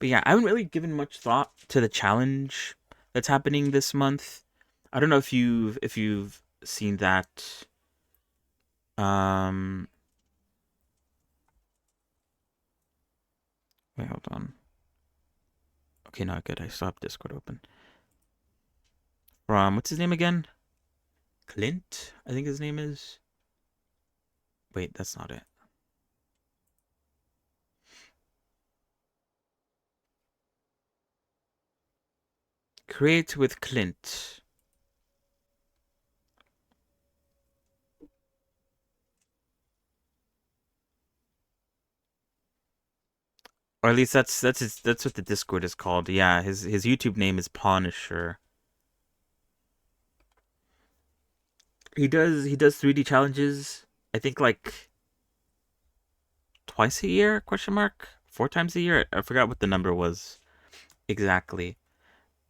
But yeah, I haven't really given much thought to the challenge that's happening this month. I don't know if you've seen that. Um, Wait, hold on. Okay, not good. I still have Discord open. From what's his name again? Clint, I think his name is. Wait, that's not it. Create with Clint. Or at least that's what the Discord is called. Yeah, his YouTube name is Punisher. He does 3D challenges. I think like twice a year? Question mark. 4 times a year. I forgot what the number was exactly.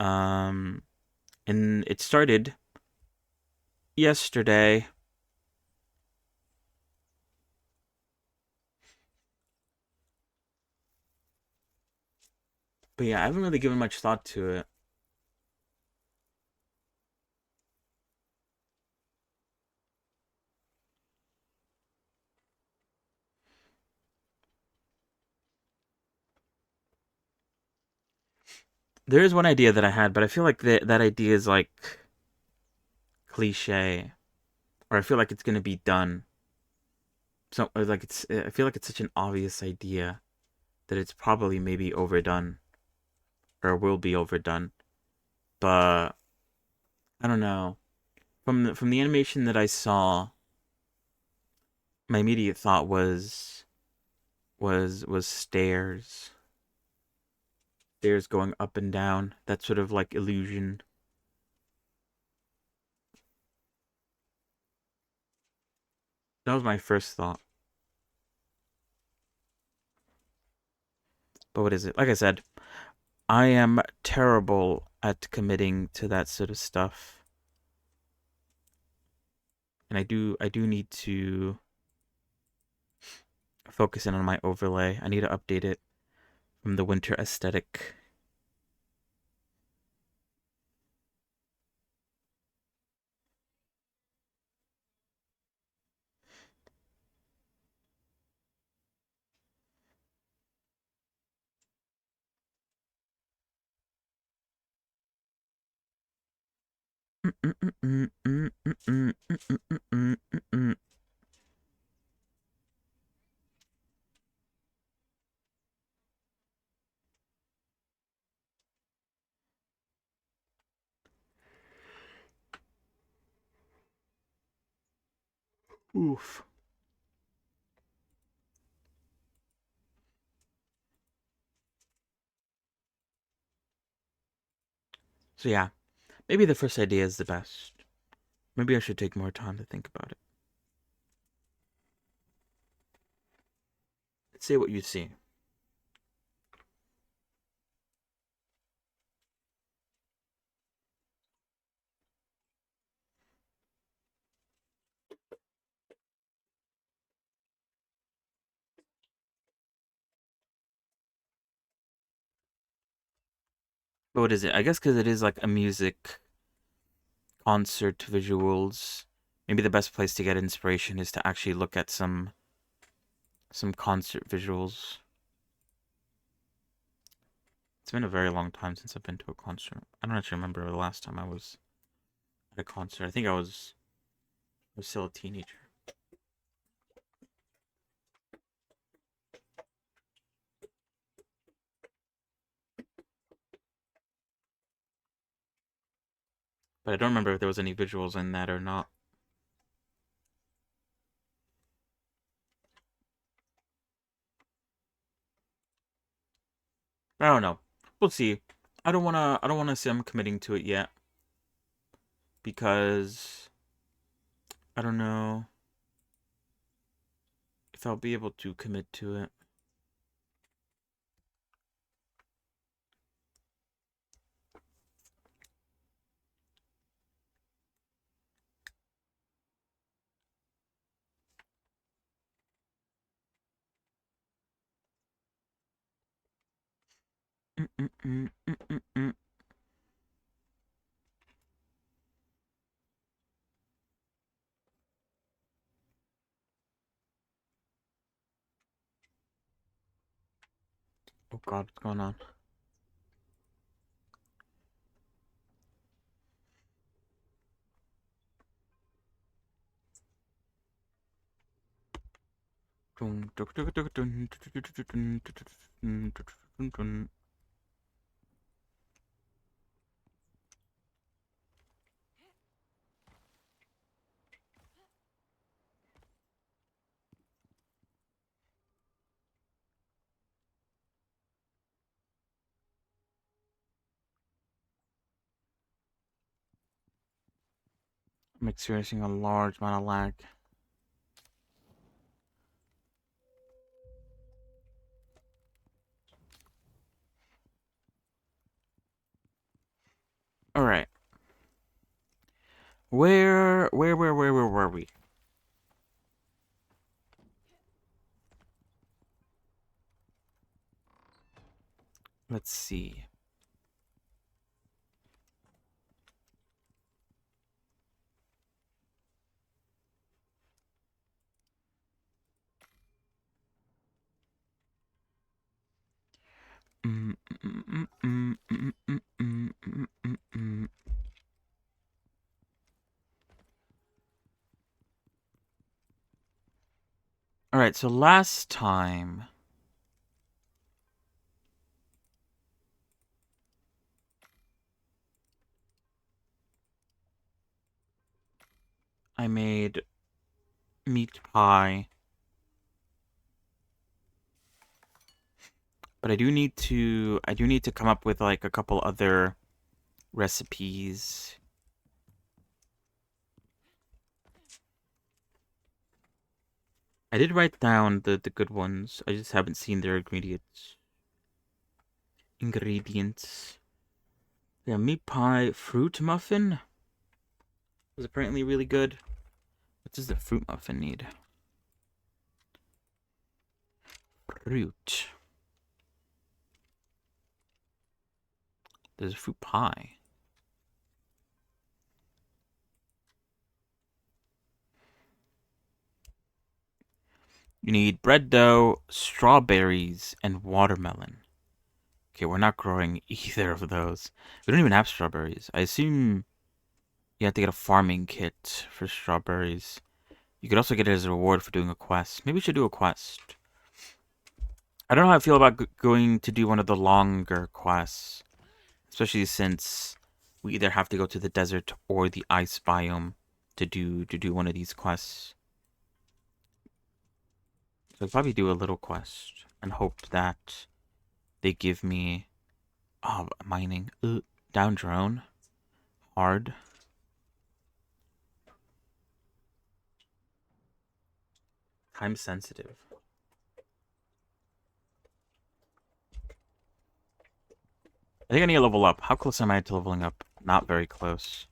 Um, and it started yesterday. But yeah, I haven't really given much thought to it. There is one idea that I had, but I feel like that idea is like cliche, or I feel like it's gonna be done. So like I feel like it's such an obvious idea that it's probably maybe overdone or will be overdone. But I don't know. From the animation that I saw, my immediate thought was stairs going up and down. That sort of like illusion. That was my first thought. But what is it? Like I said, I am terrible at committing to that sort of stuff. And I do need to focus in on my overlay. I need to update it from the winter aesthetic. Oof. So yeah, maybe the first idea is the best. Maybe I should take more time to think about it. Let's see what you see. But what is it? I guess because it is like a music concert visuals. Maybe the best place to get inspiration is to actually look at some concert visuals. It's been a very long time since I've been to a concert. I don't actually remember the last time I was at a concert. I think I was still a teenager. But I don't remember if there was any visuals in that or not. I don't know. We'll see. I don't wanna say I'm committing to it yet. Because I don't know if I'll be able to commit to it. Mm-mm-mm-mm-mm. Oh god, what's going on? I'm experiencing a large amount of lag. All right. Where were we? Let's see. All right, so last time I made meat pie, but I do need to come up with like a couple other recipes. I did write down the good ones. I just haven't seen their ingredients. Yeah, meat pie fruit muffin was apparently really good. What does the fruit muffin need? Fruit. There's a fruit pie. You need bread dough, strawberries, and watermelon. Okay, we're not growing either of those. We don't even have strawberries. I assume you have to get a farming kit for strawberries. You could also get it as a reward for doing a quest. Maybe we should do a quest. I don't know how I feel about going to do one of the longer quests. Especially since we either have to go to the desert or the ice biome to do one of these quests. So I'll probably do a little quest and hope that they give me mining. Down drone. Hard. Time sensitive. I think I need to level up. How close am I to leveling up? Not very close.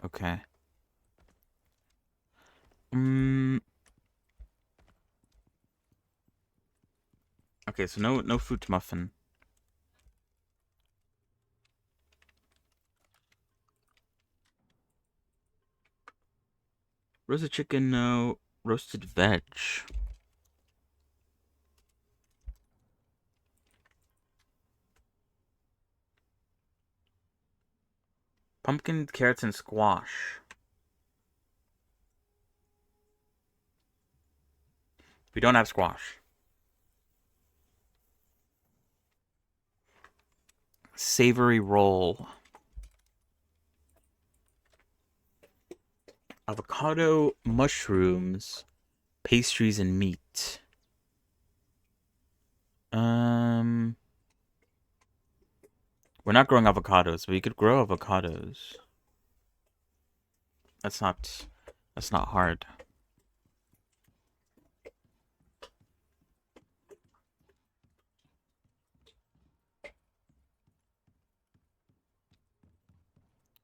Okay. Okay, so no fruit muffin. Roasted chicken, no. Roasted veg. Pumpkin, carrots, and squash. We don't have squash. Savory roll. Avocado, mushrooms, pastries, and meat. We're not growing avocados, but we could grow avocados. That's not hard.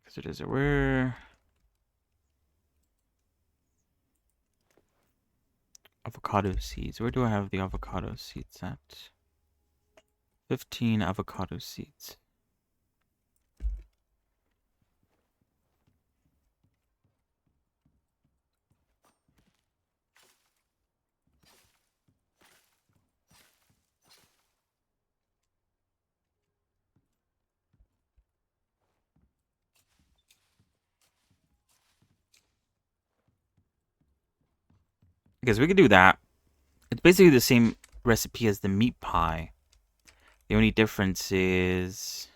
Because it is where avocado seeds. Where do I have the avocado seeds at? 15 avocado seeds. Because we could do that. It's basically the same recipe as the meat pie. The only difference is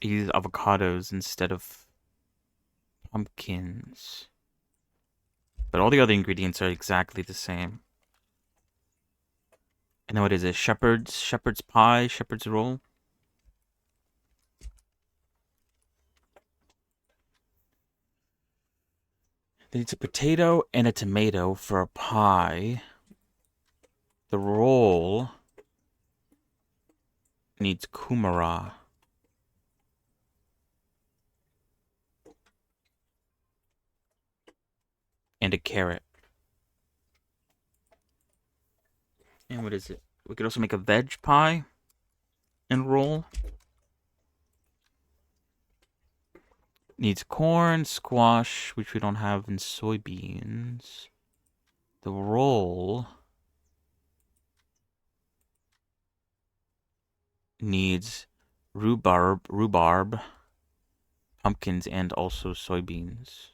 you use avocados instead of pumpkins. But all the other ingredients are exactly the same. And then what is it? Shepherd's pie, shepherd's roll. Then it's a potato and a tomato for a pie. The roll needs kumara. And a carrot. And what is it? We could also make a veg pie and roll. Needs corn, squash, which we don't have, and soybeans. The roll needs rhubarb, pumpkins, and also soybeans.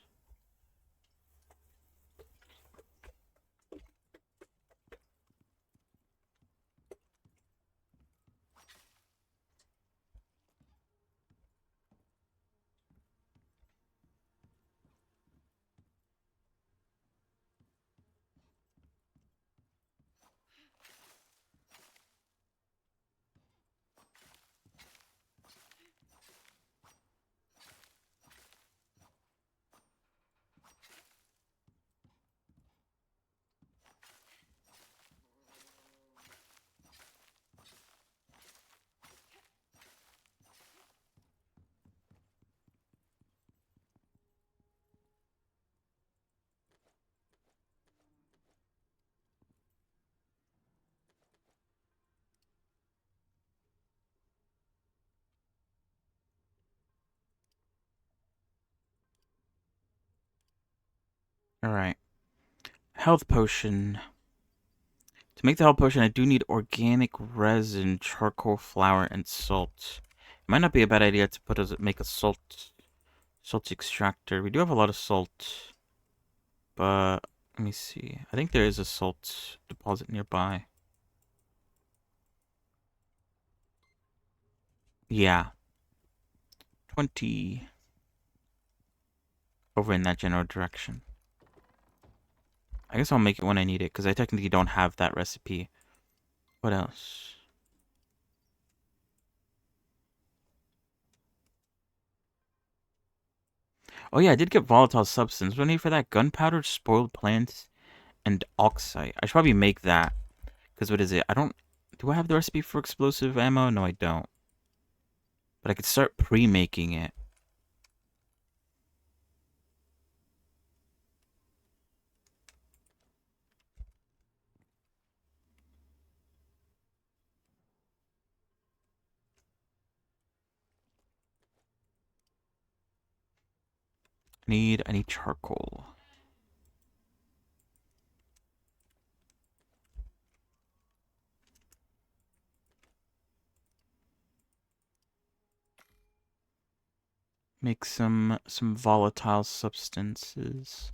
Alright. Health potion. To make the health potion, I do need organic resin, charcoal, flour, and salt. It might not be a bad idea to make a salt extractor. We do have a lot of salt. But let me see. I think there is a salt deposit nearby. Yeah. 20. Over in that general direction. I guess I'll make it when I need it, because I technically don't have that recipe. What else? Oh yeah, I did get volatile substance. What do I need for that? Gunpowder, spoiled plants, and oxide. I should probably make that. Because what is it? Do I have the recipe for explosive ammo? No, I don't. But I could start pre-making it. I need charcoal. Make some volatile substances.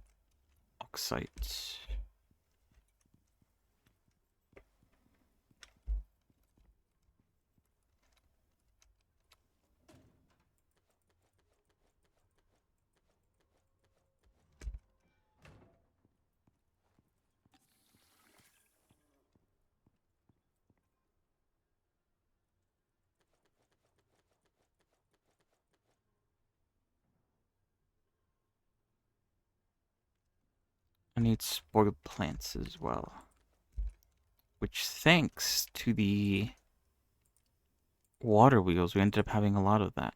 Oxite. I need spoiled plants as well. Which, thanks to the water wheels, we ended up having a lot of that.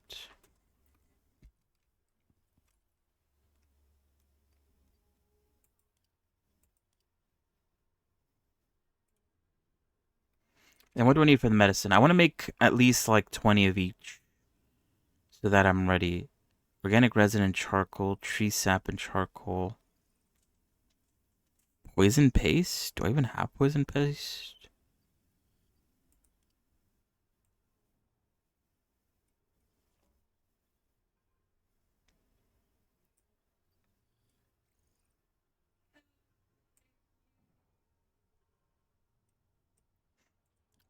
And what do I need for the medicine? I want to make at least like 20 of each. So that I'm ready. Organic resin and charcoal, tree sap and charcoal. Poison paste? Do I even have poison paste?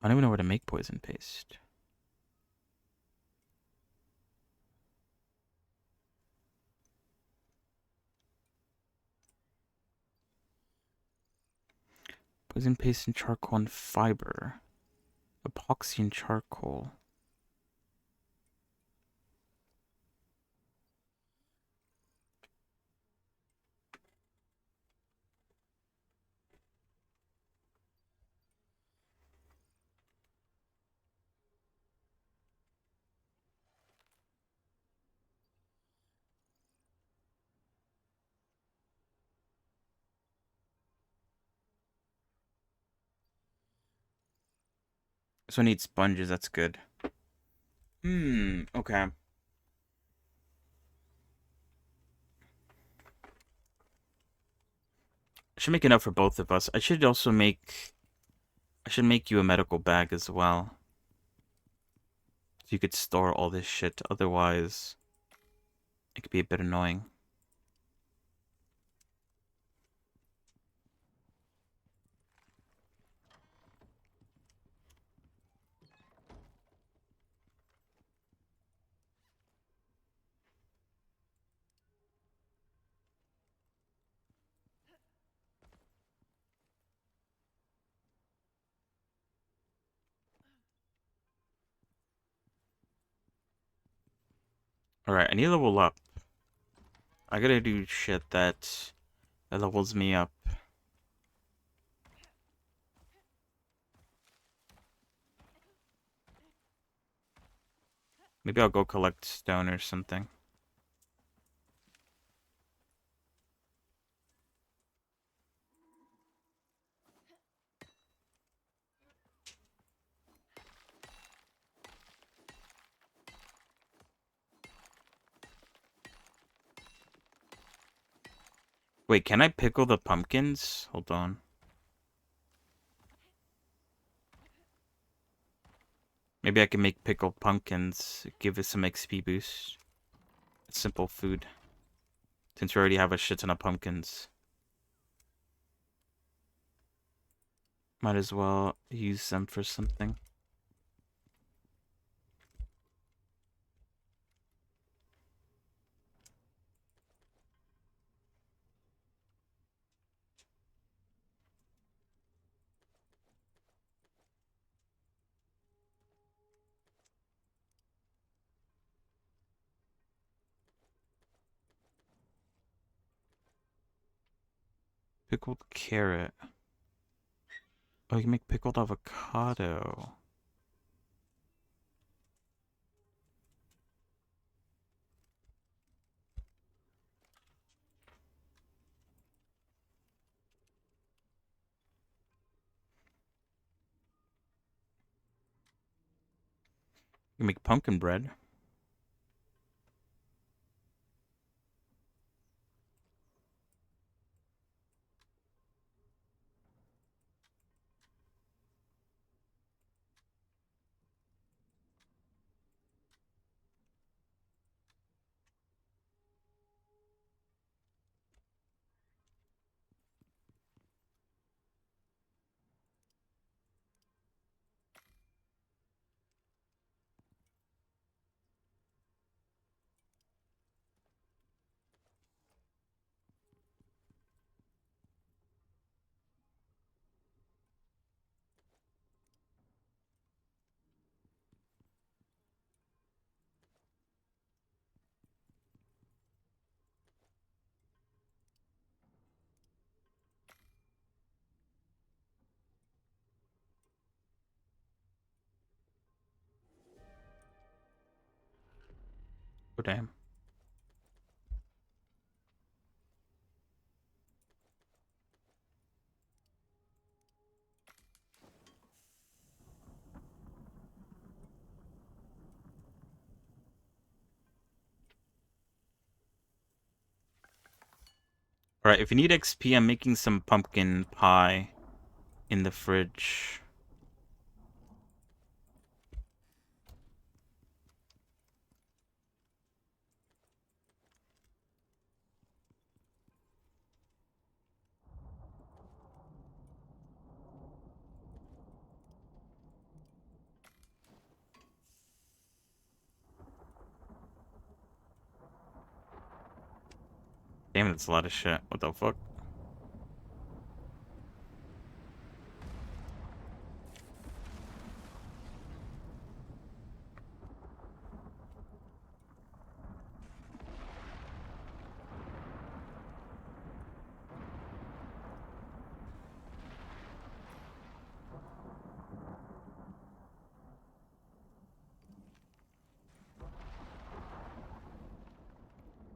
I don't even know where to make poison paste. Poison paste and charcoal and fiber. Epoxy and charcoal. So I need sponges, that's good. Okay. I should make enough for both of us. I should make you a medical bag as well. So you could store all this shit, otherwise it could be a bit annoying. Alright, I need to level up. I gotta do shit that levels me up. Maybe I'll go collect stone or something. Wait, can I pickle the pumpkins? Hold on. Maybe I can make pickled pumpkins, give it some XP boost. It's simple food. Since we already have a shit ton of pumpkins. Might as well use them for something. Pickled carrot. Oh, you can make pickled avocado. You can make pumpkin bread. damn. Alright, if you need XP, I'm making some pumpkin pie in the fridge. Damn, that's a lot of shit. What the fuck?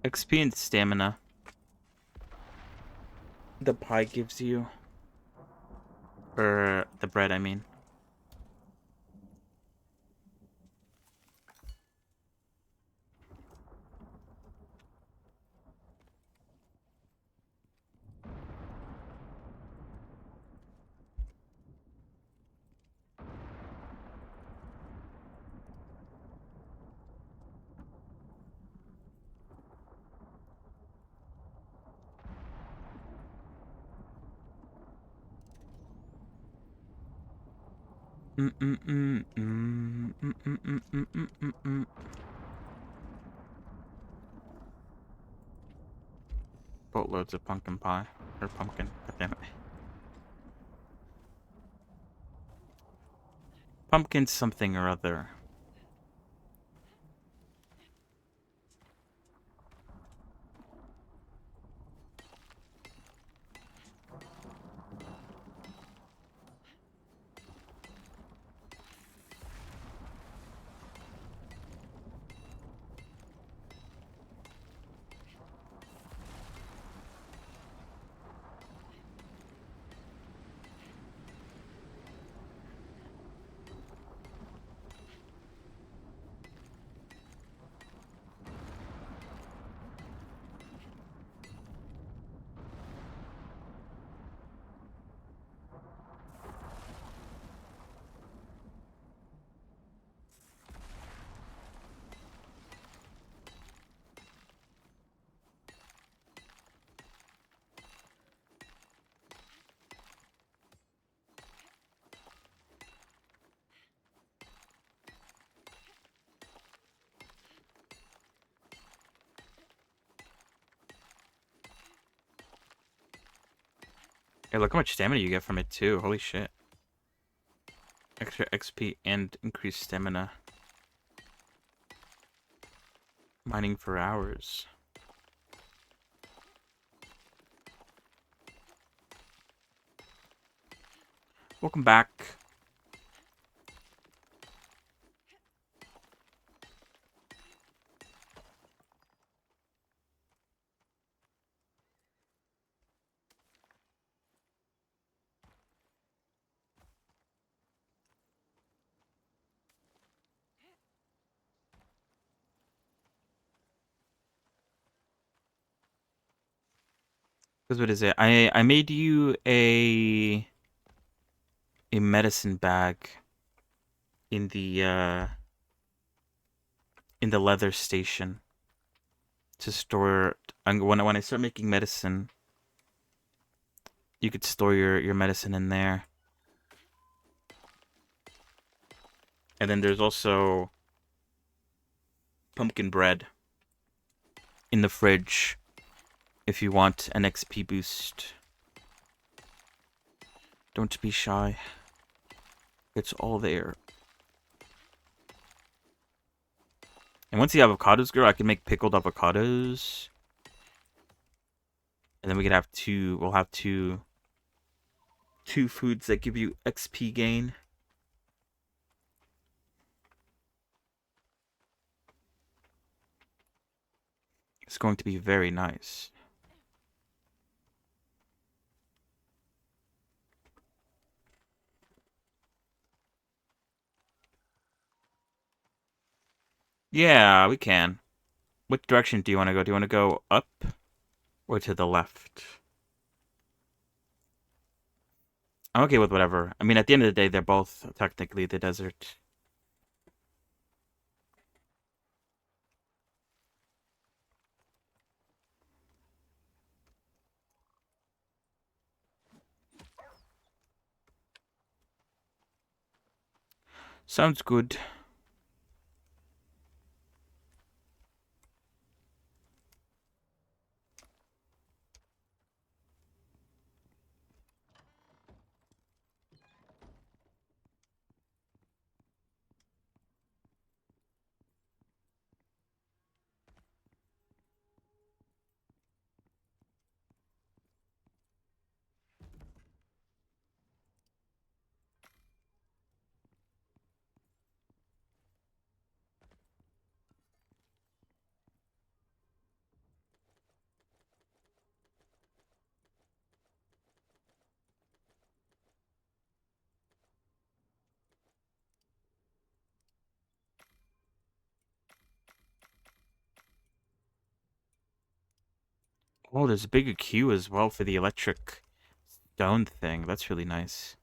XP and stamina. The pie gives you. Or the bread, I mean. Boatloads of pumpkin pie. Or pumpkin. God damn it. Pumpkin something or other. Hey, look how much stamina you get from it, too. Holy shit. Extra XP and increased stamina. Mining for hours. Welcome back. Because what is it? I made you a medicine bag in the leather station to store. When I start making medicine, you could store your medicine in there. And then there's also pumpkin bread in the fridge if you want an XP boost. Don't be shy. It's all there. And once the avocados grow, I can make pickled avocados. And then we could have we'll have two foods that give you XP gain. It's going to be very nice. Yeah, we can. Which direction do you want to go? Do you want to go up or to the left? I'm okay with whatever. I mean, at the end of the day, they're both technically the desert. Sounds good. Oh, there's a bigger queue as well for the electric stone thing. That's really nice.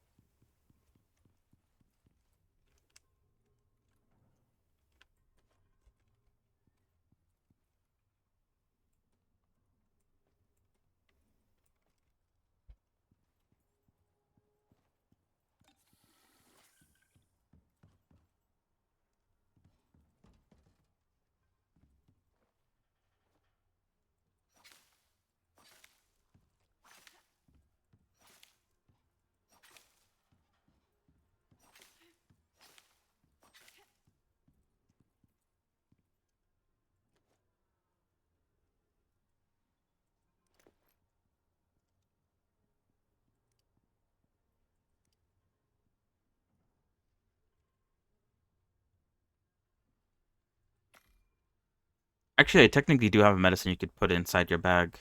Actually, I technically do have a medicine you could put inside your bag.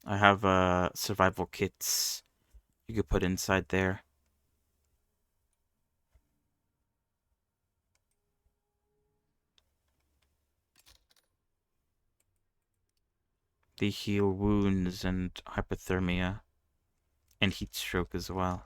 I have survival kits you could put inside there. They heal wounds and hypothermia and heat stroke as well.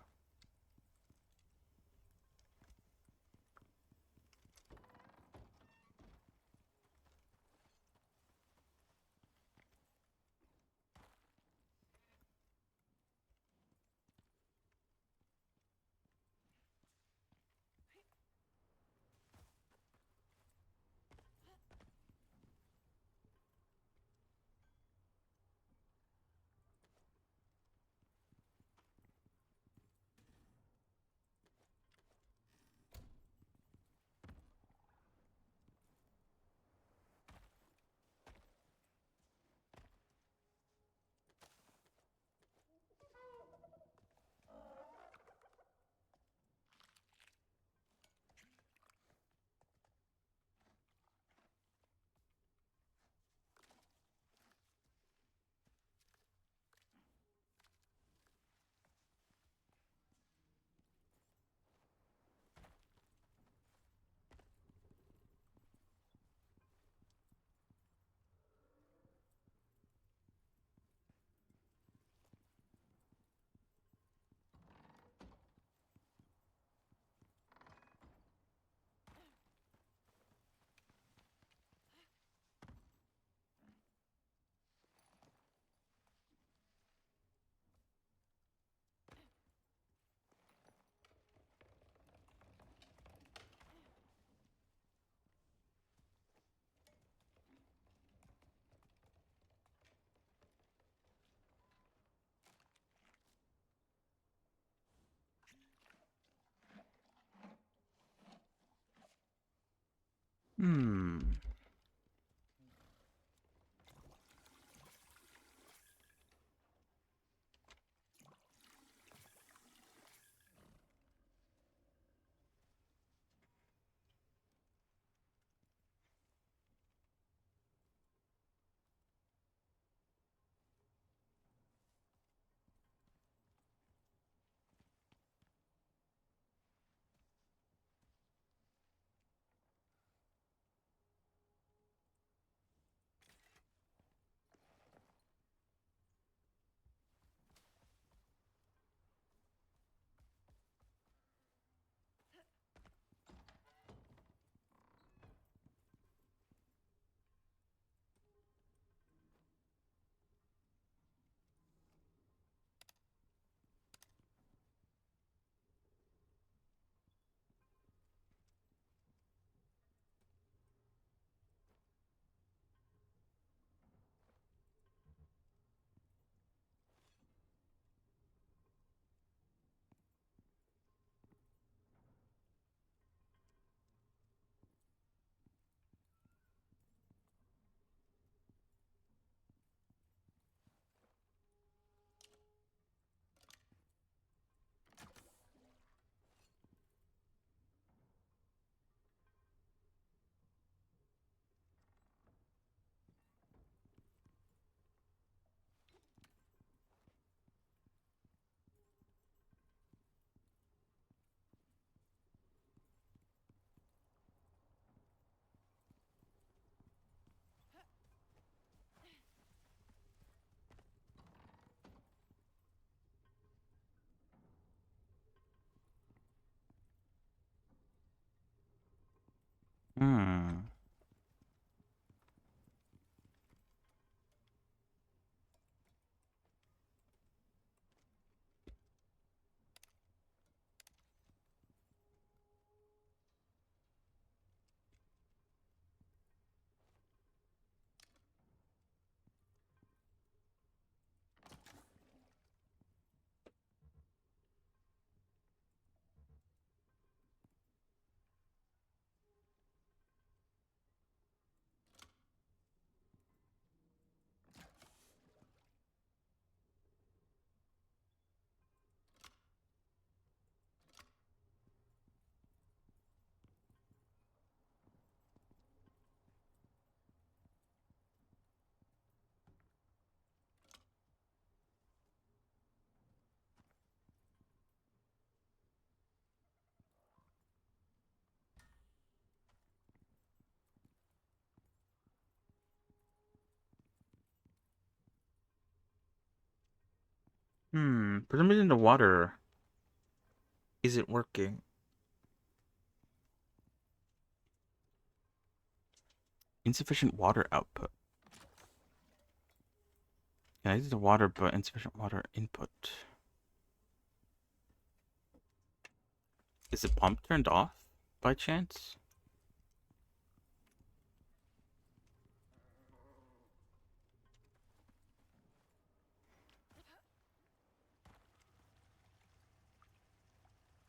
Hmm. For some reason the water isn't working. Insufficient water output. Yeah, I need the water, but insufficient water input. Is the pump turned off by chance?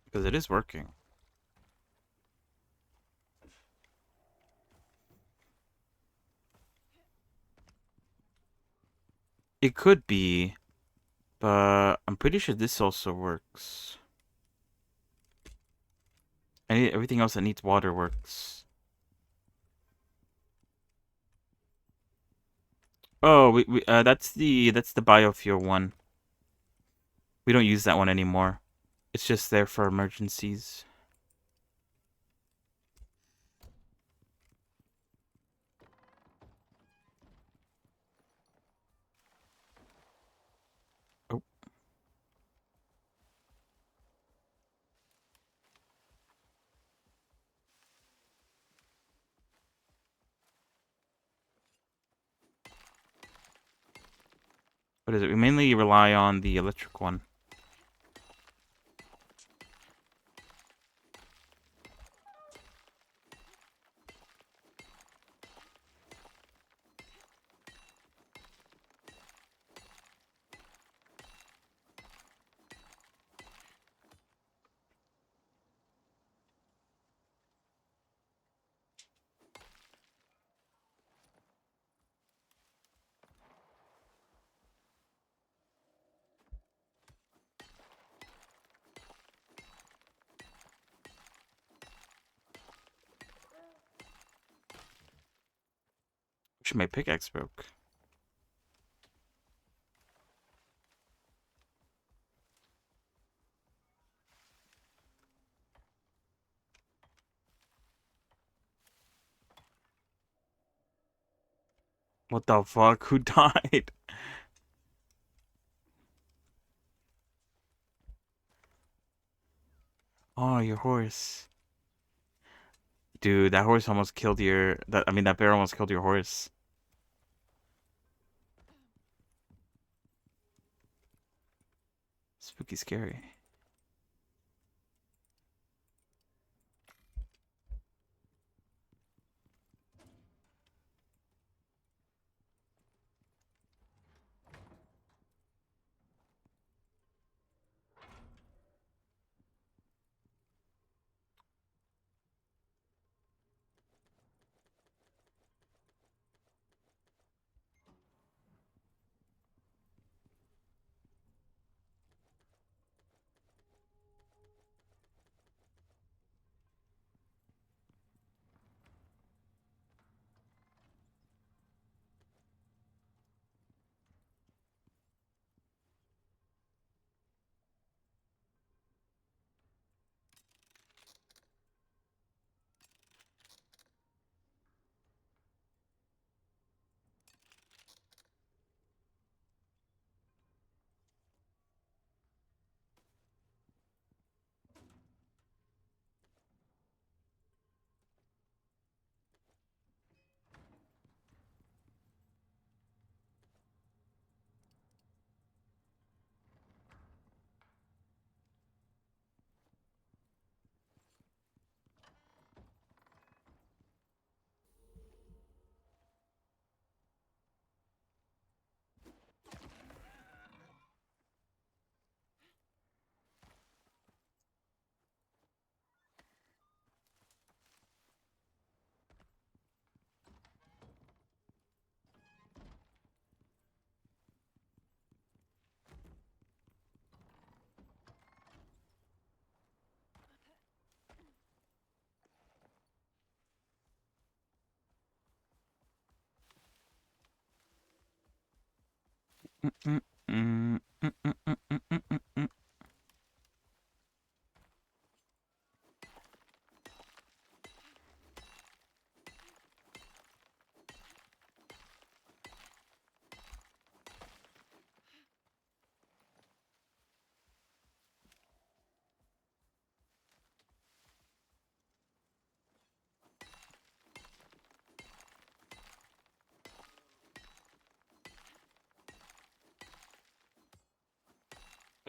Because it is working. It could be, but I'm pretty sure this also works. Everything else that needs water works. Oh, that's the biofuel one. We don't use that one anymore. It's just there for emergencies. Oh. What is it? We mainly rely on the electric one. Actually, my pickaxe broke. What the fuck? Who died? Oh, your horse. Dude, that horse almost killed that bear almost killed your horse. Spooky scary. Mm, mm, mm, mm, mm, mm, mm, mm, mm.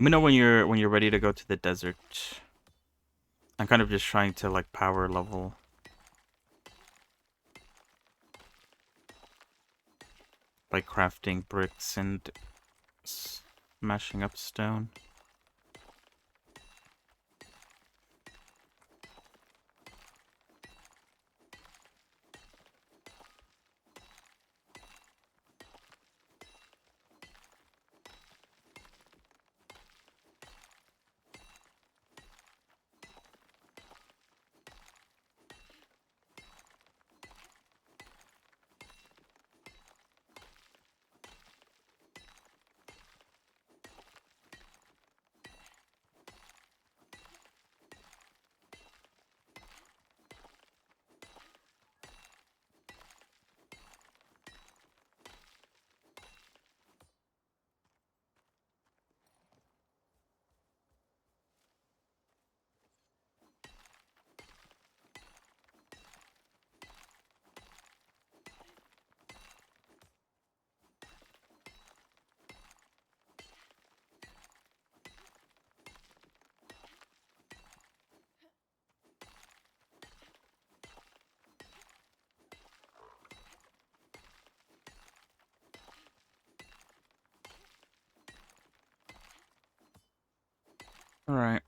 Let me know when you're ready to go to the desert. I'm kind of just trying to like power level. By crafting bricks and smashing up stone. All right.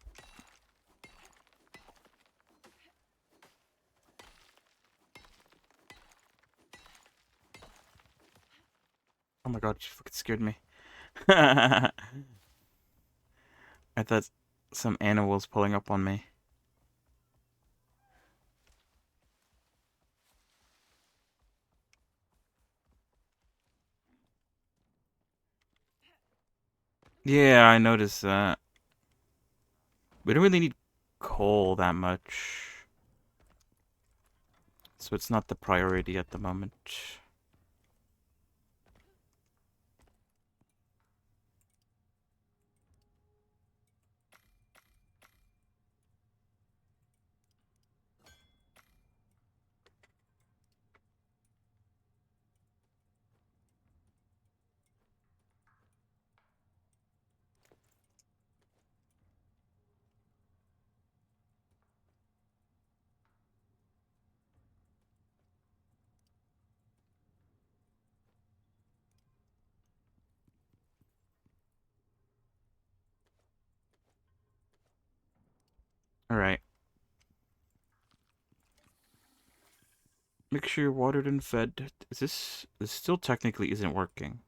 Oh my god, you fucking scared me. I thought some animal was pulling up on me. Yeah, I noticed that. We don't really need coal that much. So it's not the priority at the moment. Alright. Make sure you're watered and fed. This still technically isn't working.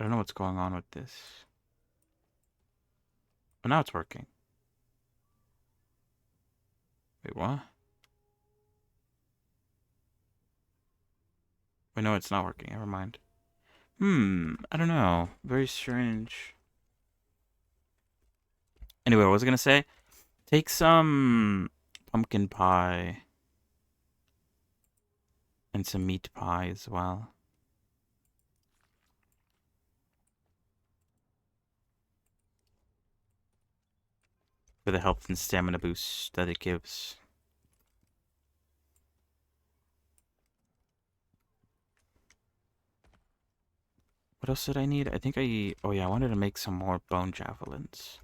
I don't know what's going on with this. Oh, now it's working. Wait, what? Wait, no, it's not working. Never mind. I don't know. Very strange. Anyway, what was I gonna say? Take some pumpkin pie. And some meat pie as well. For the health and stamina boost that it gives. What else did I need? I think oh yeah, I wanted to make some more bone javelins.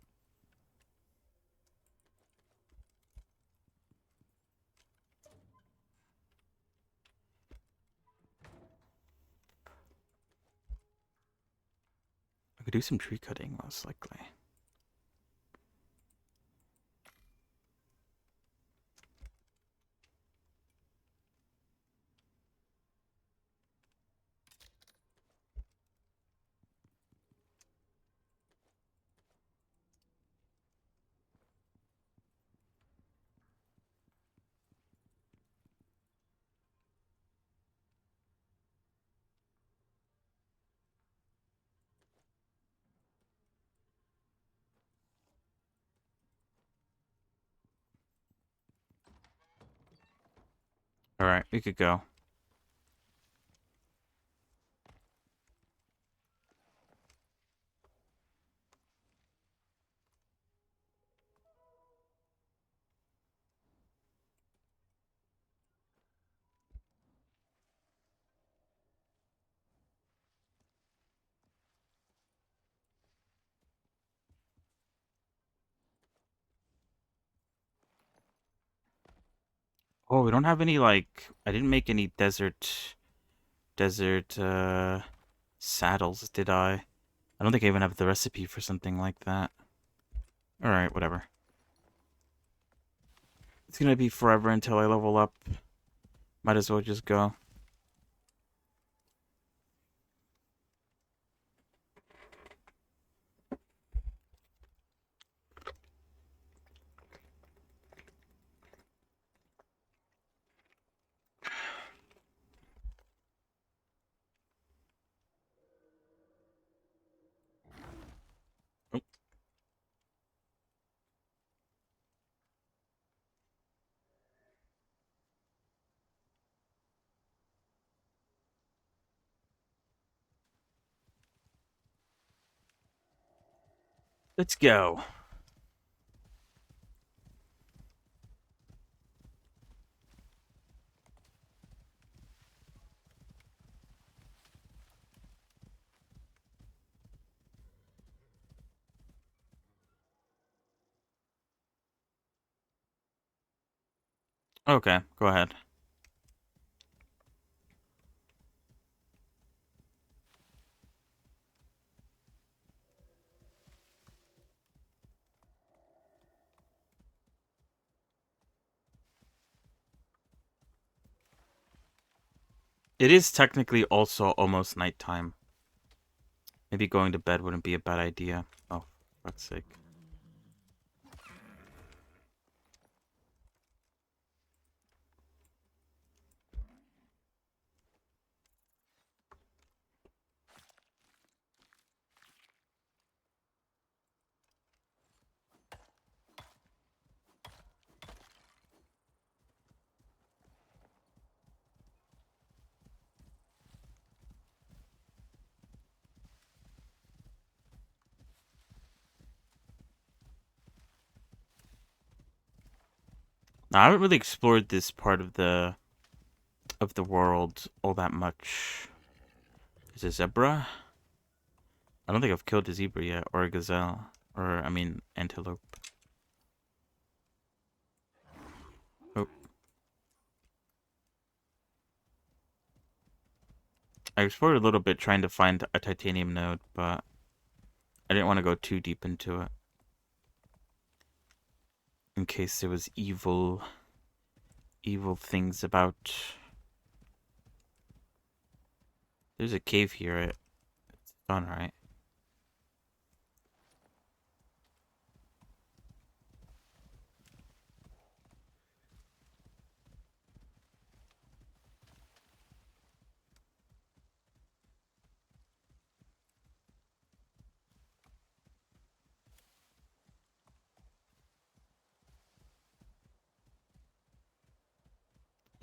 I could do some tree cutting, most likely. Alright, we could go. Oh, we don't have any, like, I didn't make any desert saddles, did I? I don't think I even have the recipe for something like that. Alright, whatever. It's gonna be forever until I level up. Might as well just go. Oh, let's go. Okay, go ahead. It is technically also almost nighttime. Maybe going to bed wouldn't be a bad idea. Oh, for fuck's sake. Now, I haven't really explored this part of the world all that much. Is a zebra? I don't think I've killed a zebra yet, or a gazelle, or I mean antelope. Oh, I explored a little bit trying to find a titanium node, but I didn't want to go too deep into it in case there was evil things about. There's a cave here. It's fun, right?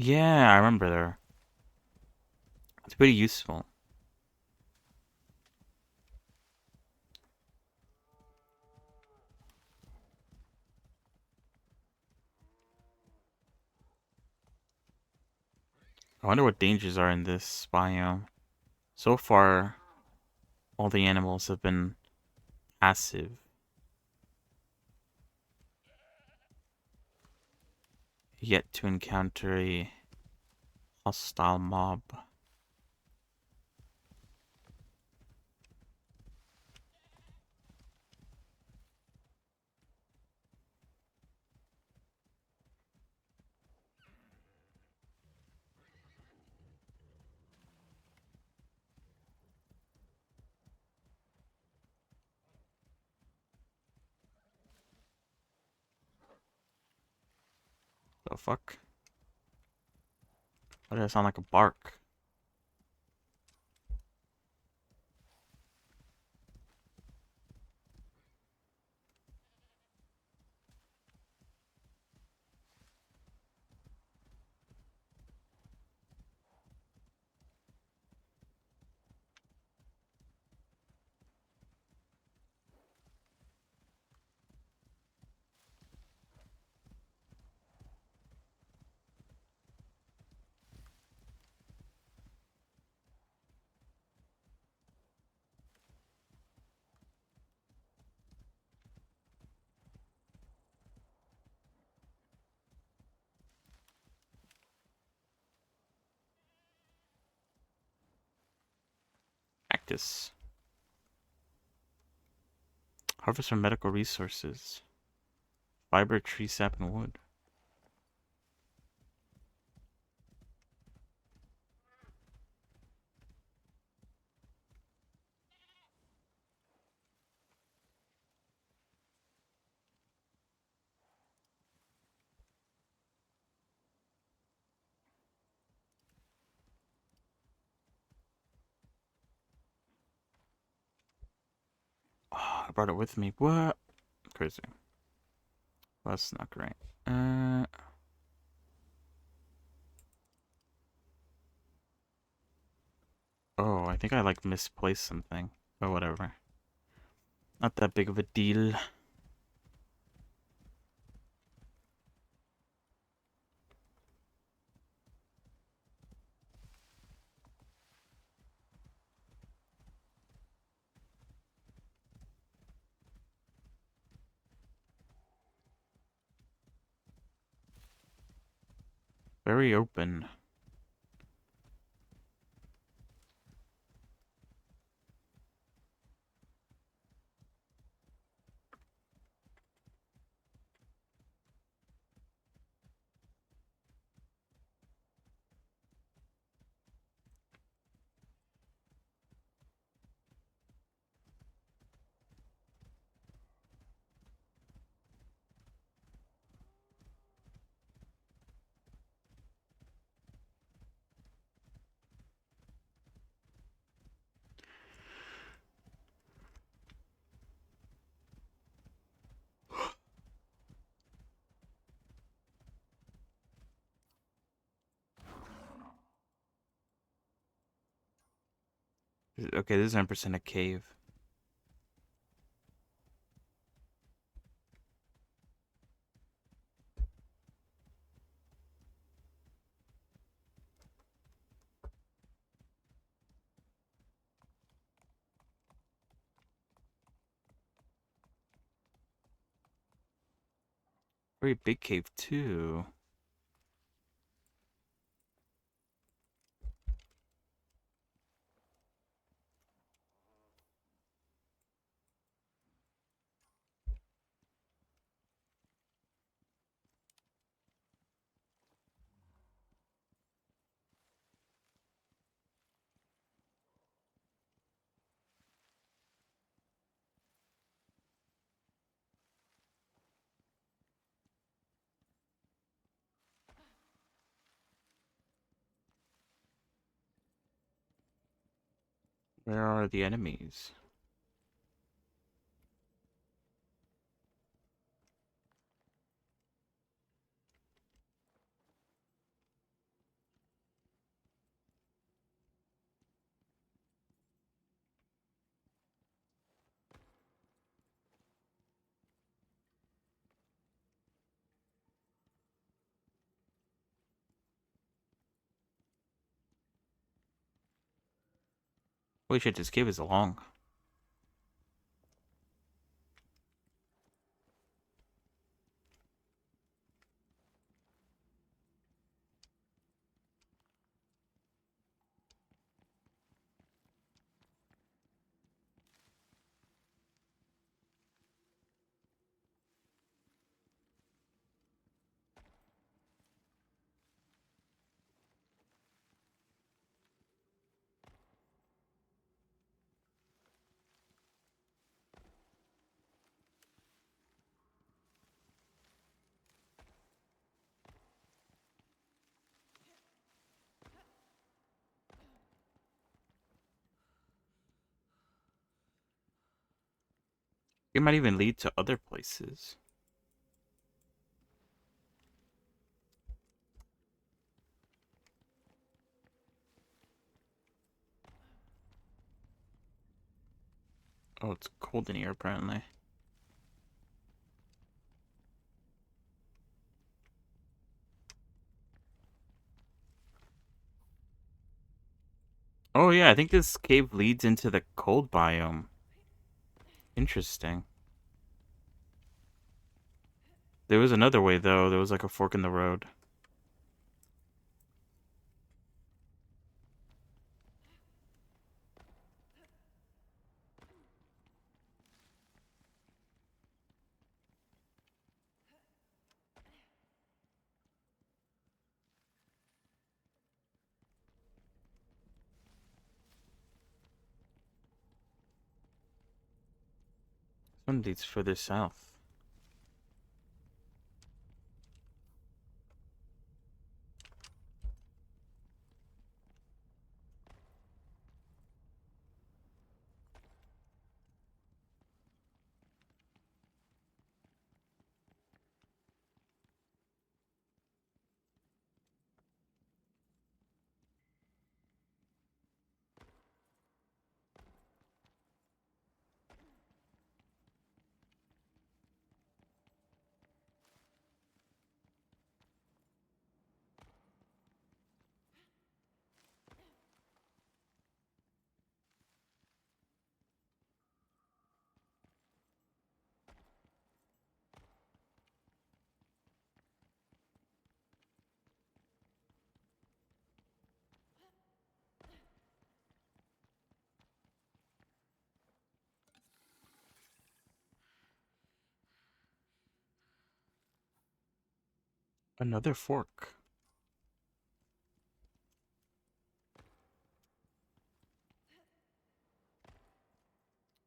Yeah, I remember there. It's pretty useful. I wonder what dangers are in this biome. So far, all the animals have been passive. Yet to encounter a hostile mob. The fuck? Why does that sound like a bark? cactus. Harvest from medical resources. Fiber, tree sap, and wood. Oh, I brought it with me. What? Crazy. Well, that's not great. Oh, I think I like misplaced something. But whatever. Not that big of a deal. Very open. Okay, this is 100% a cave. Very big cave, too. Where are the enemies? Holy shit, this cave is long. It might even lead to other places. Oh, it's cold in here, apparently. Oh, yeah, I think this cave leads into the cold biome. Interesting. There was another way, though. There was like a fork in the road. One leads further south. Another fork.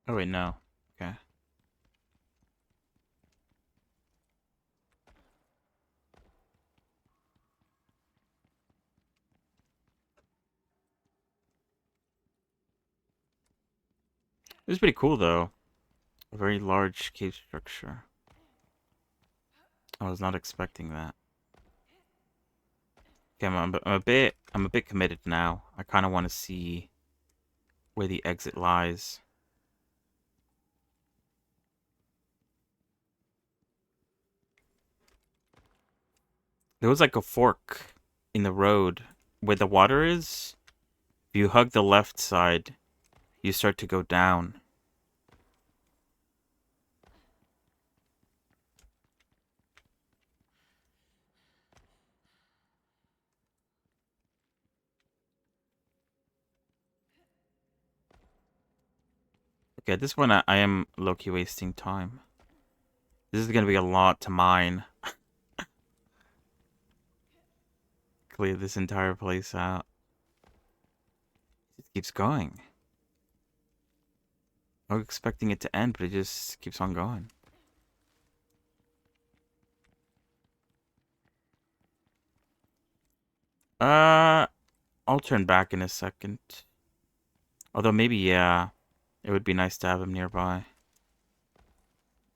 Oh wait, no. Okay. This is pretty cool though. A very large cave structure. I was not expecting that. Okay, I'm a bit committed now. I kind of want to see where the exit lies. There was like a fork in the road where the water is. If you hug the left side, you start to go down. Okay, at this point I am low-key wasting time. This is gonna be a lot to mine. Clear this entire place out. It keeps going. I was expecting it to end, but it just keeps on going. I'll turn back in a second. Although maybe, yeah, it would be nice to have him nearby.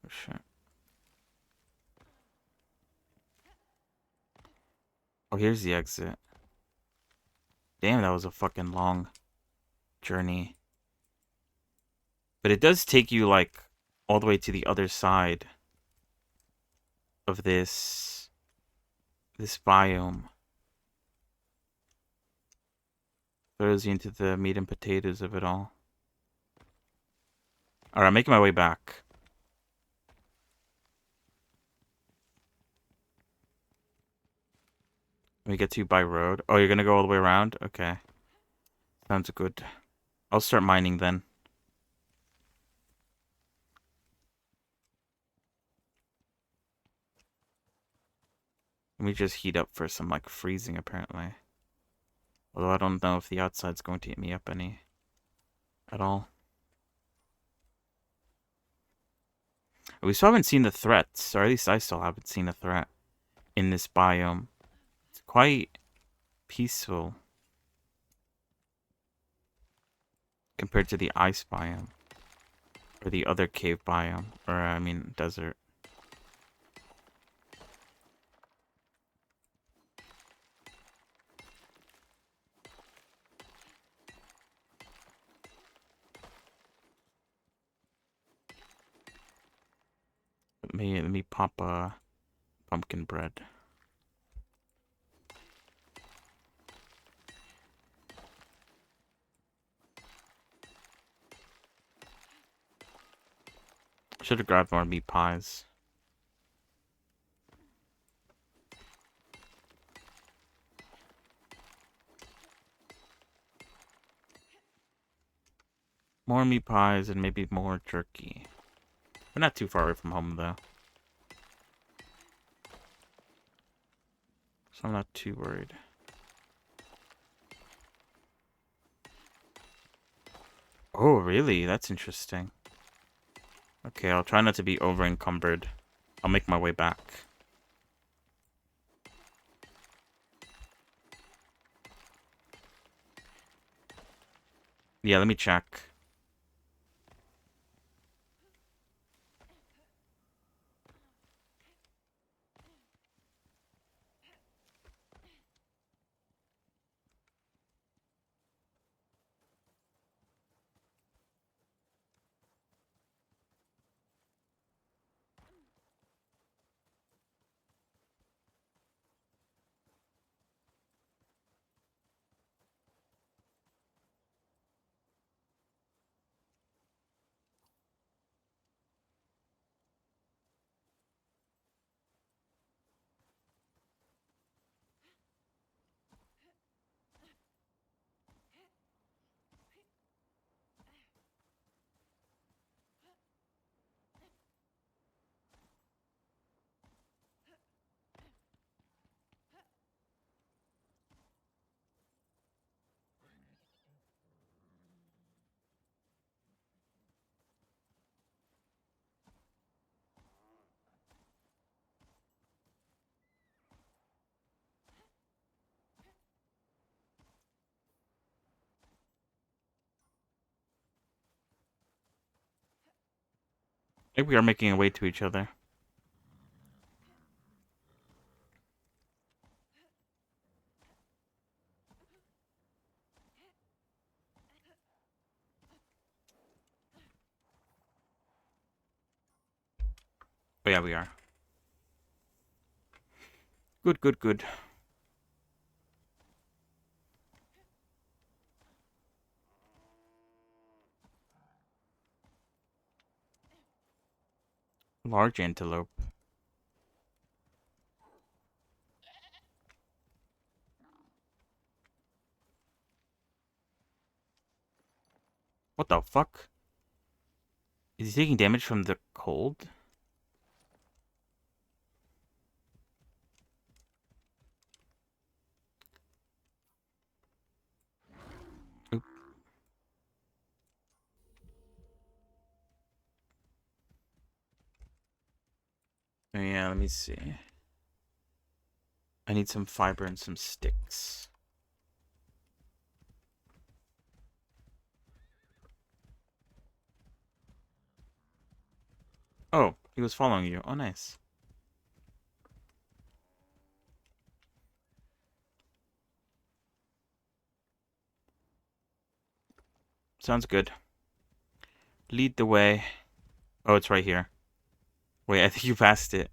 For sure. Oh, here's the exit. Damn, that was a fucking long journey. But it does take you, like, all the way to the other side of this biome. Throws you into the meat and potatoes of it all. Alright, I'm making my way back. Let me get to you by road. Oh, you're gonna go all the way around? Okay. Sounds good. I'll start mining then. Let me just heat up for some, like, freezing, apparently. Although I don't know if the outside's going to heat me up any at all. We still haven't seen the threats, or at least I still haven't seen a threat in this biome. It's quite peaceful compared to the ice biome. Or the other cave biome. Or, I mean, desert. Let me pop pumpkin bread. Should have grabbed more meat pies. More meat pies and maybe more jerky. We're not too far away from home, though. So I'm not too worried. Oh, really? That's interesting. Okay, I'll try not to be over encumbered. I'll make my way back. Yeah, let me check. Maybe we are making a way to each other. Oh yeah, we are. Good, good, good. Large antelope. What the fuck? Is he taking damage from the cold? Oop. Oh, yeah, let me see. I need some fiber and some sticks. Oh, he was following you. Oh, nice. Sounds good. Lead the way. Oh, it's right here. Wait, I think you passed it.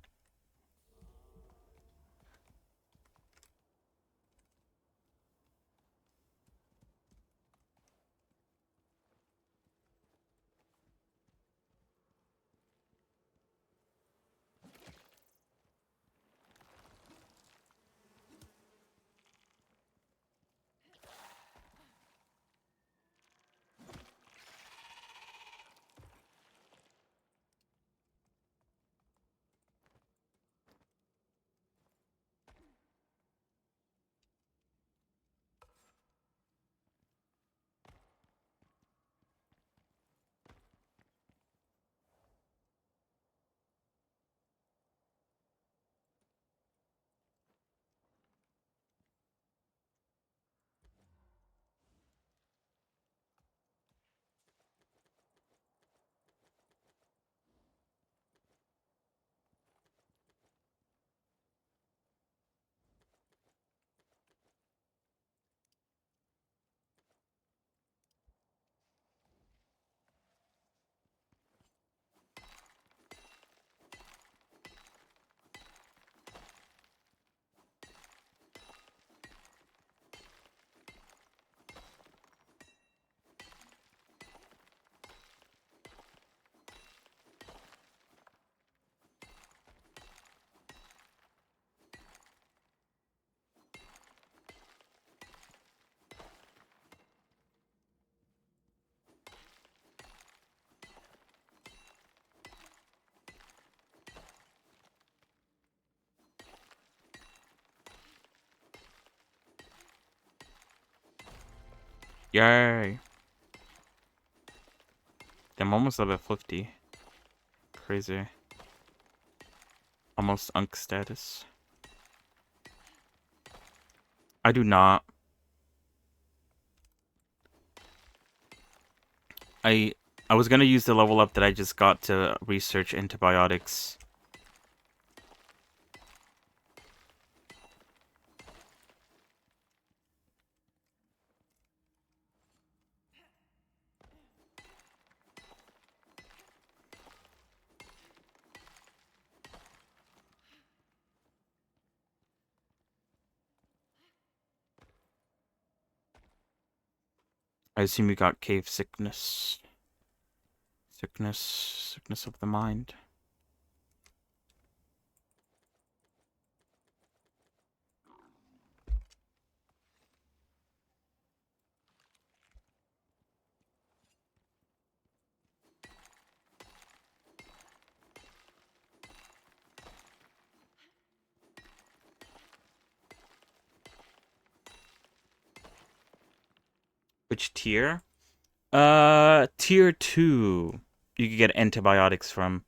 Yay. I'm almost level 50. Crazy. Almost unk status. I do not. I was gonna use the level up that I just got to research antibiotics. I assume you got cave sickness. Sickness of the mind. Which tier? Tier 2. You could get antibiotics from.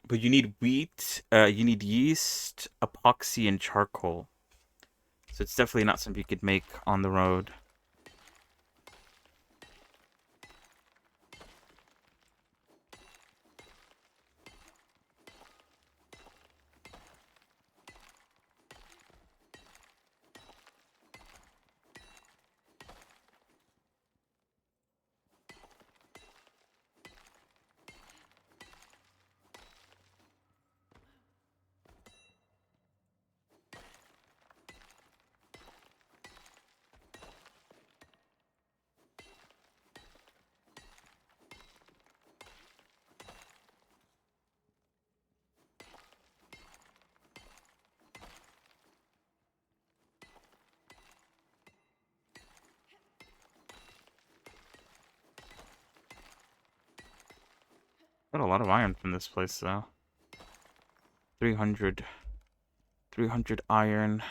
But you need wheat, you need yeast, epoxy, and charcoal. So it's definitely not something you could make on the road. Got a lot of iron from this place, though. 300. 300 iron.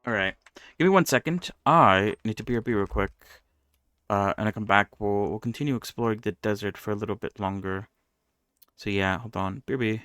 Alright. Give me 1 second. I need to BRB real quick. And I come back. We'll continue exploring the desert for a little bit longer. So yeah, hold on. BRB.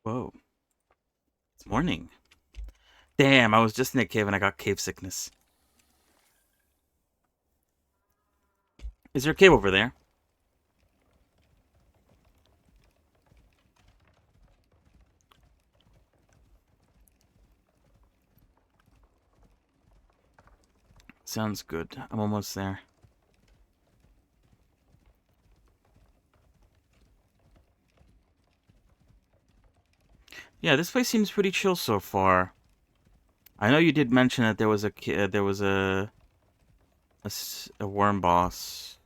Whoa. It's morning. Damn, I was just in a cave and I got cave sickness. Is there a cave over there? Sounds good. I'm almost there. Yeah, this place seems pretty chill so far. I know you did mention that there was a worm boss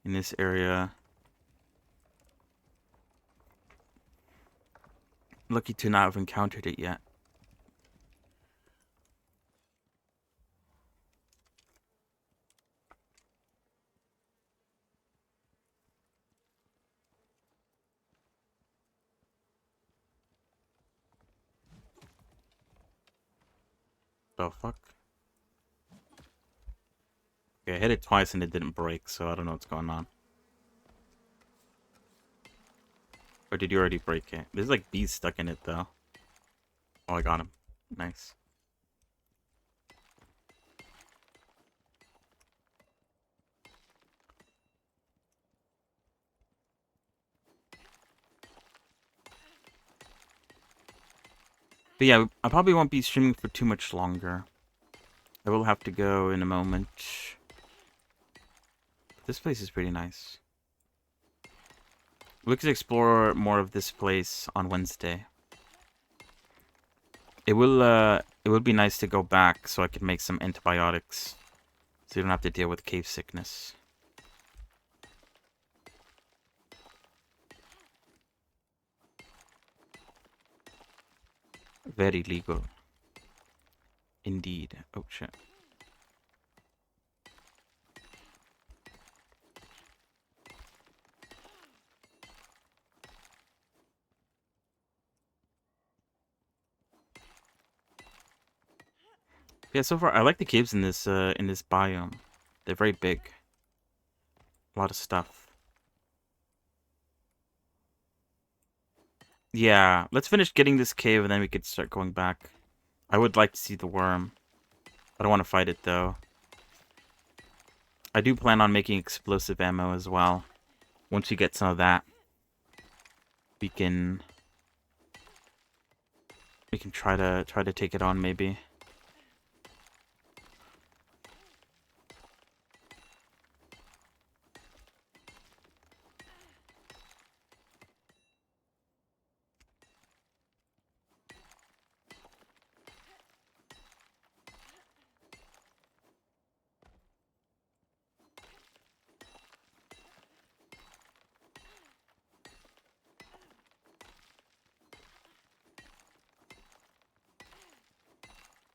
in this area. Lucky to not have encountered it yet. The fuck? Okay, I hit it twice and it didn't break, so I don't know what's going on. Or did you already break it? There's like bees stuck in it though. Oh, I got him. Nice. But yeah, I probably won't be streaming for too much longer. I will have to go in a moment. This place is pretty nice. We could explore more of this place on Wednesday. It will be nice to go back so I can make some antibiotics. So you don't have to deal with cave sickness. Very legal. Indeed. Oh shit. Yeah, so far I like the caves in this biome. They're very big. A lot of stuff. Yeah, let's finish getting this cave and then we could start going back. I would like to see the worm. I don't want to fight it though. I do plan on making explosive ammo as well. Once we get some of that, we can try to take it on maybe.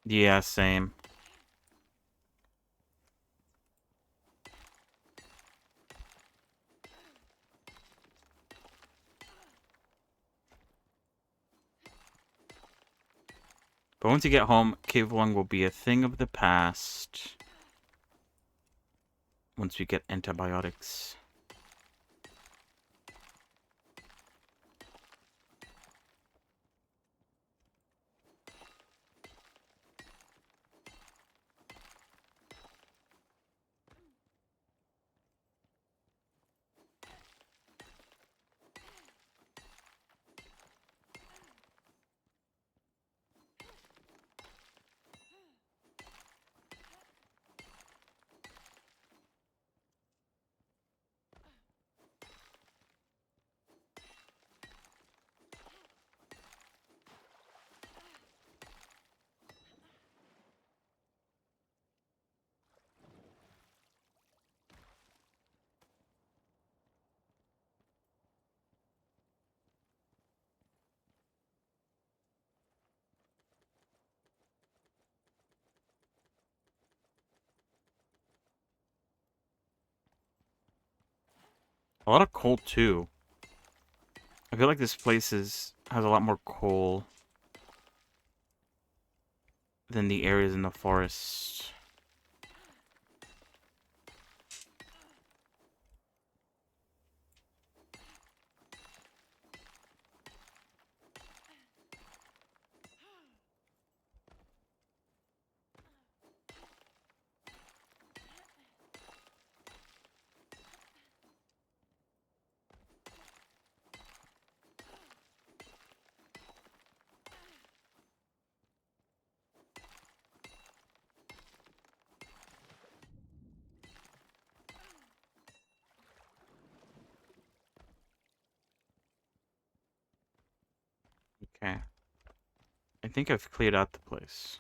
Yeah, same. But once you get home, Cave 1 will be a thing of the past. Once we get antibiotics. A lot of coal too. I feel like this place has a lot more coal than the areas in the forest. Okay. I think I've cleared out the place.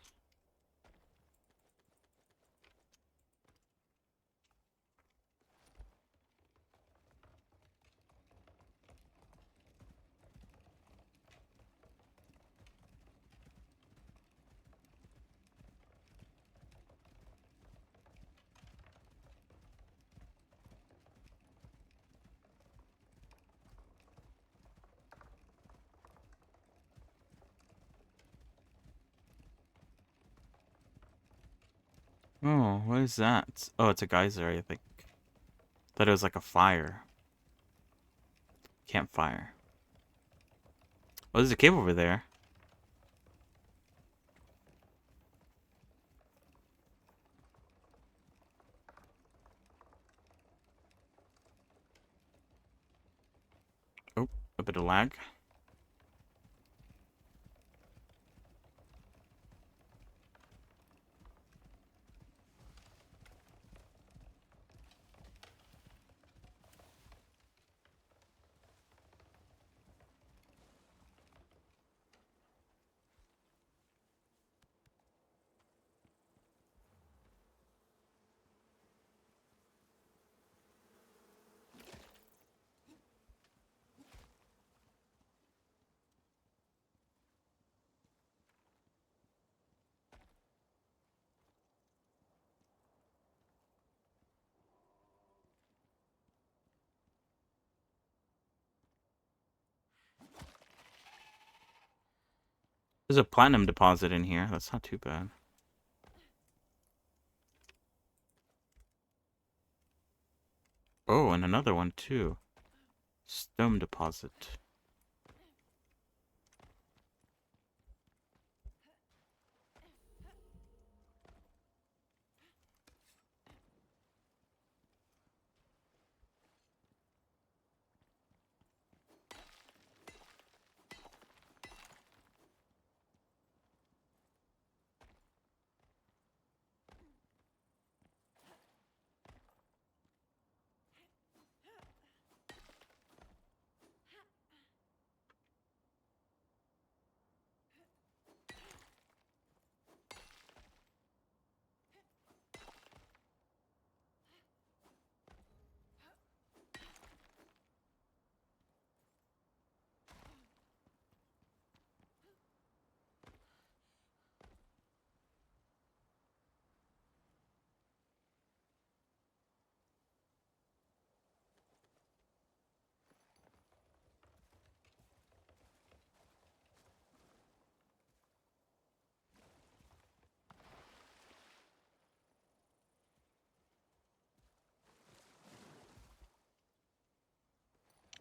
Oh, what is that? Oh, it's a geyser, I think. Thought it was like a fire. Campfire. Oh, there's a cave over there. Oh, a bit of lag. There's a platinum deposit in here. That's not too bad. Oh, and another one too. Stone deposit.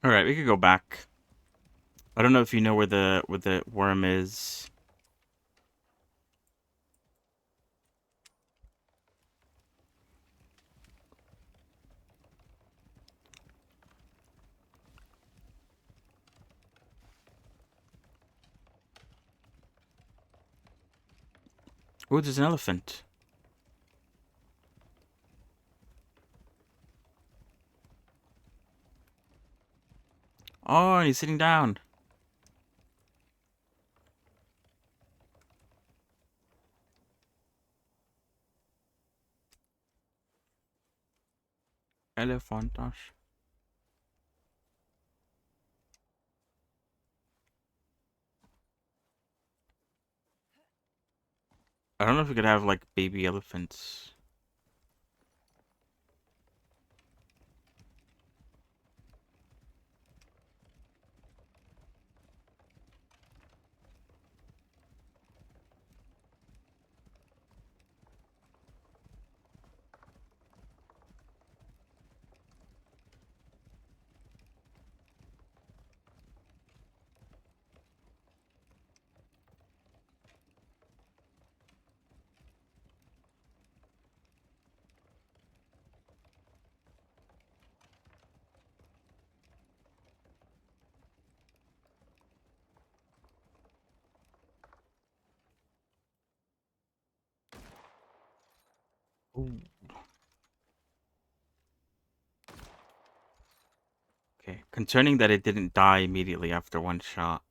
All right, we could go back. I don't know if you know where the worm is. Oh, there's an elephant. Oh, and he's sitting down. Elephantas. I don't know if we could have like baby elephants. Ooh. Okay, concerning that it didn't die immediately after one shot.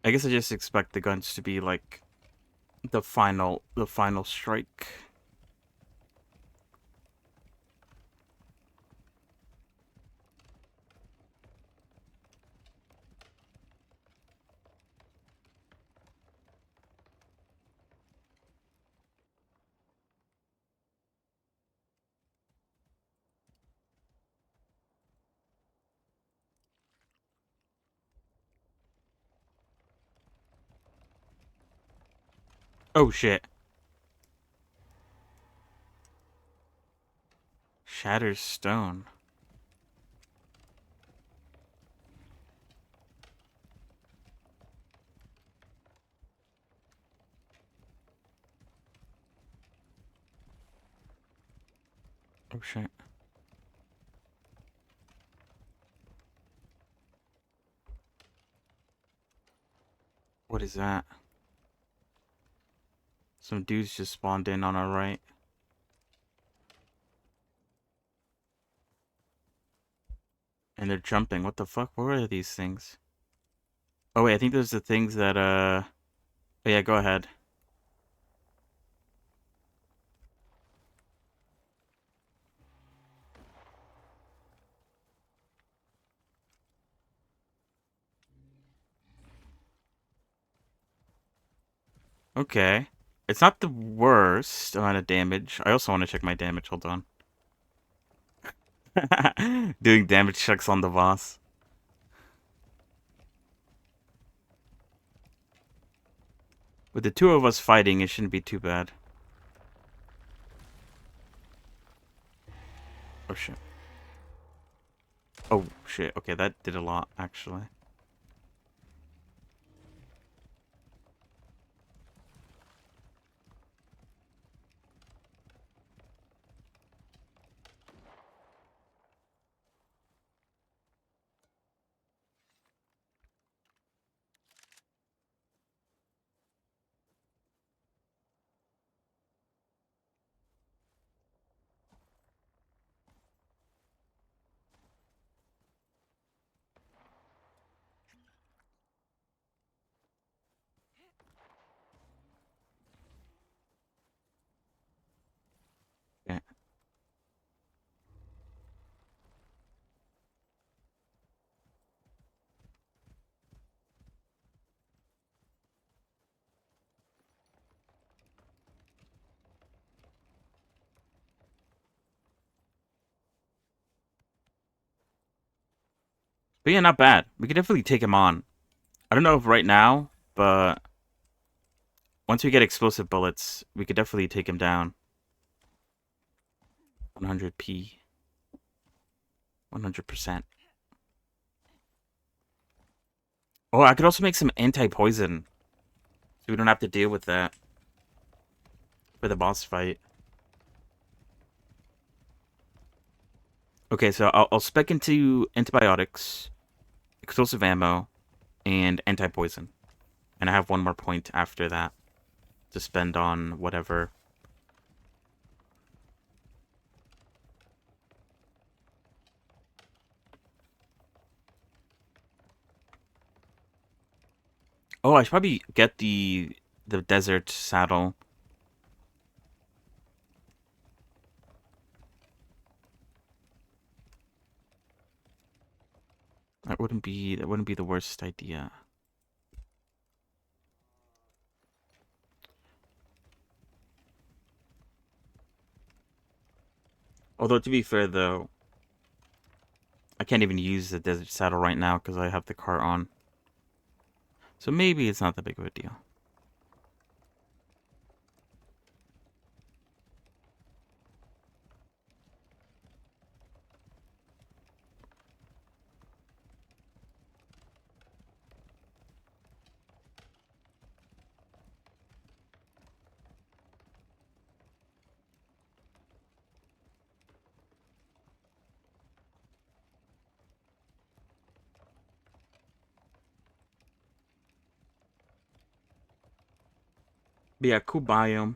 I guess I just expect the guns to be like the final strike. Oh shit. Shatters stone. Oh shit. What is that? Some dudes just spawned in on our right. And they're jumping. What the fuck? What are these things? Oh wait, I think those are the things that oh yeah, go ahead. Okay. It's not the worst amount of damage. I also want to check my damage. Hold on. Doing damage checks on the boss. With the two of us fighting, it shouldn't be too bad. Oh shit. Oh shit. Okay, that did a lot, actually. Okay. But yeah, not bad. We could definitely take him on. I don't know if right now, but once we get explosive bullets, we could definitely take him down. 100p. 100%. Oh, I could also make some anti-poison. So we don't have to deal with that for the boss fight. Okay, so I'll spec into antibiotics, explosive ammo, and anti-poison. And I have one more point after that to spend on whatever. Oh, I should probably get the desert saddle. That wouldn't be the worst idea. Although to be fair though, I can't even use the desert saddle right now because I have the cart on. So maybe it's not that big of a deal. But yeah, cool biome.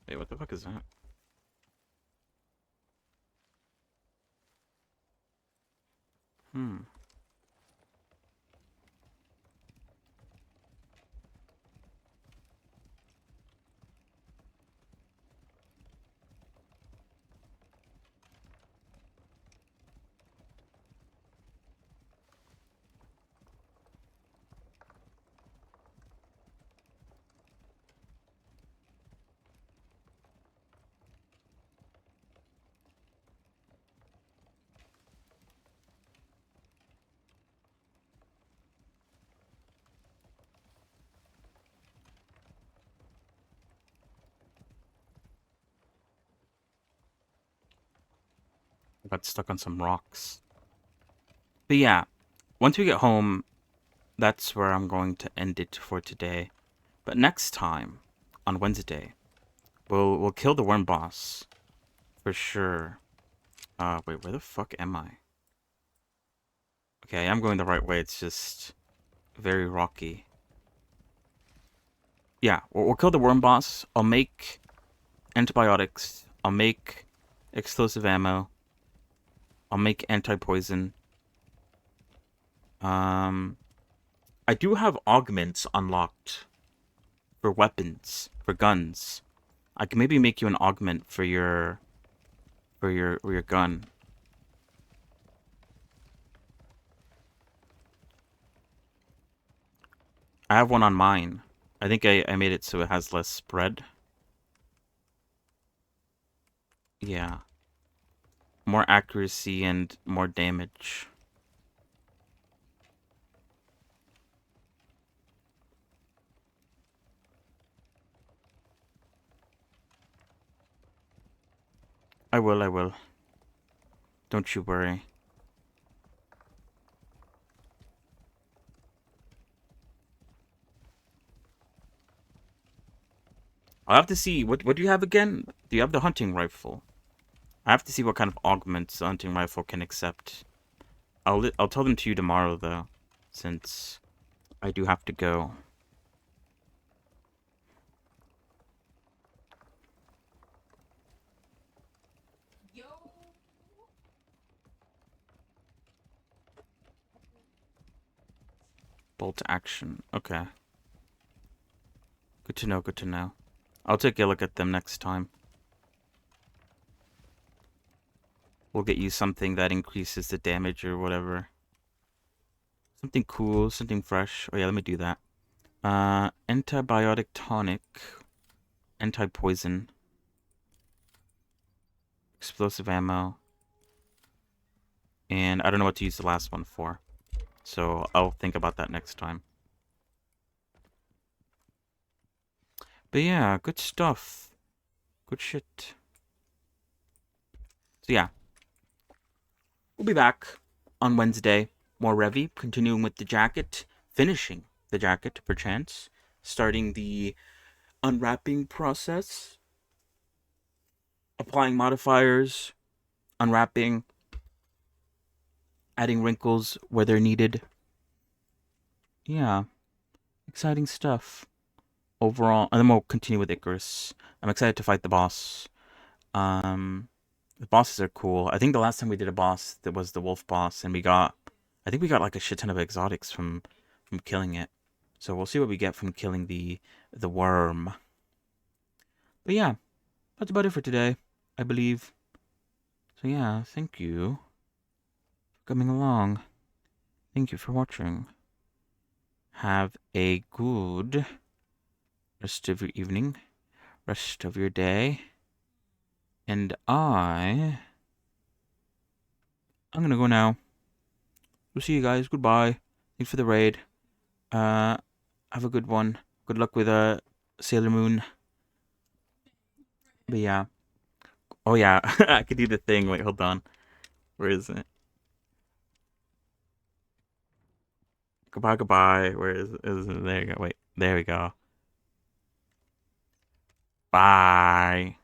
Wait, what the fuck is that? Hmm. I got stuck on some rocks. But yeah, once we get home, that's where I'm going to end it for today. But next time, on Wednesday, we'll kill the worm boss for sure. Wait, where the fuck am I? Okay, I am going the right way. It's just very rocky. Yeah, we'll kill the worm boss. I'll make antibiotics. I'll make explosive ammo. I'll make anti-poison. I do have augments unlocked for weapons, for guns. I can maybe make you an augment for your gun. I have one on mine. I think I made it so it has less spread. Yeah. More accuracy and more damage. I will. Don't you worry. I'll have to see. What do you have again? Do you have the hunting rifle? I have to see what kind of augments the hunting rifle can accept. I'll tell them to you tomorrow though, since I do have to go. Bolt action. Okay. Good to know, good to know. I'll take a look at them next time. We'll get you something that increases the damage or whatever. Something cool, something fresh. Oh yeah, let me do that. Antibiotic tonic. Anti-poison. Explosive ammo. And I don't know what to use the last one for. So I'll think about that next time. But yeah, good stuff. Good shit. So yeah. We'll be back on Wednesday. More Revy, continuing with the jacket. Finishing the jacket, perchance. Starting the unwrapping process. Applying modifiers. Unwrapping. Adding wrinkles where they're needed. Yeah. Exciting stuff. Overall, and then we'll continue with Icarus. I'm excited to fight the boss. The bosses are cool. I think the last time we did a boss that was the wolf boss, and I think we got like a shit ton of exotics from killing it. So we'll see what we get from killing the worm. But yeah, that's about it for today, I believe. So yeah, thank you for coming along. Thank you for watching. Have a good rest of your evening, rest of your day. And I'm gonna go now. We'll see you guys. Goodbye. Thanks for the raid. Have a good one. Good luck with Sailor Moon. But yeah. Oh yeah, I could do the thing. Wait, hold on. Where is it? Goodbye, goodbye. Where is it? There you go. Wait, there we go. Bye.